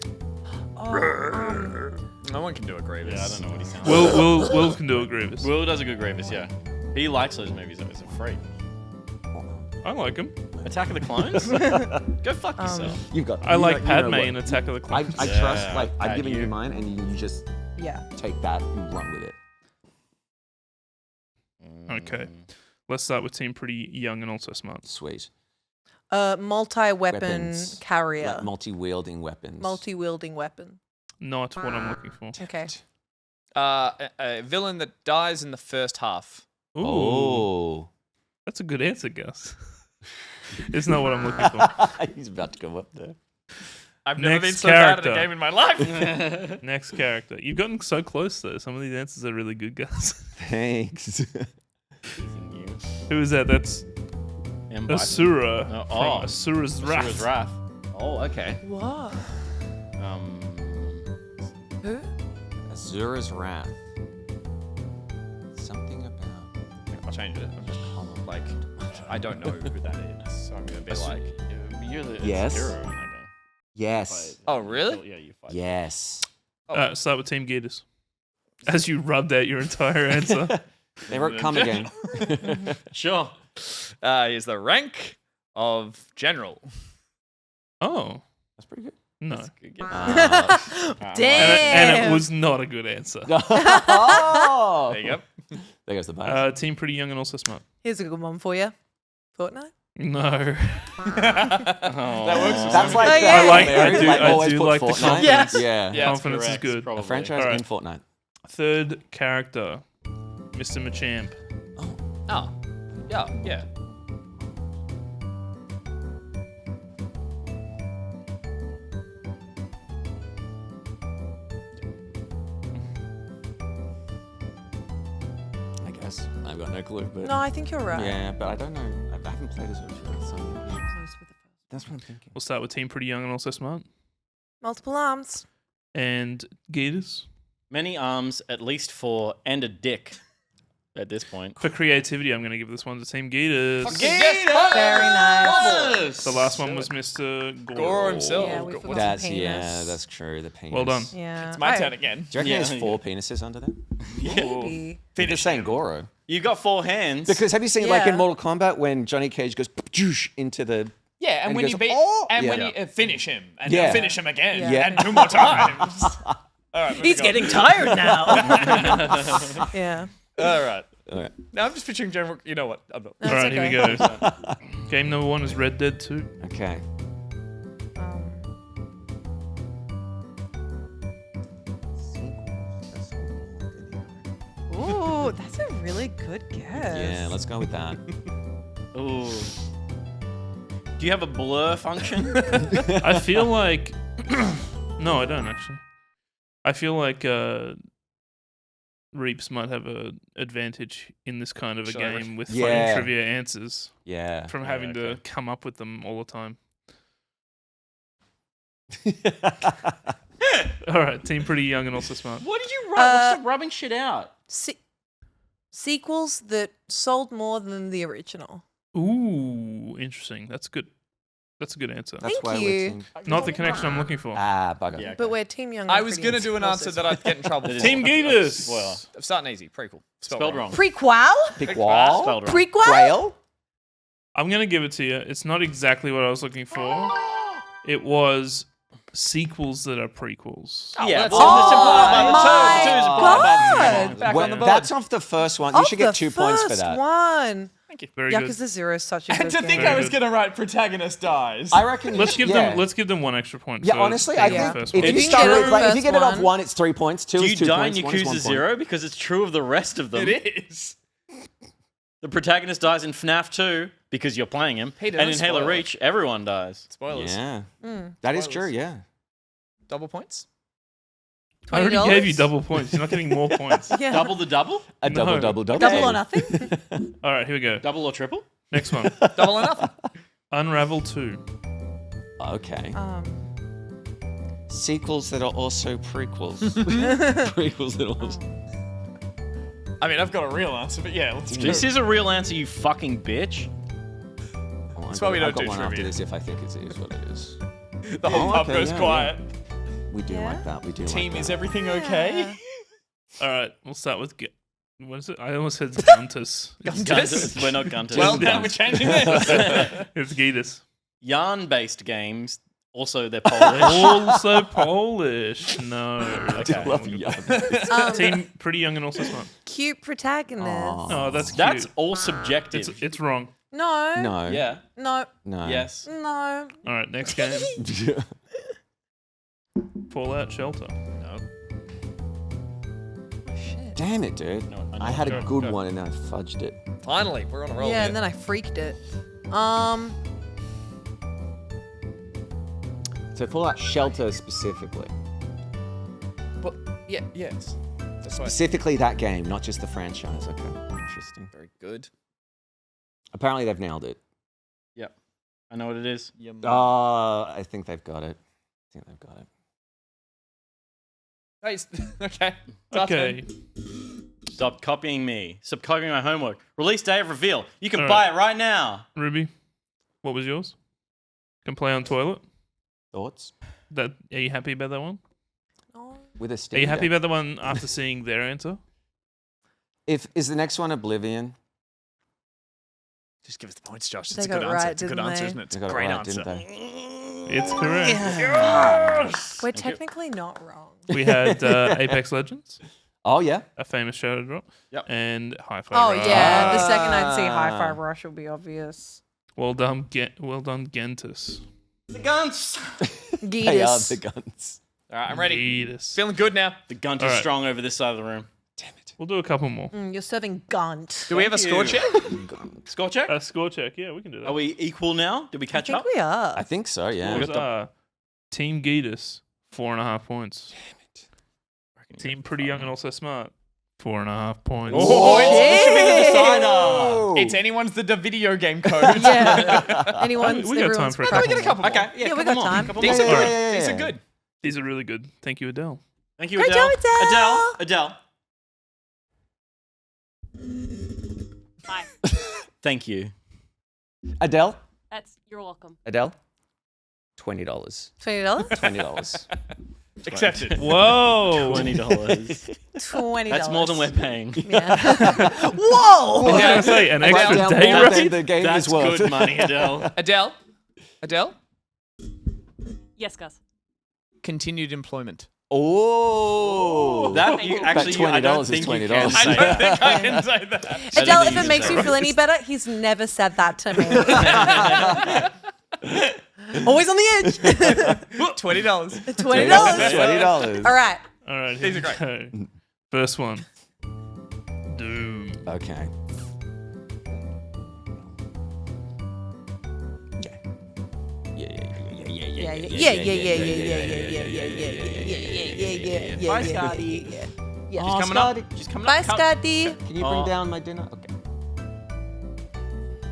No one can do a Grievous. Yeah, I don't know what he sounds like. Will can do a Grievous. Will does a good Grievous, yeah. He likes those movies though, he's a freak. I like him. Attack of the Clones? Go fuck yourself. You've got. I like you know Padme what? in Attack of the I Clones. trust. Like I've Pat, given you you. mine, and you just Yeah. take that and run with it. Okay, let's start with Team Pretty Young and also Smart. Sweet. Multi-weapon Weapons. carrier. Like multi-wielding weapons. Multi-wielding weapon. Not what I'm looking for. Okay. A villain that dies in the first half. Ooh, Oh. that's a good answer, Gus. It's not what I'm looking for. He's about to come up there. I've never Next been so bad at a character. game in my life. Next character. You've gotten so close though. Some of these answers are really good, Gus. Thanks. Who is that? That's Asura from Asura's Wrath. Asura's Wrath. Oh, okay. What? Who? Azura's Wrath. Something about. I'll change it. I'm just like, I don't know who that is, so I'm gonna be like, You're the Yes. hero in that game. Yes. oh really? Yeah, you fight. Yes. Start with Team Gatus. As you rubbed out your entire answer. They wrote come again. Sure. Is the rank of general. Oh, That's pretty good. no. Damn. And it was not a good answer. Oh. There you go. There goes the buzz. Team Pretty Young and also Smart. Here's a good one for you. Fortnite? No. That works. That's like Okay. the I Mary, do always put like the Fortnite. confidence. Yeah. Yeah, Confidence is correct, good. probably. A franchise Alright. in Fortnite. Third character, Mr. Machamp. Oh, yeah. I guess. I've got no clue, but. No, I think you're right. Yeah, but I don't know. I haven't played as a so that's what I'm thinking. We'll start with Team Pretty Young and also Smart. Multiple arms. And Gatus. Many arms, at least 4, and a dick at this point. For creativity, I'm going to give this one to Team Gatus. Very nice. The last one was Mr. Gore himself. Yeah, we forgot That's the penis. yeah, that's true. The penis. Well done. Yeah. It's my turn again. Do you reckon Yeah. there's 4 penises under there? Maybe. They're saying Goro. You got 4 hands. Because have you seen like in Yeah. Mortal Kombat when Johnny Cage goes into the Yeah, and And when he you goes, beat, "Oh!" and Yeah. when you finish him, and Yeah. then finish him again, Yeah. and 2 more times. All right, He's getting tired now. Yeah. All right. All right. Now I'm just picturing general. You know what? I'm not. All right, here we go. Game number 1 is Red Dead 2. Okay. Ooh, that's a really good guess. Yeah, let's go with that. Ooh. Do you have a blur function? I feel like... No, I don't actually. I feel like Reapz might have an advantage in this kind of a Sure. game with Yeah. funny trivia answers Yeah. from having to come up with them all the time. All right, team pretty young and also smart. What did you write? Stop rubbing shit out. Sequels that sold more than the original. Ooh, interesting. That's good. That's a good answer. That's Thank why you. we're team. Not the connection I'm looking for. Bugger. Yeah, But we're Team Young. I and was pretty going to do an answer explosive. that I'd get in trouble for. Team Geetus. Spoiler. I'm starting easy. Prequel. Spelled wrong. Prequel? Piqual. Spelled wrong. Prequel? Quail. I'm going to give it to you. It's not exactly what I was looking for. It was sequels that are prequels. Yeah, that's well, it's implied by the my two. The two is implied by the God. two. Back on the board. That's off the first one. You should get 2 points for that. One. Very Yeah, good. because the zero is such a good And to think game. I was going to write protagonist dies. I reckon. Let's give yeah. them. Let's give them 1 extra point. Yeah, for honestly, I taking the think first if one. you If you start get it with, on like, the if you get it first off one- 1, it's 3 points. 2 Do is you 2 die in points. 1 is 1 Yakuza point. 0? Because it's true of the rest of them. It is. The protagonist dies in FNAF 2 because you're playing him. Peter, And don't in Halo spoil it. Reach, everyone dies. Spoilers. Yeah, that is true. Spoilers. Yeah. Double points? I already $20? gave you double points. You're not getting more points. Yeah. Double the double? A double, No. double, double. Double or nothing. All right, here we go. Double or triple? Next one. Double or nothing? Unravel 2. Okay. Um, Sequels that are also prequels. Prequels that are also. I mean, I've got a real answer, but yeah, let's go. This is a real answer, you fucking bitch. That's why we don't I've got do one after trivia. this if I think it is what it is. The whole pub okay, goes yeah, quiet. We do like that. We do Team, like is that. everything okay? All right, we'll start with. What is it? I almost said Guntus. Guntus? We're not Guntus. Well, now we're changing this. It's Geetus. Yarn-based games, also they're Polish. Also Polish. No. Okay. Love young. Team pretty young and also smart. cute protagonist. Oh, that's cute. That's all subjective. It's wrong. No. No. Yeah. No. No. Yes. No. All right, next game. Fallout Shelter. No. Damn it, dude. No, I know. I had a Go, good go. one and I fudged it. Finally, we're on a roll Yeah, here. and then I freaked it. So Fallout Shelter specifically. But, yeah, yes. That's right. Specifically that game, not just the franchise. Okay. Interesting. Very good. Apparently they've nailed it. Yep. I know what it is. I think they've got it. Nice. Okay. Okay. Stop copying me. Stop copying my homework. Release day of reveal. You can All buy right. it right now. Ruby, what was yours? Can play on toilet. Thoughts? Are you happy about that one? With a Are Steam you happy Deck. about the one after seeing their answer? Is the next one Oblivion? Just give us the points, Josh. They It's a got good it answer. right, It's a good didn't answer, they? isn't it? It's They a got it great right, answer. didn't they? It's correct. We're technically not wrong. We had Apex Legends, Oh yeah. a famous shadow drop, Yep. and Hi-Fi Oh Rush. yeah, the second I'd see Hi-Fi Rush will be obvious. Well done, Gentis. The guns. They are Geetus. the guns. All right, I'm ready. Geetus. Feeling good now. The guns All are right. strong over this side of the room. We'll do a couple more. You're serving Gunt. Do we have a score check? Score check? A score check. Yeah, we can do that. Are we equal now? Did we I catch think up? we are. I think so. Yeah. What was, Team Geetus, 4.5 points. Team Pretty Young and Also Smart, 4.5 points. Oh, This should be the decider. It's anyone's the video game code. Yeah. Anyone's. We got time everyone's for a We couple get a couple more. Okay, Yeah, we couple got more, time. couple These more. are good. Yeah. These are good. These are really good. Thank you, Adele. Thank you, Great Adele. job, Adele. Hi. Thank you. Adele. You're welcome. Adele. $20. $20? $20. Accepted. Whoa! $20. $20. That's more than we're paying. Yeah. I Whoa! was going to say, an extra Down day more than rate? the game That's is worth. good money, Adele. Adele. Adele. Yes, Gus. Continued employment. Oh, That you actually, $20 I don't is think you $20. can I say don't that. think I can say that. Adele, think if you it makes say you feel any better, he's never said that to me. Always on the edge. $20. $20. $20. All right. All right, These here are we great. go. First one. Doom. Okay. Yeah. Bye, Scotty. Yeah. She's coming Scotty. up. She's coming Bye, up. Come- Scotty. Can you bring down my dinner? Okay.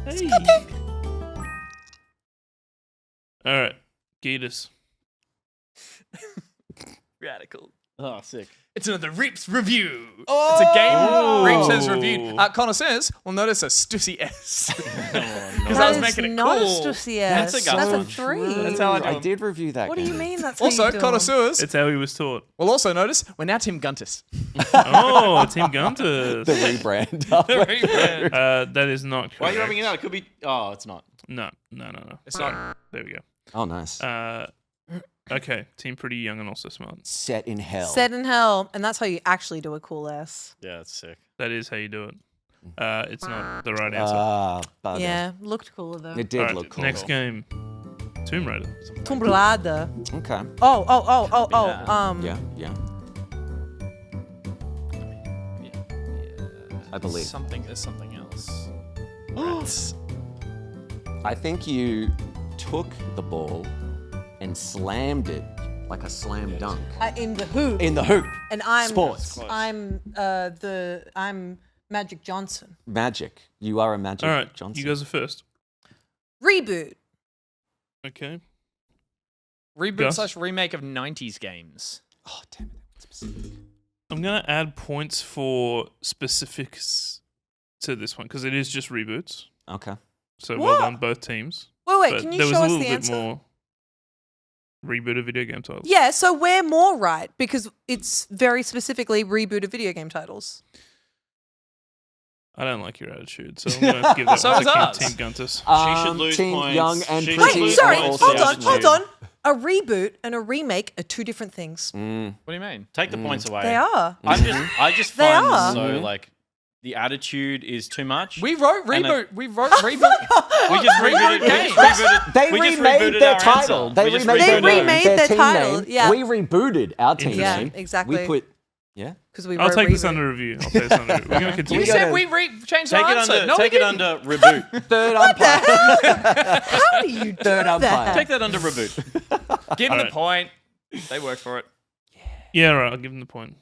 Hey. All right, Gatus. Radical. Oh, sick. It's another Reapz review. It's a game Reapz has reviewed. Connoisseurs will notice a Stussy S. Because I was making it not cool. a Stussy S. That's a That's a Gustin. 3. That's how I do I 'em. did review that What do game. you mean that's how Also, you do 'em? connoisseurs It's how he was taught. will also notice we're now Tim Guntis. Oh, Team Gunter. The rebrand. That is not correct. Why are you rubbing it out? It could be. Oh, it's not. No. It's not. There we go. Oh, nice. Okay, team pretty young and also smart. Set in hell. Set in hell, and that's how you actually do a cool S. Yeah, it's sick. That is how you do it. It's not the right answer. Bugger. Yeah, looked cooler though. It did All right, look cool. Next game, Tomb Raider. Tomb Raider. Okay. Oh. Yeah. I believe. There's something else. I think you took the ball and slammed it like a slam dunk. In the hoop. In the hoop. And I'm Sports. I'm Magic Johnson. Magic. You are a Magic All right, Johnson. you guys are first. Reboot. Okay. Reboot Gus? / remake of 90s games. Oh, damn it. That's specific. I'm gonna add points for specifics to this one because it is just reboots. Okay. So What? well done, both teams. Wait, But can you there was show a us little the bit answer? more rebooted video game titles. Yeah, so we're more right because it's very specifically rebooted video game titles. I don't like your attitude, so I'm gonna give that So one is to ours. Team Guntus. She should lose Team points. Young and She should Pretty. Wait, lose sorry, points. hold Yeah. on. A reboot and a remake are two different things. What do you mean? Take the points away. They are. I just They find are. this so like the attitude is too much. We wrote And reboot. We wrote reboot. We just rebooted. We just rebooted. They we just remade rebooted their our title. answer. They We just remade, They their, remade their their team title, name. yeah. We rebooted our team Yeah, name. exactly. We put. Yeah. Because we I'll wrote take this reboot. under review. I'll take this under review. We're gonna continue. You said we changed Take our it answer. under. No, Take we it didn't. under reboot. Third umpire. How do you do Third umpire. that? Take that under reboot. Give them the Alright. point. They worked for it. Yeah, right. I'll give them the point.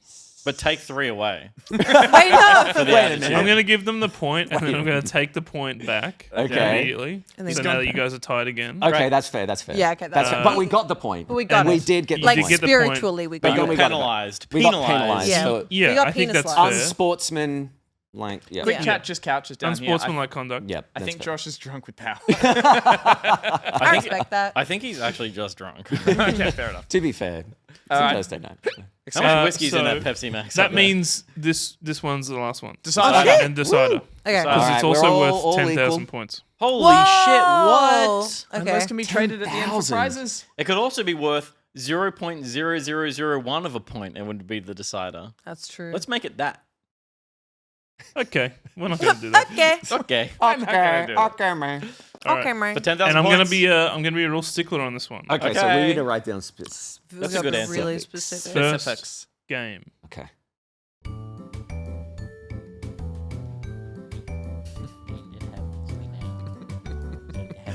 But take 3 away. Wait, no. For the Wait a attitude. minute. I'm gonna give them the point, and then I'm gonna take the point back Okay. immediately. And then So go now that you guys are tied again. Okay, that's fair. That's fair. Yeah, okay, That's that's fair. fair. But we got the point. But we got and we it. did get the Like did point. get the point. spiritually, we But got you then were we got it back. penalised. We got penalised. Yeah. for Yeah, We got I think that's penalised. fair. unsportsman. Like, yeah. Quick Yeah. chat just couches down here. Unsportsmanlike conduct. Yeah. I that's think fair. Josh is drunk with power. I respect that. I think he's actually just drunk. Okay, fair enough. To be fair, it's a right. Thursday night. How much whiskey's in so that Pepsi Max? That means this one's the last one. Decider. Okay. And decider. Okay. Because Alright, it's we're also all worth 10,000 equal. points. Holy Whoa. shit! What? And Okay. those can be traded at the end for 10,000. prizes. It could also be worth 0.0001 of a point and would be the decider. That's true. Let's make it that. Okay, we're not gonna do that. Okay. Okay. Okay, man. All Okay, right. man. For 10,000 And I'm gonna points. be a real stickler on this one. Okay, so Okay. we need to write down. That's a We've got good to be answer. really specific. First game. Okay.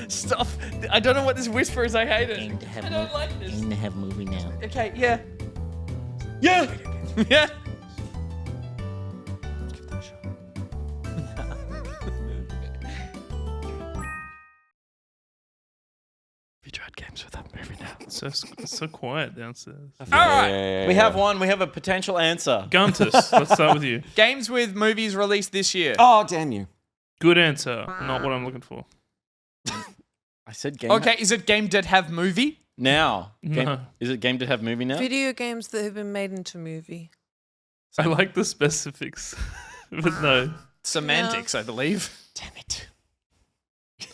Stop. I don't know what this whisper is. I hate it. I don't like this. Aim to have movie now. Okay, yeah. Yeah. Yeah. We tried games with that movie now. It's so quiet downstairs. All right. Yeah. We have one. We have a potential answer. Guntus, let's start with you. Games with movies released this year. Oh, damn you. Good answer. Not what I'm looking for. I said game. Okay, is it game that have movie? Now. Game, No. Is it game to have movie now? Video games that have been made into movie. I like the specifics, but no. Semantics, I believe. Damn it.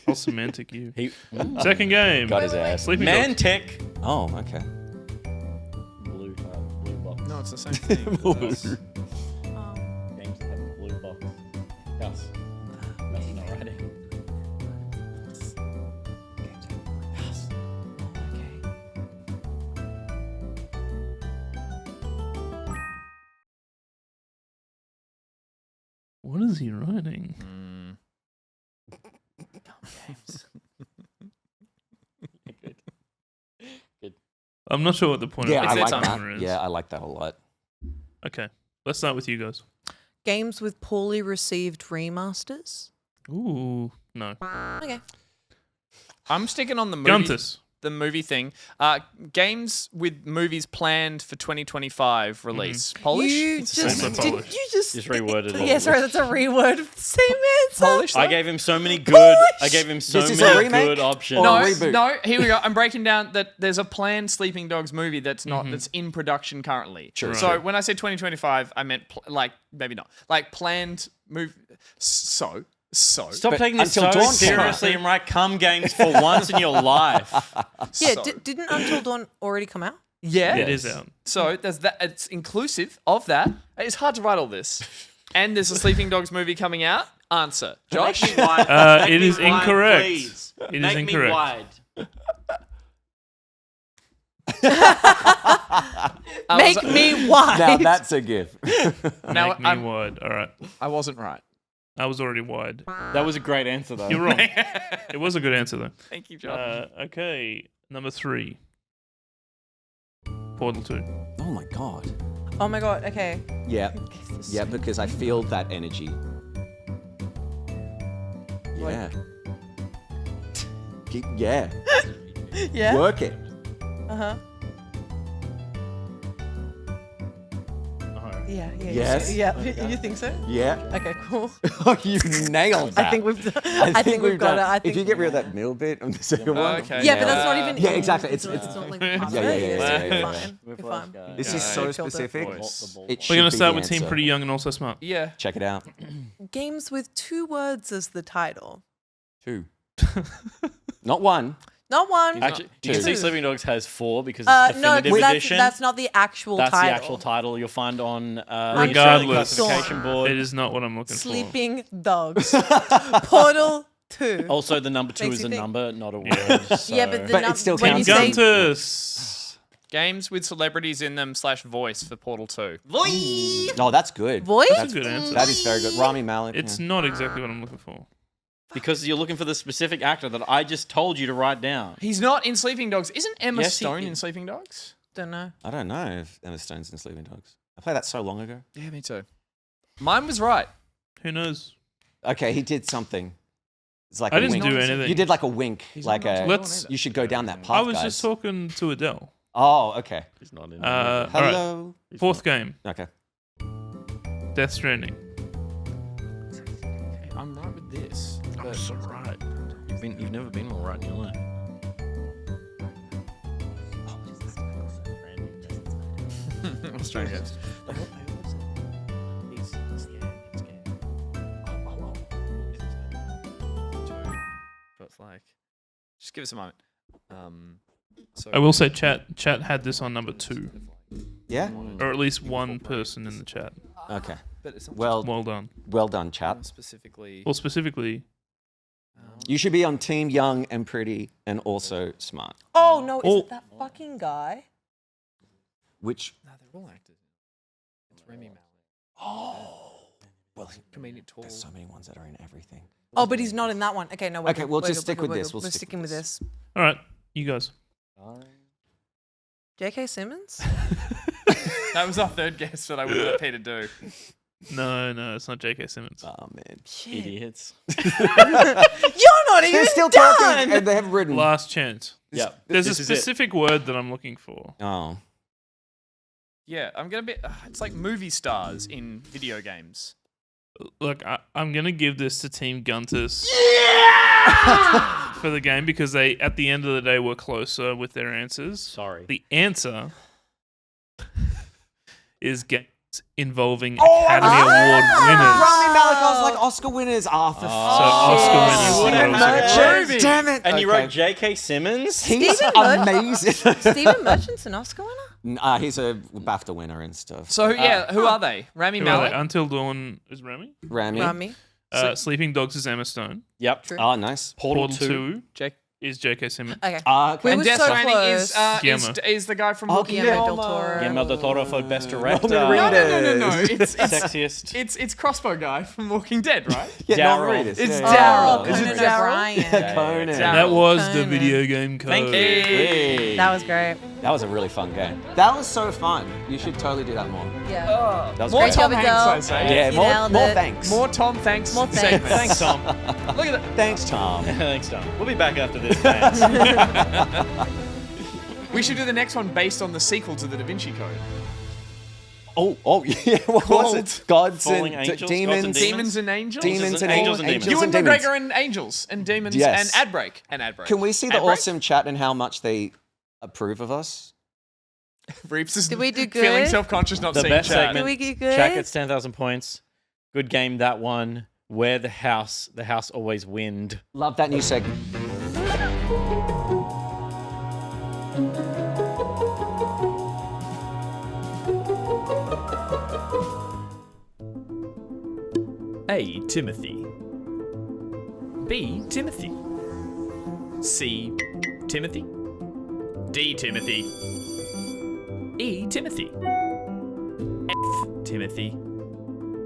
I'll semantic you. He, Second game. Got his ass. Sleeping Dogs. Mantic. Oh, okay. Blue box. No, it's the same thing. Games that have a blue box. Gus. That's not right. What is he writing? I'm not sure what the point Yeah, of I this like timer that. is. Yeah, I like that a lot. Okay. Let's start with you guys. Games with poorly received remasters. Ooh, no. Okay. I'm sticking on the movie. Guntus. The movie thing. Games with movies planned for 2025 release. Polish? You It's the same just for did. Polish. You just reworded it. Yeah, sorry, that's a reword. Same answer. Polish? I gave him so many good. I gave him so This is a many remake good options. or No, a reboot? no. Here we go. I'm breaking down that there's a planned Sleeping Dogs movie that's not that's in production currently. Sure. So Right. when I said 2025, I meant maybe not planned movie. So. Stop But taking this Until so Dawn came seriously and write cum games for once in your life. Yeah, So- didn't Until Dawn already come out? Yeah, It is out. So there's that. It's inclusive of that. It's hard to write all this. And there's a Sleeping Dogs movie coming out. Answer, Josh. Make me wide. Make It me is wide, incorrect. please. It is Make incorrect. me wide. Make me wide. Now that's a gift. Now Make me I'm- wide. All right. I wasn't right. I was already wide. That was a great answer, though. You're wrong. It was a good answer, though. Thank you, Josh. Okay. Number 3. Portal 2. Oh my god. Oh my god. Okay. Yeah. Yeah, because I feel that energy. Yeah. Yeah. Yeah. Work it. Uh huh. Yeah. Yeah. Yes. Yeah. You think so? Yeah. Okay. Cool. Oh, you nailed that. I think we've. I think we've got done it. I think. if you get rid of that middle bit on the second one. Okay. Yeah, but that's not even. Yeah, exactly. It's not like. yeah. You're fine. You're fine. This is Yeah, so you killed it. specific. Voice. It We're going should to be start the with Team answer. Pretty Young and Also Smart. Yeah. Check it out. Games with 2 words as the title. 2. Not 1. Not 1. Actually, you can Two. see Sleeping Dogs has 4 because it's No, definitive because edition. that's not the actual That's title. the actual title you'll find on the Australian Regardless. classification board. It is not what I'm looking Sleeping Dogs. Portal 2. Also, the number 2 Makes is you a think. number, not a word. Yeah, but the But it's still when for. you Team say Guntus. Games with celebrities in them / voice for Portal 2. No, that's good. Voice? That's a good answer. That is very good. Rami Malek. It's yeah. not exactly what I'm looking for. Because you're looking for the specific actor that I just told you to write down. He's not in Sleeping Dogs. Isn't Emma Yes, he Stone is. in Sleeping Dogs? Don't know. I don't know if Emma Stone's in Sleeping Dogs. I played that so long ago. Yeah, me too. Mine was right. Who knows? Okay, he did something. It's like I a didn't wink. do anything. You did like a wink, like not a. on Let's- You should go down that path, I was guys. just talking to Adele. Oh, okay. He's not in All right. Hello. 4th game. Okay. Death Stranding. Okay, I'm right with this. I'm so right. You've never been more right in your life. Australian games. So it's like, just give us a moment. So I will say chat had this on number 2. Yeah. Or at least one person in the chat. Okay. but it's not Well done. Well done, chap. specifically. Well, specifically, You should be on Team Young and Pretty and also Smart. Oh, no. Is Oh. it that fucking guy? Which? No, they're all actors. It's Remy Malek. Oh. Well, Comedic tall. there's so many ones that are in everything. Oh, but he's not in that one. Okay, no. We're Okay, good. we'll We're just good, stick we're with good, this. We're We'll stick sticking with with this. all right, you guys. J.K. Simmons? That was our third guess, but I wouldn't let Peter do. No, it's not J.K. Simmons. Oh man. Idiots. You're not even They're still done. talking and they haven't written. Last chance. Yeah. There's a this is it. specific word that I'm looking for. Oh. Yeah, I'm gonna be. It's like movie stars in video games. Look, I'm gonna give this to Team Guntus for the game because they, at the end of the day, were closer with their answers. Sorry. The answer is games involving Academy Award winners. Rami Malek, I was like Oscar winners. Oh, for So Oscar shit. winners. wouldn't those know. are- Damn it. And you Okay. wrote J.K. Simmons? He's Stephen Merchant? amazing. Stephen Merchant's an Oscar winner? He's a BAFTA winner and stuff. So yeah, who are they? Rami Who are Malek. they? Until Dawn is Rami. Rami. Rami. Sleeping Dogs is Emma Stone. Yep. True. Oh, nice. Portal, Portal 2. 2 Jake. is J.K. Simmons. Okay. Okay. We And were Death so Stranding Guillermo. is the guy from Walking Dead. Guillermo del Toro. Guillermo del Toro for Best Director. Norman No, Reedus. no. It's Sexiest. it's Crossbow guy from Walking Dead, right? Yeah, Daryl. Norman Reedus. It's Yeah, Daryl. yeah. Is it Conan Daryl? O'Brien. Conan. Daryl. That was the Conan. video game code. Thank you. That was great. That was a really fun game. That was so fun. You should totally do that more. Yeah. That was More great. Tom job, Hanks, Adele. I say. Yeah, You more nailed it. thanks. More Tom thanks. More thanks. segments. Thanks, Tom. Look at that. Thanks, Tom. Thanks, Tom. We'll be back after this. Thanks. We should do the next one based on the sequel to the Da Vinci Code. Oh, yeah. What was it? Gods Falling and angels, demons. gods and Demons and angels. Demons and Angels and angels. demons. Ewan and demons. McGregor and angels and demons Yes. and ad break. Can we see the awesome chat and how much they approve of us? Reapz is Did we do feeling good? self-conscious not The seeing best chat. segment. Did we get good? Chat gets 10,000 points. Good game, that one. Where the house always wind. Love that new segment. A. Timothy. B. Timothy. C. Timothy. D. Timothy. E. Timothy. F. Timothy.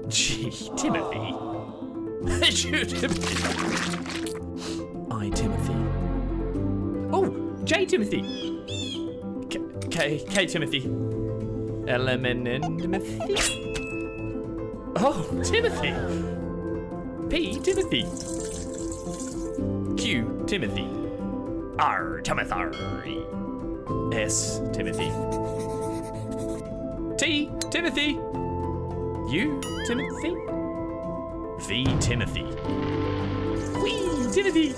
G. Timothy. J. Timothy. I. Timothy. Oh, J. Timothy. K. Timothy. L. M. N. Timothy. Oh, Timothy. P. Timothy. Q. Timothy. R. Timothy. S. Timothy. T. Timothy. U. Timothy. V. Timothy. W. Timothy.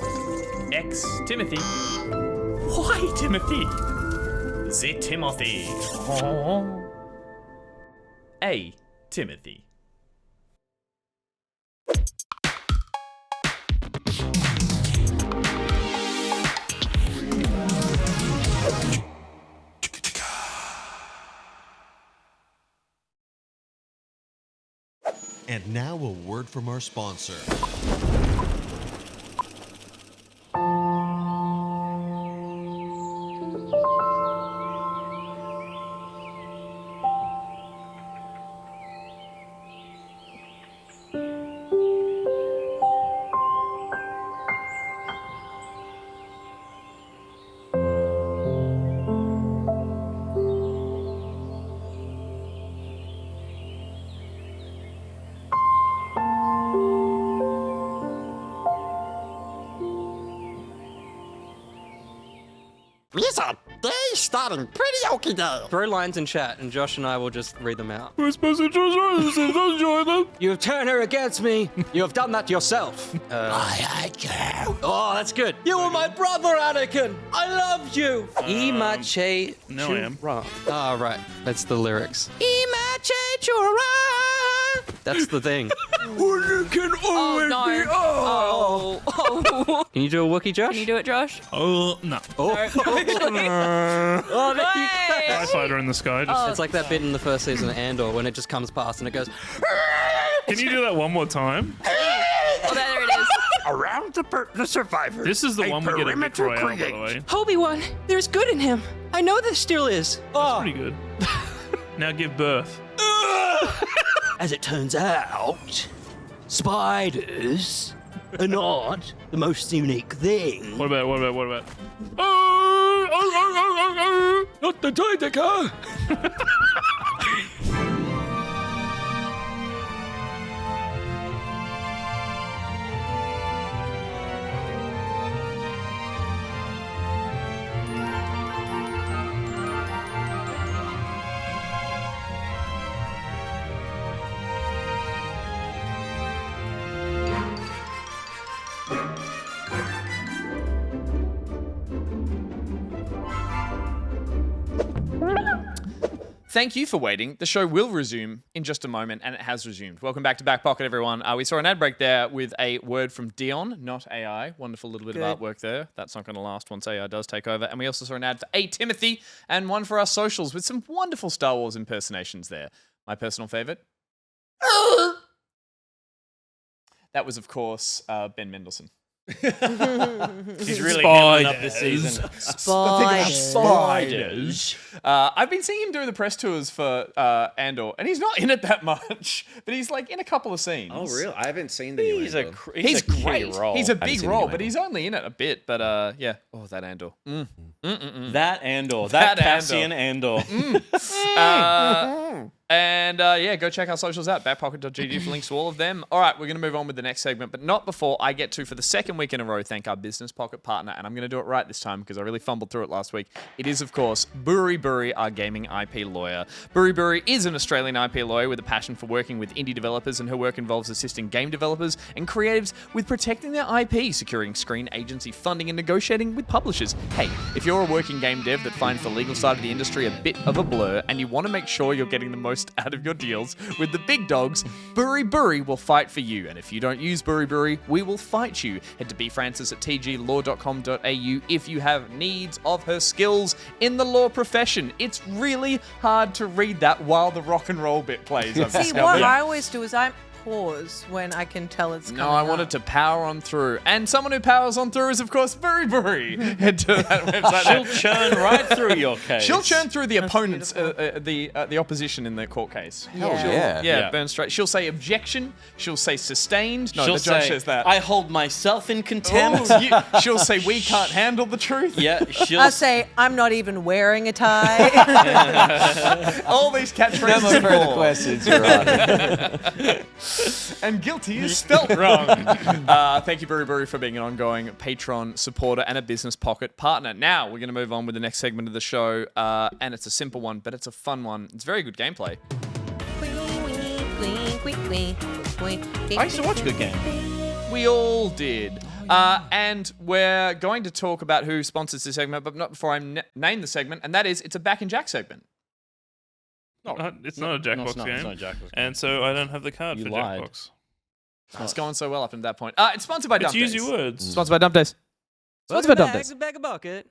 X. Timothy. Y. Timothy. Z. Timothy. A. Timothy. And now a word from our sponsor. Yes, a day starting pretty okie doke. Throw lines in chat, and Josh and I will just read them out. We're supposed to join them. You have turned her against me. You have done that yourself. I hate you. Oh, that's good. You were my brother, Anakin. I loved you. Imache. No, I am. Oh, right. That's the lyrics. Imache Chura. That's the thing. Can always be Can you do a Wookiee, Josh? Can you do it, Josh? Oh, no. Oh, TIE fighter in the sky. Just, It's like that bit in the first season of Andor when it just comes past and it goes. Can you do that one more time? Oh, there it is. Around the survivors. This is the one we get a victory royale, by the way. Obi-Wan, there's good in him. I know there still is. That's pretty good. Now give birth. As it turns out, spiders are not the most unique thing. What about? Not the Tidecker! Thank you for waiting. The show will resume in just a moment, and it has resumed. Welcome back to Back Pocket, everyone. We saw an ad break there with a word from Dion, not AI. Wonderful little bit of artwork there. That's not going to last once AI does take over. And we also saw an ad for A. Timothy and one for our socials with some wonderful Star Wars impersonations there. My personal favorite. That was, of course, Ben Mendelsohn. He's really hamming up this season. Spiders. I've been seeing him do the press tours for Andor, and he's not in it that much, but he's like in a couple of scenes. Oh, really? I haven't seen the new He's Andor. a He's key great. role. He's a Haven't big seen the role, new but Andor. he's only in it a bit. But yeah. Oh, that Andor. That Andor. That That Cassian Andor. And yeah, go check our socials out, backpocket.gg for links to all of them. All right, we're going to move on with the next segment, but not before I get to, for the second week in a row, thank our business pocket partner, and I'm going to do it right this time because I really fumbled through it last week. It is, of course, Buri Buri, our gaming IP lawyer. Buri Buri is an Australian IP lawyer with a passion for working with indie developers, and her work involves assisting game developers and creatives with protecting their IP, securing screen agency funding, and negotiating with publishers. Hey, if you're a working game dev that finds the legal side of the industry a bit of a blur, and you want to make sure you're getting the most out of your deals with the big dogs, Buri Buri will fight for you. And if you don't use Buri Buri, we will fight you. Head to bfrancis@tglaw.com.au if you have needs of her skills in the law profession. It's really hard to read that while the rock and roll bit plays. I've See, discovered. what I always do is I pause when I can tell it's coming No, I wanted to power on through. And someone who powers on through is, of course, Buri Buri. Head to that website. She'll churn right through your case. She'll churn through the opponents, the opposition in the court case. Hell yeah. Yeah, burn straight. She'll say objection. She'll say sustained. No, She'll the judge say, says that. I hold myself in contempt. Ooh, she'll say, we can't handle the truth. Yeah, she'll I say, I'm not even wearing a tie. All these catchphrases. No more further questions, Your Honor. And guilty is spelt wrong. Thank you, Buri Buri, for being an ongoing Patreon supporter and a business pocket partner. Now, we're going to move on with the next segment of the show, and it's a simple one, but it's a fun one. It's very good gameplay. I used to watch Good Game. We all did. And we're going to talk about who sponsors this segment, but not before I name the segment, and that is, it's a Back and Jack segment. It's not a Jackbox game. It's not a Jackbox game. And so I don't have the card You for lied. Jackbox. It's going so well up until that point. It's sponsored by Dump Use Days. your words. Sponsored by Dump Days. Sponsored by Dump Days. Back a bucket.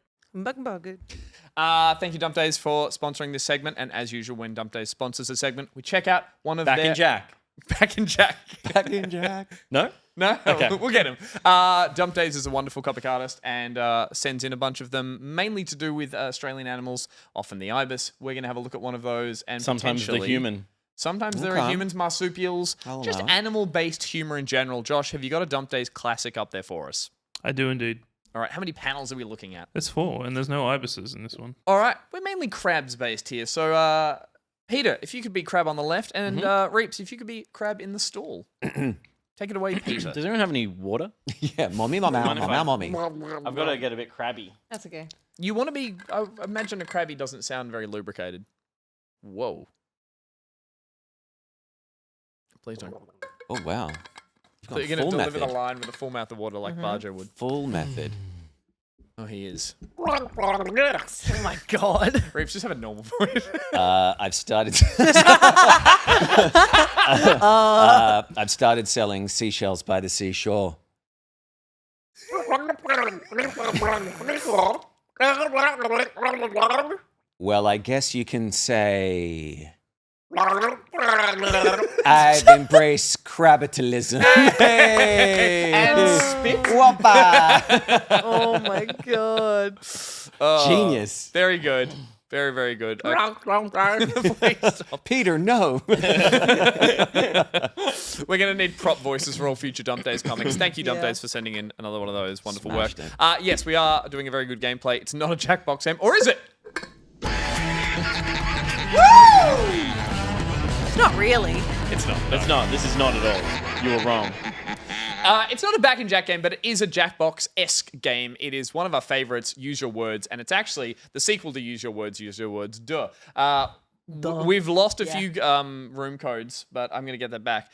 Thank you, Dump Days, for sponsoring this segment. And as usual, when Dump Days sponsors a segment, we check out one of Back their... in Jack. Back in Jack. Back in Jack. No? No? Okay. We'll get him. Dump Days is a wonderful comic artist and sends in a bunch of them, mainly to do with Australian animals, often the ibis. We're going to have a look at one of those and Sometimes the potentially... human. Sometimes there are humans, marsupials, just animal-based humor in general. Josh, have you got a Dump Days classic up there for us? I do indeed. All right, how many panels are we looking at? There's 4, and there's no ibises in this one. All right, we're mainly crabs-based here. So, Peter, if you could be crab on the left, and Reapz, if you could be crab in the stall. Take it away, Peter. Does anyone have any water? Yeah, mommy. I've got to get a bit crabby. That's okay. You want to be... I imagine a crabby doesn't sound very lubricated. Whoa. Please don't. Oh, wow. So you're going to deliver the line with a full mouth of water like Barjo would. Full method. Oh, he is. Oh my god. Reapz, just have a normal voice. I've started. I've started selling seashells by the seashore. Well, I guess you can say I've embraced crabitalism. Hey! And spit. Whoppa! Oh my god. Genius. Very good. Very, very good. Please stop. Peter, no. We're going to need prop voices for all future Dump Days comics. Thank you, Dump Days, for sending in another one of those. Wonderful Smashed work. it. Yes, we are doing a very good gameplay. It's not a Jackbox game, or is it? It's not really. It's not. It's not. This is not at all. You were wrong. It's not a Back and Jack game, but it is a Jackbox-esque game. It is one of our favorites, Use Your Words, and it's actually the sequel to Use Your Words, Duh. We've lost a few room codes, but I'm going to get that back.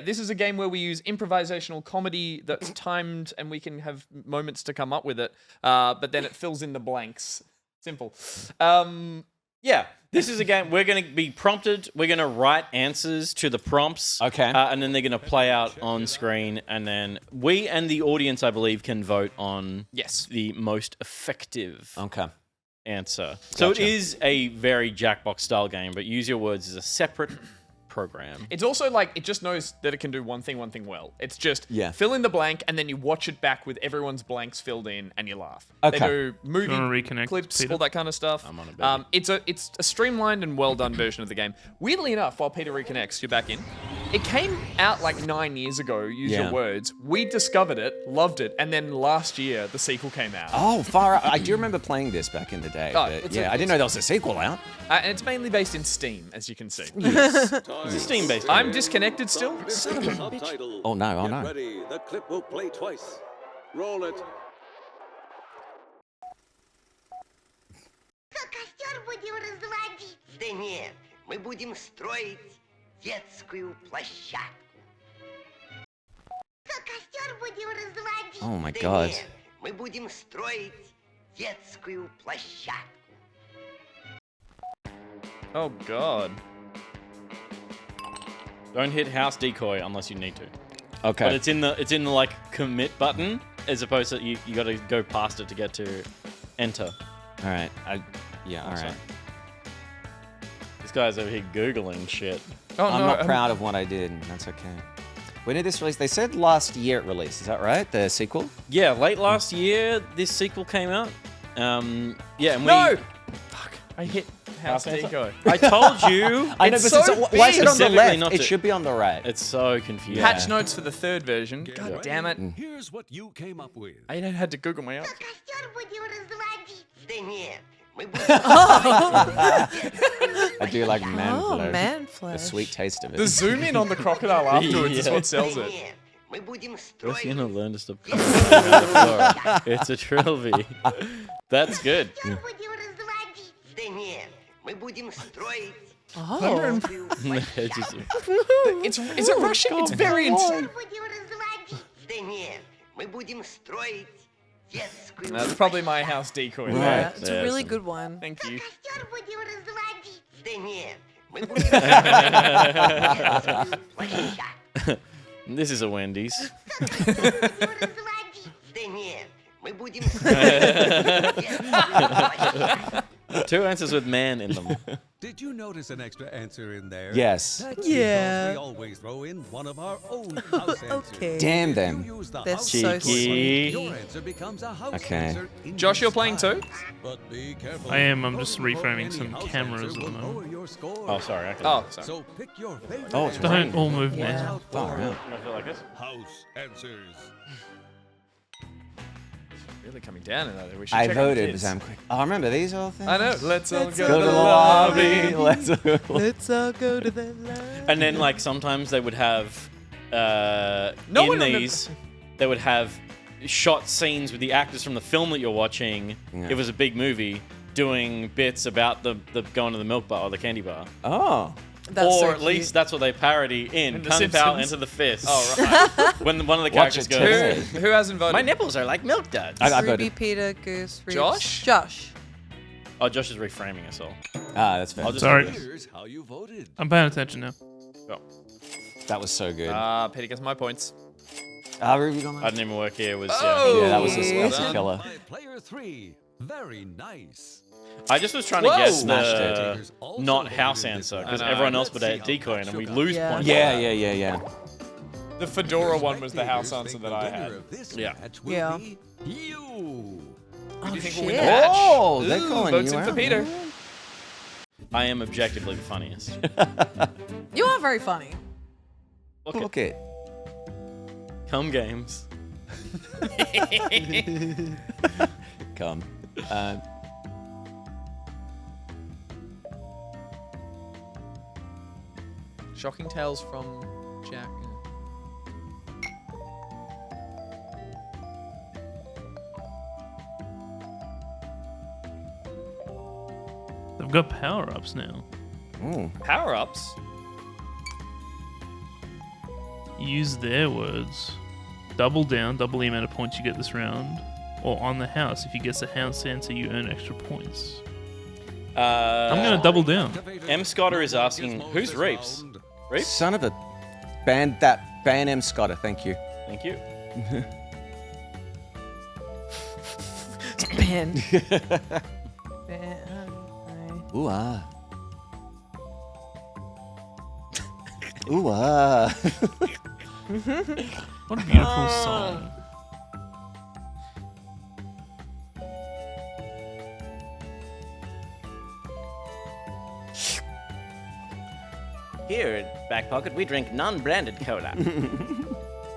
This is a game where we use improvisational comedy that's timed, and we can have moments to come up with it, but then it fills in the blanks. Simple. Yeah, this is a game. We're going to be prompted. We're going to write answers to the prompts. Okay. And then they're going to play out on screen. And then we and the audience, I believe, can vote on the most effective answer. So it is a very Jackbox style game, but Use Your Words is a separate program. It's also like, it just knows that it can do one thing well. It's just fill in the blank, and then you watch it back with everyone's blanks filled in, and you laugh. Okay. They do movie clips, all that kind of stuff. I'm on it, baby. It's a streamlined and well done version of the game. Weirdly enough, while Peter reconnects, you're back in. It came out like 9 years ago, use Yeah. your words. We discovered it, loved it, and then last year the sequel came out. Oh, far out. I do remember playing this back in the day. Oh, but it's yeah, a- I didn't know there was a sequel out. And it's mainly based in Steam, as you can see. It's Steam-based. I'm disconnected still. Son of a bitch. Oh no, oh no. Ready, the clip will play twice. Roll it. Костер будем разводить. Да нет, мы будем строить детскую площадку. Костер будем разводить. Oh my Да god. нет, мы будем строить детскую площадку. Oh god. Don't hit house decoy unless you need to. Okay. But it's in the like commit button as opposed to you got to go past it to get to enter. All right. All right. This guy's over here googling shit. Oh, I'm no, not proud of what I did. That's okay. When did this release? They said last year it released. Is that right? The sequel? Yeah, late last year this sequel came out. Yeah, and we. No! Fuck, I hit house House decoy. I told you. I know, It's but so why is it on the Specifically left? not It to- should be on the right. It's so confusing. Patch notes for the third version. God damn it. Here's what you came up with. I had to Google my answer. Костер будем разводить. Да нет, мы I do like man Oh, flesh. man The flesh. sweet taste of it. The zoom in on the crocodile afterwards is Yeah. what sells it. мы будем Where's строить he gonna learn to stop? It's a trilby. That's good. будем разводить. Да нет, мы будем строить Oh. Is it Russian? It's very будем разводить. Да нет, мы будем строить детскую That's probably my house decoy. Right. There. It's a really good one. Thank you. Костер будем разводить. Да нет, мы будем строить площадку. This is a Wendy's. Разводить. Да нет, мы будем строить площадку. Two answers with man in them. Did you notice an extra answer in there? Yes. That's Yeah. because we always throw in one of our own house answers. Okay. Damn You them. use the They're house so answer, sweet. your answer becomes a house Okay. answer in Josh, you're your playing style. too? But be careful. I am. I'm just Voting for reframing any some house cameras answer at the will moment. lower your score. Oh, sorry. I can. Oh, sorry. So pick your favorite Oh, it's answer. Don't all move Watch now. out Far for out. I feel like this. house answers. Really coming down in that. We should I check out the voted kids. Sam quick. Oh, remember these all things? I know. Let's all go Go to the lobby. Let's go. Let's all go to the lobby. And then like sometimes they would have No in one these they would have shot scenes with the actors from the film that you're watching. Yeah. It was a big movie doing bits about the going to the milk bar or the candy bar. Oh. That's or so at least cute. that's what they parody in In The Kung Pao Simpsons? Enter the Fist. Oh, right. When one of the Watch characters it goes, too. Who hasn't voted? my nipples are like milk duds. I Ruby, voted. Peter, Goose, Reapz. Josh? Josh. Oh, Josh is reframing us all. Ah, that's fair. I'll just Sorry. do this. Here's how you voted. I'm paying attention now. Oh, That was so good. Peter gets my points. Ruby got I mine. didn't even work here. It was Oh! Yeah, that was a Well done. killer. By player 3. Very nice. I just was trying to Whoa! guess Smashed the not house answer because I know. everyone else would add decoy and we lose Yeah. points. Yeah. The fedora one was the house answer that I had. Yeah. Yeah. Yeah. You. Who do you think shit. will win the match? Oh, they're Ooh, calling votes you in for out. Peter. I am objectively the funniest. You are very funny. Look it. Come games. Come. Shocking tales from Jack. They've got power ups now. Ooh. Power ups. Use their words. Double down, double the amount of points you get this round. Or on the house, if you guess the house answer, you earn extra points. I'm gonna double down. M. Scotter is asking, who's Reapz? Reapz? Son of a ban M. Scotter. Thank you. Thank you. Ben. Ooh ah. Ooh ah. What a beautiful song. Here, Back Pocket, we drink non-branded cola.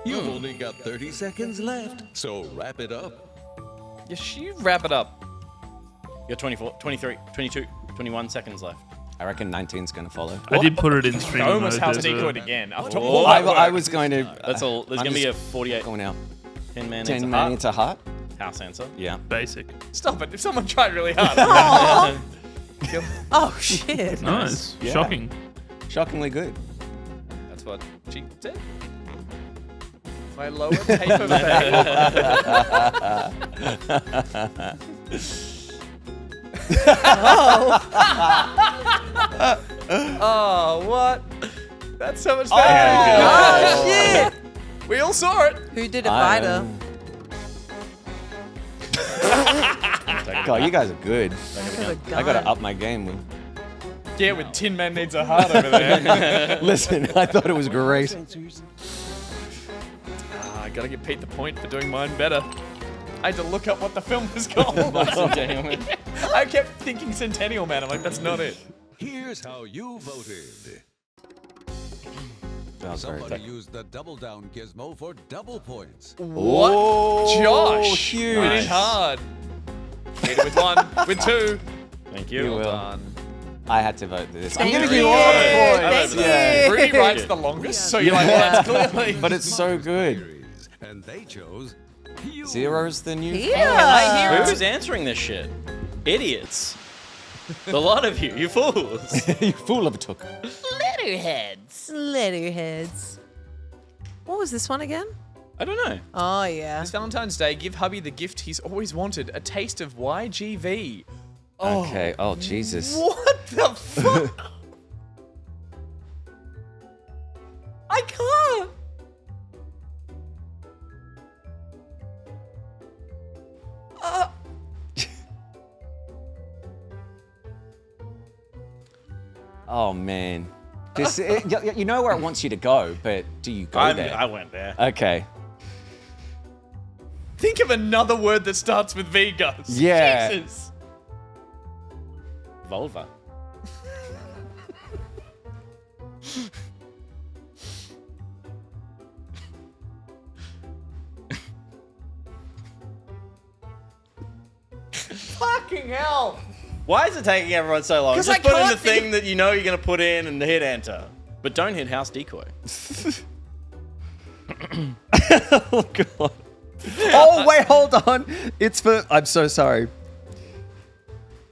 You've only got 30 seconds left, so wrap it up. Yes, you wrap it up. You're 24, 23, 22, 21 seconds left. I reckon 19's going to follow. I did put it in stream I almost mode. house There's a- decoyed again. After Oh, all that I work. was going to. That's all. There's I'm going to be a just 48. going out. 10 man 10 into man heart. into heart. House answer. Yeah. Basic. Stop it. If someone tried really hard. Oh shit! Nice. Yeah. Shocking. Shockingly good. That's what she said. My lower tape of Oh, what? That's so much better. Oh shit! We all saw it. Who did it better? God, you guys are good. Could've I got to gone. up my game. Yeah, with Tin Man Needs a Heart over there. Listen, I thought it was great. I gotta give Pete the point for doing mine better. I had to look up what the film was called. Centennial Man. I kept thinking Centennial Man. I'm like, that's not it. Here's how you voted. That was very Somebody used the double down gizmo for double points. What? Oh, Josh! huge. Went in hard. Hit it with one, with two. Thank You you. will. Done. I had to vote this. Thank I'm giving you. you all the Thank points. you. Yeah. Rudy writes the longest, so you're like, well, that's clearly. But it's so good. And they chose you. Zero's the new. Yeah. Who's answering this shit? Idiots. The lot of you. You fools. You fool of a took. Letterheads. Letterheads. What was this one again? I don't know. Oh yeah. This Valentine's Day, give hubby the gift he's always wanted, a taste of YGV. Oh, Okay. Oh, Jesus. what the fuck? I can't. Oh, man. This, you know where it wants you to go, but do you go there? I went there. Okay. Think of another word that starts with V, guys. Yeah. Jesus. Vulva. Fucking hell. Why is it taking everyone so long? 'Cause Just I put in can't the thing that you know you're going to put in and hit enter. But don't hit house decoy. Oh, God. Oh, wait, hold on. It's for. I'm so sorry.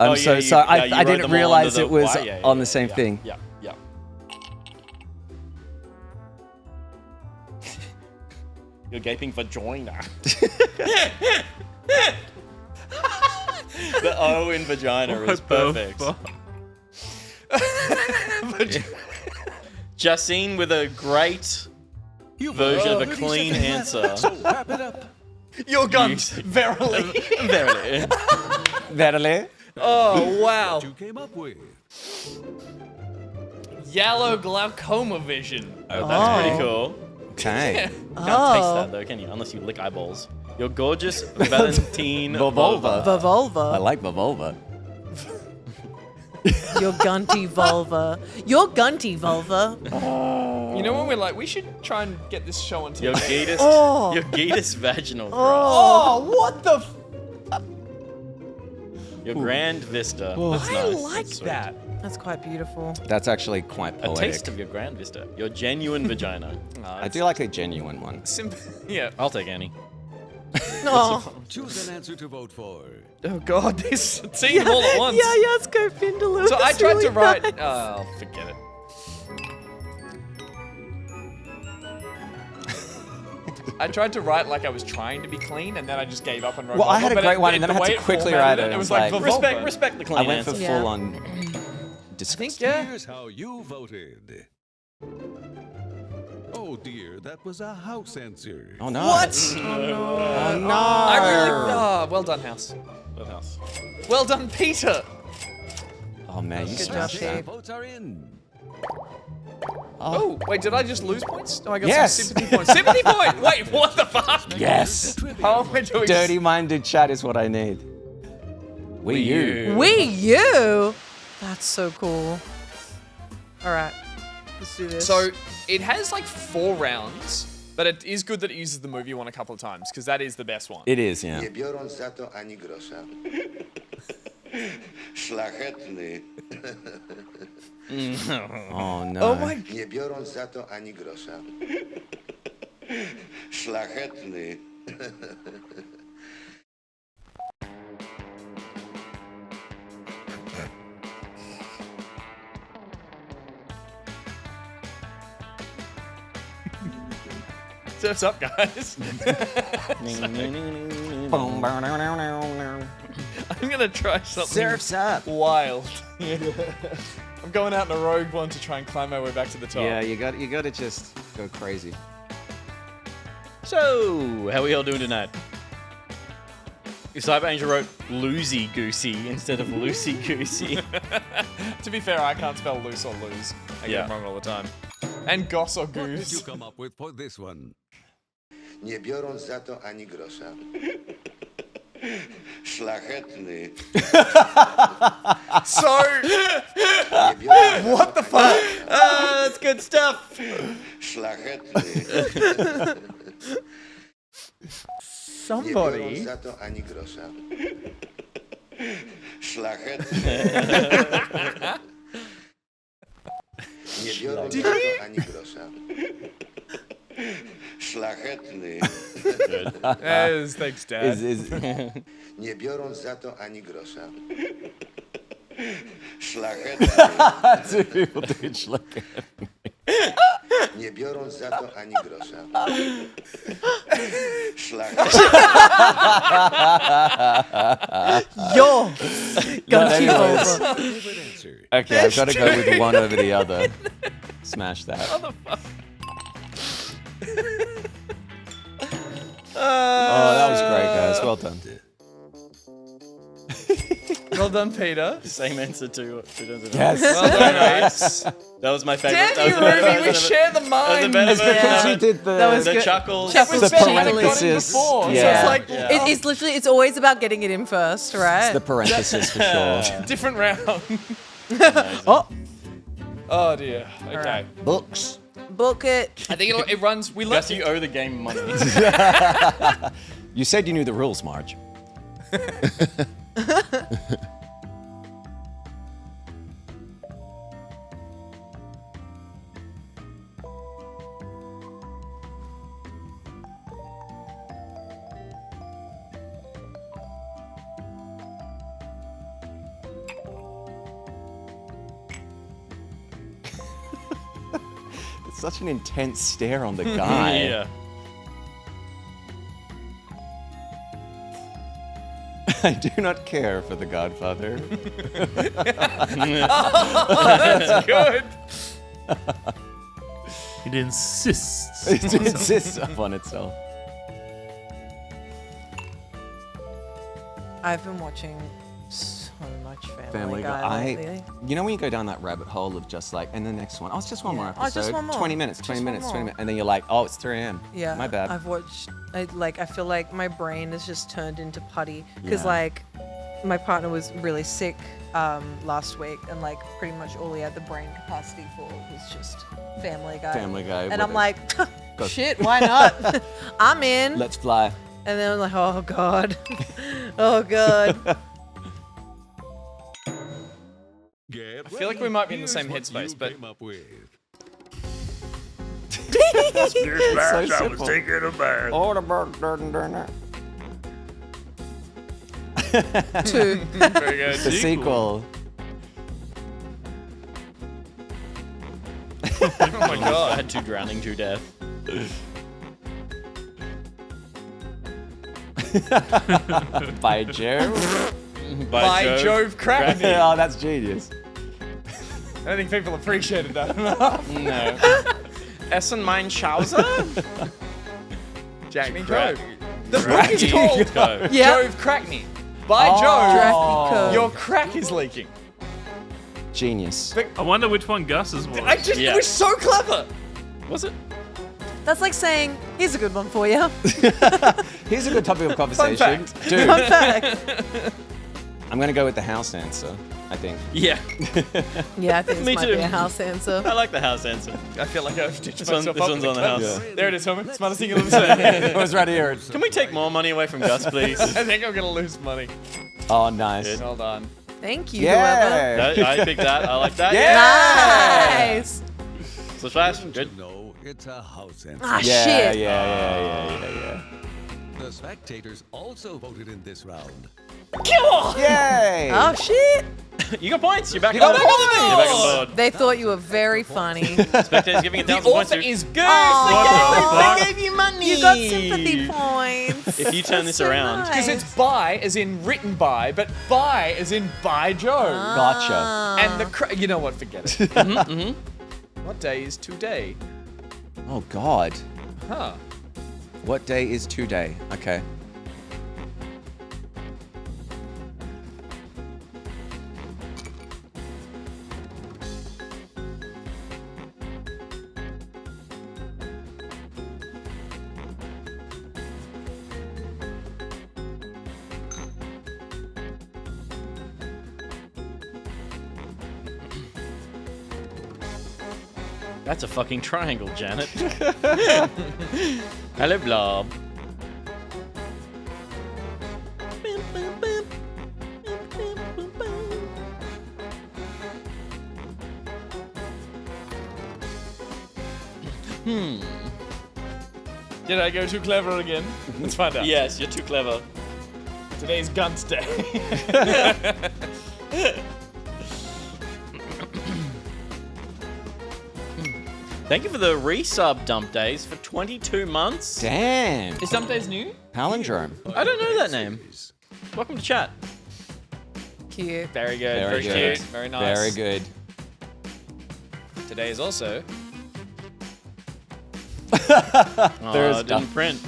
I'm so sorry. you I wrote didn't them all realize under it was Y, yeah, on yeah, the same yeah, thing. Yeah, yeah. You're gaping vagina. The O in vagina is perfect. Justine with a great version of a clean answer. So wrap it up. Your guns, verily. Verily. Verily. Oh, wow. What you came up with. Yellow glaucoma vision. Oh, that's pretty cool. Okay. Can't taste that though, can you? Unless you lick eyeballs. Your gorgeous Valentine Vulva. vulva. Vulva. I like the vulva. Your gunty vulva. Your gunty vulva. You know when we're like, we should try and get this show on TV. Your gatus, Oh. your gatus vaginal thrust. Oh, what the? Your grand vista. That's I nice. like That's sweet. that. That's quite beautiful. That's actually quite A poetic. taste of your grand vista. Your genuine vagina. I do like a genuine one. Yeah. I'll take any. No. Choose an answer to vote for. Oh God, this seeing them all at once. Yeah, let's go Vindaloo. So I It's tried really to write. nice. Oh, forget it. I tried to write like I was trying to be clean, and then I just gave up and wrote. Well, I had a Vulva, but great one, and then I the had way to it quickly formatted write it. It was It's like like- Vulva. Respect the clean I went for answer. full on. I think Here's how you voted. Oh dear, that was a house answer. Oh no. What? Oh no. I really. Oh, well done, House. What else? Well done, Peter. Oh man, you Good smashed job, that. Votes are in. Oh, wait, did I just lose points? No, I got Yes. some sympathy points. Sympathy point! Wait, what the fuck? Yes. How am I doing? Dirty-minded chat is what I need. Wii U. Wii U. That's so cool. All right. Let's do this. So it has like 4 rounds, but it is good that it uses the movie one a couple of times because that is the best one. It is, yeah. Nie biorąc za to ani grosza. Szlachetny. Oh no. Oh my. Nie biorąc za to ani grosza. Szlachetny. Surf's up, guys. I'm gonna try something. Surf's up. Wild. I'm going out in a rogue one to try and climb my way back to the top. Yeah, you got to just go crazy. So, how are we all doing tonight? Cyber Angel wrote Loosey Goosey instead of Loosey Goosey. To be fair, I can't spell loose or lose. I get them wrong all the time. And goss or goose. What did you come up with for this one? Nie biorąc za to ani grosza. Szlachetny. So, what the fuck? That's good stuff. Szlachetny. Nie Somebody. biorąc za to ani grosza. Szlachetny. Nie biorąc za to ani grosza. Szlachetny. Yes, thanks, Dad. Nie biorąc za to ani grosza. Szlachetny. Two people did szlachetny. Nie biorąc za to ani grosza. Szlachetny. Yo! Got But you anyways. over. Okay, I've got to go with one over the other. Smash that. Oh, that was great, guys. Well done. Well done, Peter. Same answer to Yes. Well done, Reapz. That was my favorite. Damn you, Ruby. We share the mind. It's because you did the chuckles. It was the better than I got in parenthesis. before. Yeah. So it's like It's literally, it's always about getting it in first, right? It's the parenthesis for sure. different round. Oh dear. Okay. Books. Book it. I think it runs. We Gus, let you owe the game money. You said you knew the rules, Marge. It's such an intense stare on the guy. Yeah. I do not care for The Godfather. That's good. It insists. It insists upon itself. I've been watching so much Family Family Guy Guy. lately. You know when you go down that rabbit hole of just like, and the next one, oh, it's just one more Oh, episode. just one more. 20 minutes, Just 20 one minutes, 20 more. minutes. And then you're like, oh, it's 3 a.m. Yeah, My bad. I've watched. I feel like my brain is just turned into putty because Yeah. like my partner was really sick last week, and like pretty much all he had the brain capacity for was just Family Guy. Family Guy. And with I'm it. like, Go. shit, why not? I'm in. Let's fly. And then I'm like, oh god, oh god. I feel like we might be in the same headspace, but So simple. a bath. Order burger. Two. very good. The sequel. Oh my I god. had 2 drowning to death. By Joe. By Jove Crackney. Oh, that's genius. I don't think people appreciated that enough. No. Essen mein Schauser? Jack me Crack- Jove. The book is called Go. Yeah. Jove Crackney. By Oh. Jove, Crackney code. your crack is leaking. Genius. I wonder which one Gus's was. I just Yeah. it was so clever. Was it? That's like saying, here's a good one for you. Here's a good topic of conversation. fact. Dude, Fun fact. I'm gonna go with the house answer. I think. Yeah. Yeah, I think Me this might too. be a house answer. I like the house answer. I feel like I've stitched This one- myself this up. one's with on the clothes. house. There it is, Homer. Smartest thing you'll ever say. It was right here. Can we take more money away from Gus, please? I think I'm gonna lose money. Oh, nice. Well done. Thank you, Yeah. whoever. I picked that. I like that. Nice. So flash. Good. No, it's a house answer. Ah, Yeah, shit. yeah. The spectators also voted in this round. Yay! Oh, shit. You got points. You're back You got on points. You're back on board. They thought you were very funny. Spectators giving The 1,000 points. author to- is good. I gave you money. You got sympathy points. If you turn this around. Because it's by, as in written by, but by, as in by Joe. Gotcha. And the you know what? Forget it. What day is today? Oh God. Huh. What day is today? Okay. That's a fucking triangle, Janet. Hello, Blob. Did I go too clever again? Let's find out. Yes, you're too clever. Today's Guns Day. Thank you for the resub dump days for 22 months. Damn. Is Dump Days new? Palindrome. I don't know that name. Welcome to chat. Cute. Very good. Very Very good. cute. Very nice. Very good. Today is also. Oh, There's it didn't print.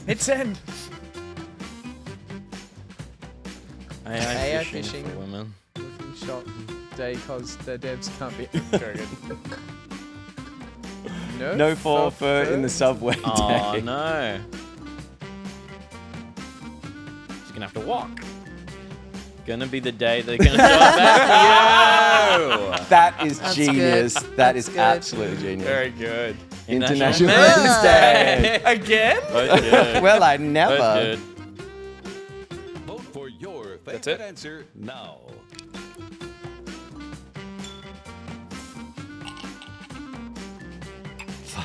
Hit send. AI fishing. fishing for women. Looking shot day because the devs can't be. Very good. No forfeit in the subway Oh day. no. She's gonna have to walk. Gonna be the day they're gonna throw it back to you. That is That's genius. good. That is That's good. absolutely genius. Very good. International Men's Men's Day. Again? Both good. Well, I Both never. good. Vote for your That's favorite it? answer now.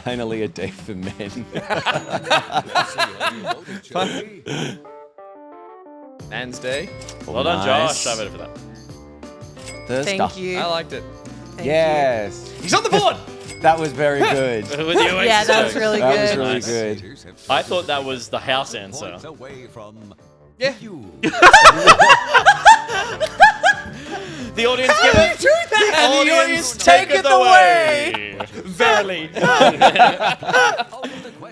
Finally, a day for men. Man's Day. Well done, Nice. Josh. I voted for that. Thursday. Thank you. I liked it. Thank Yes. He's on the board! That was very good. With the Oasis Yeah, that was jokes. really That good. was really Nice. good. I thought that was the house answer. Points away from Yeah. you. The audience give it. Do that! And the audience take it away. Verily.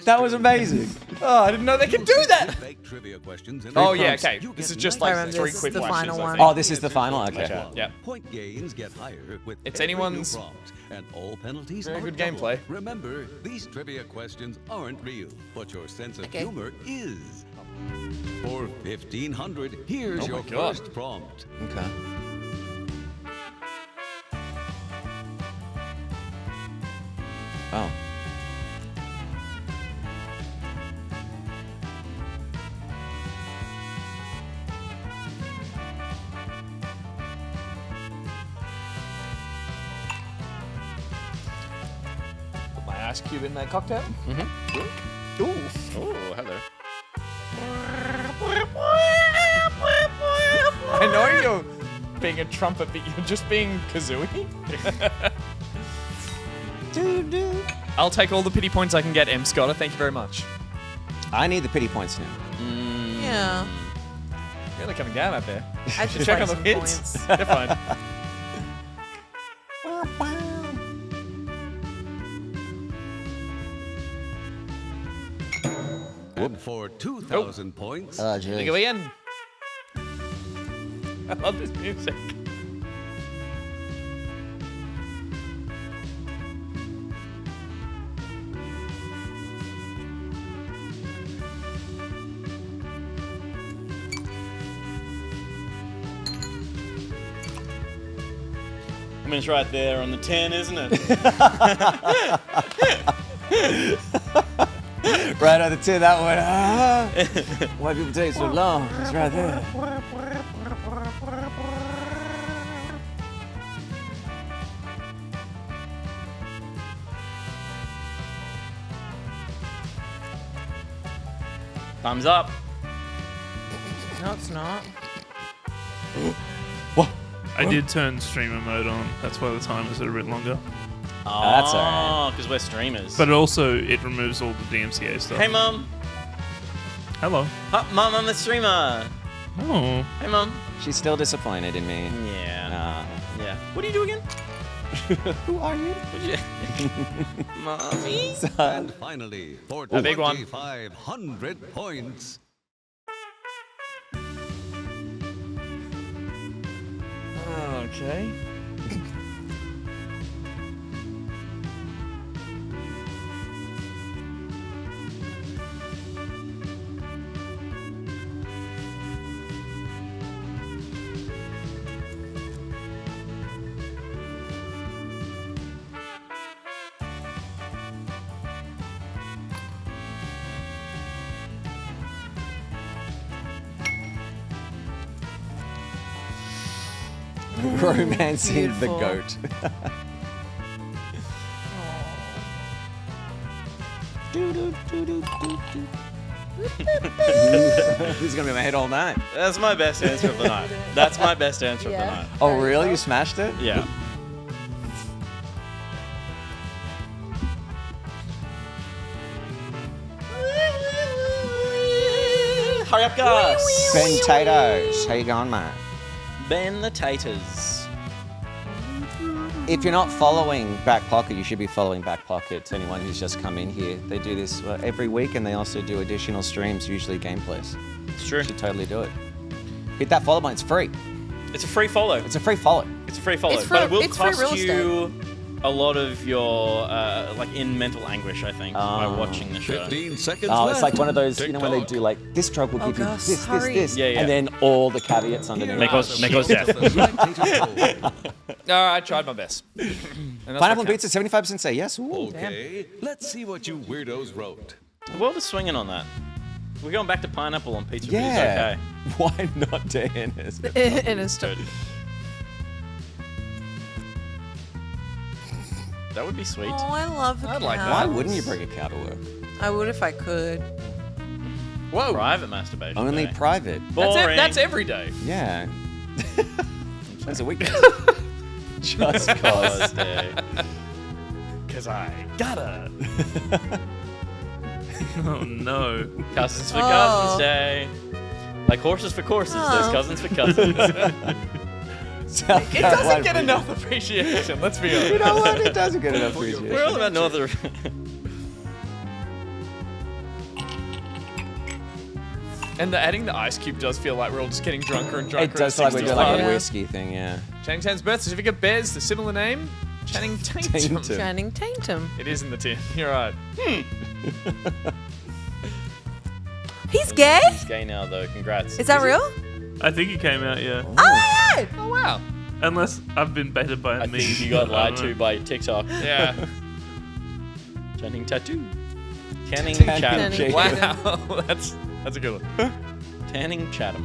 That was amazing. Oh, I didn't know they could do that. Fake trivia questions and Oh, yeah, prompts. okay. You This get is just I like remember three this is quick the flashes, final I one. think. Oh, this is the final. Okay. Okay. Yeah. Point gains get higher with It's every new anyone's- prompt, and all penalties Very are good doubled. gameplay. Remember, these trivia questions aren't real, but your sense of Okay. humor is. For 1,500, here's Oh your my God. first prompt. Okay. Oh. Put my ice cube in that cocktail. Ooh. Oh, hello. I know you're being a trumpet, but you're just being kazooie. I'll take all the pity points I can get, M. Scotter. Thank you very much. I need the pity points now. Yeah. Really coming down out there. I should Check like on the some hits. points. They're fine. And for 2,000 points, Oh, Think jeez. of again. I love this music. image right there on the 10, isn't it? Right on the 10, that one. Why people take so long? It's right there. Thumbs up. No, it's not. I did turn streamer mode on. That's why the timer's a bit longer. Oh, that's all right. because we're streamers. But also, it removes all the DMCA stuff. Hey, Mum. Hello. Hi, Mum, I'm a streamer. Oh. Hey, Mum. She's still disappointed in me. Yeah. Yeah. What do you do again? Who are you? Mommy? And finally, for A big one. 2,500 points. Okay. Romancing the Beautiful. goat. This is gonna be in my head all night. That's my best answer of the night. That's my best answer of the night. Oh, really? You smashed it? Yeah. Hurry up, Gus. Ben Taters. How you going, mate? Ben the Taters. If you're not following Back Pocket, you should be following Back Pocket. To anyone who's just come in here, they do this every week, and they also do additional streams, usually gameplays. It's true. You should totally do it. Hit that follow button. It's free. It's a free follow. It's a free follow. It's a free follow, It's but it free- will it's free cost real you a lot of your like in mental anguish, I think, by watching the show. 15 seconds Oh, left. it's like one of those, you know, when they TikTok. do like this drug will give you Gus, this, hurry. this, Yeah, yeah. and then all the caveats underneath. Make us death. No, I tried my best. And that's Pineapple what and pizza, 75% say yes. Ooh. Okay, let's see what you weirdos wrote. The world is swinging on that. We're going back to pineapple on pizza. Yeah. Okay. Why not Dennis? It is Good. That would be sweet. Oh, I love the I'd like that. Why wouldn't you bring a cow to work? I would if I could. Whoa. Private masturbation. Only day. private. Boring. That's every day. Yeah. That's a weekend. Just cause. Because I gotta. Oh no. Cousins for Oh. Cousins Day. Like horses for courses, there's Oh. cousins for cousins. It doesn't get enough appreciation, let's be honest. You know what? It doesn't get enough appreciation. We're all about Northern. And adding the ice cube does feel like we're all just getting drunker and drunker. It does feel like we're doing like a whiskey thing, yeah. Channing Tatum's birth certificate bears the similar name, Channing Tatum. Tatum. Channing Tatum. It is in the tin. You're right. He's gay? He's gay now, though. Congrats. Is that real? I think it came out, yeah. Oh my god! Oh wow. Unless I've been baited by I me. think you got I lied don't know. to by TikTok. Yeah. Channing Tattoo. Tanning Tanning Chatham. Chatham. Wow. That's a good one. Tanning Chatham.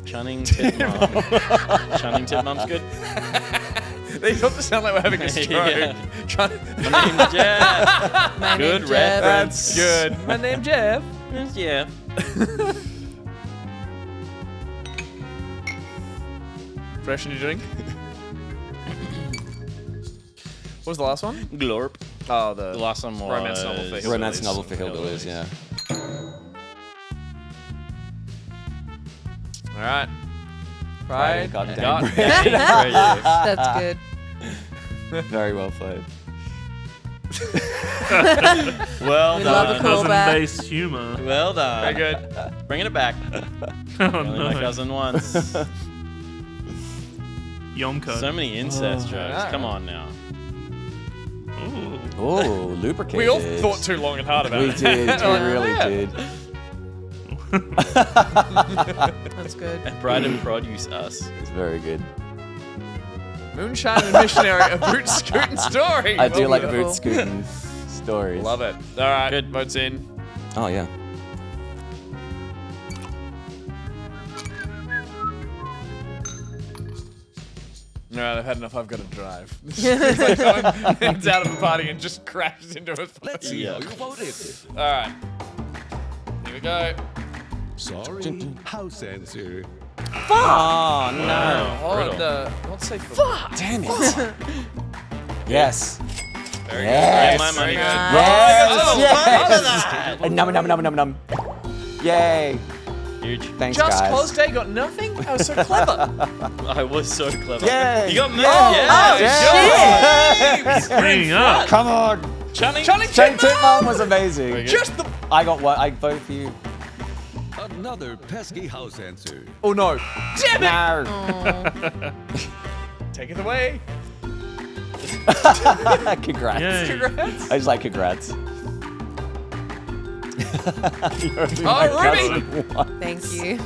Chunning Titmom. Chunning Titmom's good. They don't sound like we're having a stroke. Yeah. My name's Jeff. My Good name's Jeff. reference. That's good. My name's Jeff. Yeah. Fresh new drink. What was the last one? Glorp. Oh, The last one was romance novel for hillbillies. Romance novel for hillbillies, yeah. All right. Pride Pride. and God goddamn damn. That's good. Very well played. Well We love a done. callback. Cousin-based humor. Well done. Very good. Bringing it back. Oh Only my no. cousin once. Yomko. So many incest jokes. alright. Come on now. Ooh. Oh, lubricated. We all thought too long and hard about We it. did. We really Yeah. did. That's good. And Pride and Produce us. It's very good. Moonshine and Missionary, a boot scooting story. I do like Beautiful. boot scooting stories. Love it. All right, good. Votes in. Oh, yeah. All right, I've had enough. I've got to drive. It's like it's out of the party and just crashes into a. Let's see how you voted. All right. Here we go. Sorry, house answer. Oh, no. Let's say Fuck! Damn it. Yes. Very Yes. good. My money. Yes. Yes. Num. Yay. Huge. Thanks, Just guys. Cause Day got nothing? I was so clever. I was so clever. Yay. You got me. Yes. Bring up. Come on. Channing Channing Titmum was amazing. Just the. I got one. I vote for you. Another pesky house answer. Oh no. Damn it. No. Take it away. Congrats. Yay. Congrats. I just like congrats. Ruby. Thank you.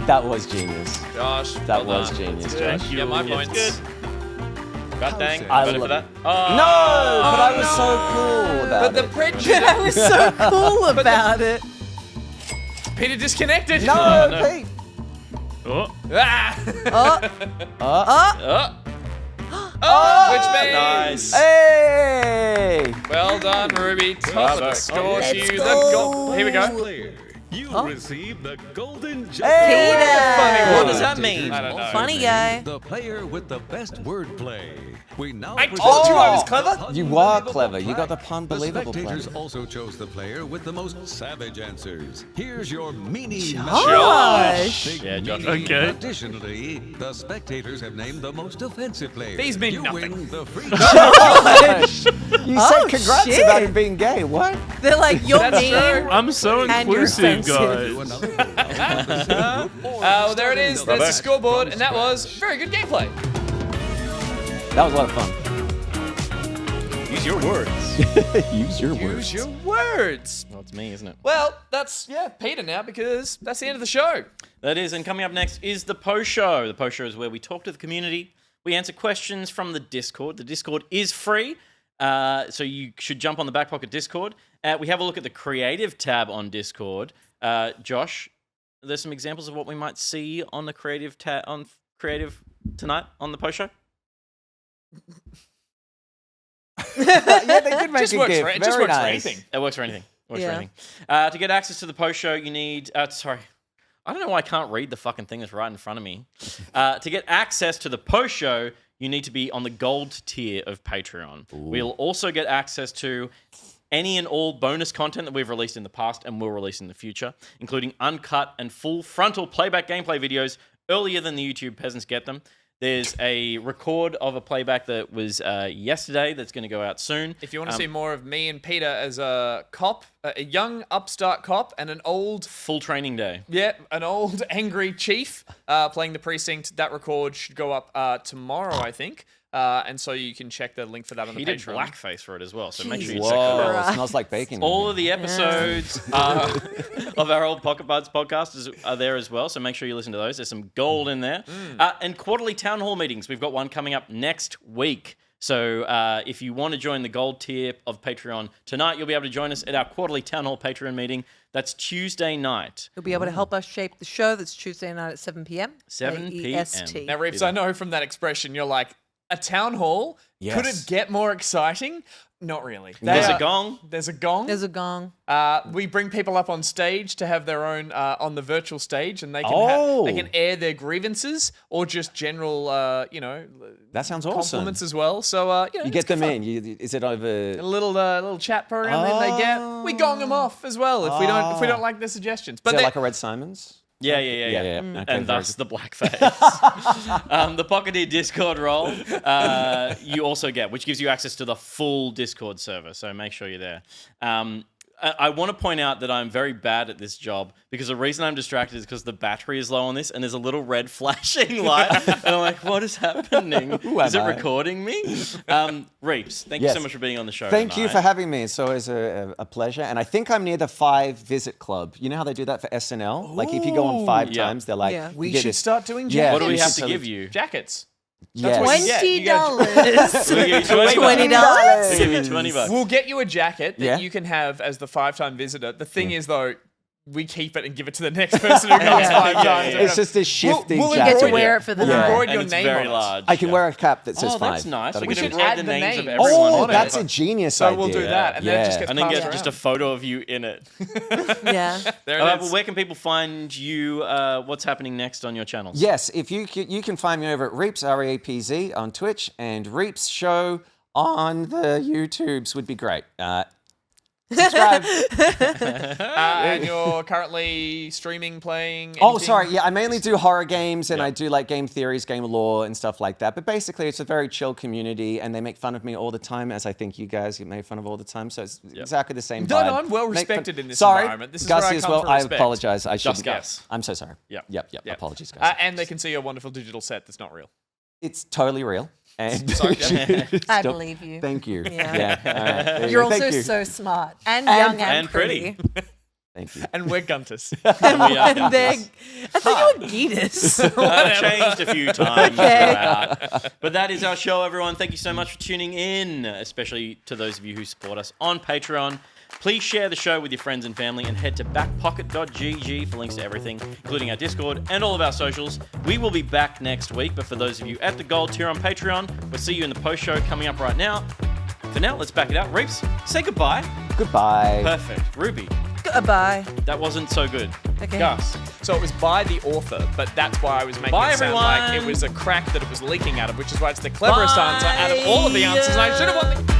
That was genius. Josh. That was genius, Josh. Thank you. Yeah, my Yeah. points. God dang. I Voted for love that. it. No, but I was so cool about But the it. prejudice. I was so cool about it. Peter disconnected. No, no. Pete. Oh. Ah. Which means. Nice. Hey! Well done, Ruby. Top of the score to you. The goal. Here we go. Player, you receive the golden Peter. What does that mean? I don't know. Funny guy. The player with the best wordplay. We now I present told you I was the clever. You are unbelievable clever. You got the plaque. unbelievable The spectators plaque. also chose the player with the most savage answers. Here's your mini Josh. Yeah, Josh. Okay. Additionally, the spectators have named the most offensive player. These mean you nothing. win the free. You Oh, said congrats shit. about him being gay. What? They're like, you're That's mean. true. I'm so And you're inclusive, offensive. guys. Well, there it is. There's the scoreboard, and that was very good gameplay. That was a lot of fun. Use your words. Use your Use words. your words. Well, it's me, isn't it? Well, that's Peter now because that's the end of the show. That is, and coming up next is the post show. The post show is where we talk to the community. We answer questions from the Discord. The Discord is free, so you should jump on the Back Pocket Discord. We have a look at the creative tab on Discord. Josh, there's some examples of what we might see on the creative tab on creative tonight on the post show. Yeah, they did make Just a works gift. for, Very it just works for nice. anything. It works for anything. Works for Yeah. anything. To get access to the post show, you need. Sorry, I don't know why I can't read the fucking thing that's right in front of me. To get access to the post show, you need to be on the gold tier of Patreon. We'll also get access to any and all bonus content that we've released in the past and will release in the future, including uncut and full frontal playback gameplay videos earlier than the YouTube peasants get them. There's a record of a playback that was yesterday that's going to go out soon. If you want to see more of me and Peter as a cop, a young upstart cop, and an old full training day. Yeah, an old angry chief playing the precinct. That record should go up tomorrow, I think. And so you can check the link for that on the He did Patreon. blackface for it as well, so make sure you Whoa, check that out. it smells like bacon. All of the episodes of our old Pocket Buds podcast are there as well, so make sure you listen to those. There's some gold in there. And quarterly town hall meetings. We've got one coming up next week. So if you want to join the gold tier of Patreon tonight, you'll be able to join us at our quarterly town hall Patreon meeting. That's Tuesday night. You'll be able to help us shape the show. That's Tuesday night at 7 p.m. 7 p.m. AEST. Now, Reapz, I know from that expression, you're like, a town hall? Yes. Could it get more exciting? Not really. There's a gong. There's a gong. There's a gong. We bring people up on stage to have their own on the virtual stage, and they can they can air their grievances or just general, that sounds awesome. compliments as well. So You get them in. Is it over? a little chat program that they get. We gong them off as well if we don't like their suggestions. But Is it like a Red Simons? Yeah. Okay, And very thus good. the blackface. The Pocketeer Discord role you also get, which gives you access to the full Discord server. So make sure you're there. I want to point out that I'm very bad at this job because the reason I'm distracted is because the battery is low on this and there's a little red flashing light. And I'm like, what is happening? Is it recording me? Reapz, thank you so much for being on the show Thank you tonight. for having me. It's always a pleasure. And I think I'm near the 5 visit club. You know how they do that for SNL? Like if you go on 5 times, they're like, we you get should this- start doing jackets. Yeah, What do we you have should to give you? Jackets. Yes. That's what you get. You get- $20. We'll give you $20. We'll get you a jacket that Yeah. you can have as the 5-time visitor. The thing is, though, we keep it and give it to the next person who comes 5 times. It's just a shifting We'll jacket. get to wear it for the We'll night. embroider And your it's name very on large. I can wear a cap that says 5. Oh, that's nice. That'll We be can should good. add embroider the the names of name. everyone. Oh, on that's it. a genius So idea. we'll do that, and then it just gets and then passed get around. just a photo of you in it. Yeah. There it Well, is. where can people find you? What's happening next on your channels? Yes, if you can find me over at Reapz, R-E-A-P-Z, on Twitch, and Reapz Show on the YouTubes would be great. Subscribe. And you're currently streaming, playing. Oh, anything? sorry. Yeah, I mainly do horror games, and I do like game theories, game lore, and stuff like that. But basically, it's a very chill community, and they make fun of me all the time, as I think you guys get made fun of all the time. So it's exactly the same No, vibe. no, I'm well Make fun- respected in this sorry, environment. This is Gussie where I as come well. for I respect. apologize. I Just should. Gus. I'm so sorry. Yep. Apologies, guys. And they can see your wonderful digital set that's not real. It's totally real. And I believe you. Thank you. Yeah. All right, there you You're go. Thank also you. so smart and young and pretty. Thank you. And we're Guntus. And they're- I thought you were Geetus. I've changed a few times Okay. throughout. But that is our show, everyone. Thank you so much for tuning in, especially to those of you who support us on Patreon. Please share the show with your friends and family and head to backpocket.gg for links to everything, including our Discord and all of our socials. We will be back next week, but for those of you at the Gold tier on Patreon, we'll see you in the post show coming up right now. For now, let's back it out. Reapz, say goodbye. Goodbye. Perfect. Ruby, Goodbye. that wasn't so good. Okay. Gus. So it was by the author, but that's why I was making Bye, it sound like everyone. it was a crack that it was leaking out of, which is why it's the cleverest answer out of all of the answers. And I should have won the...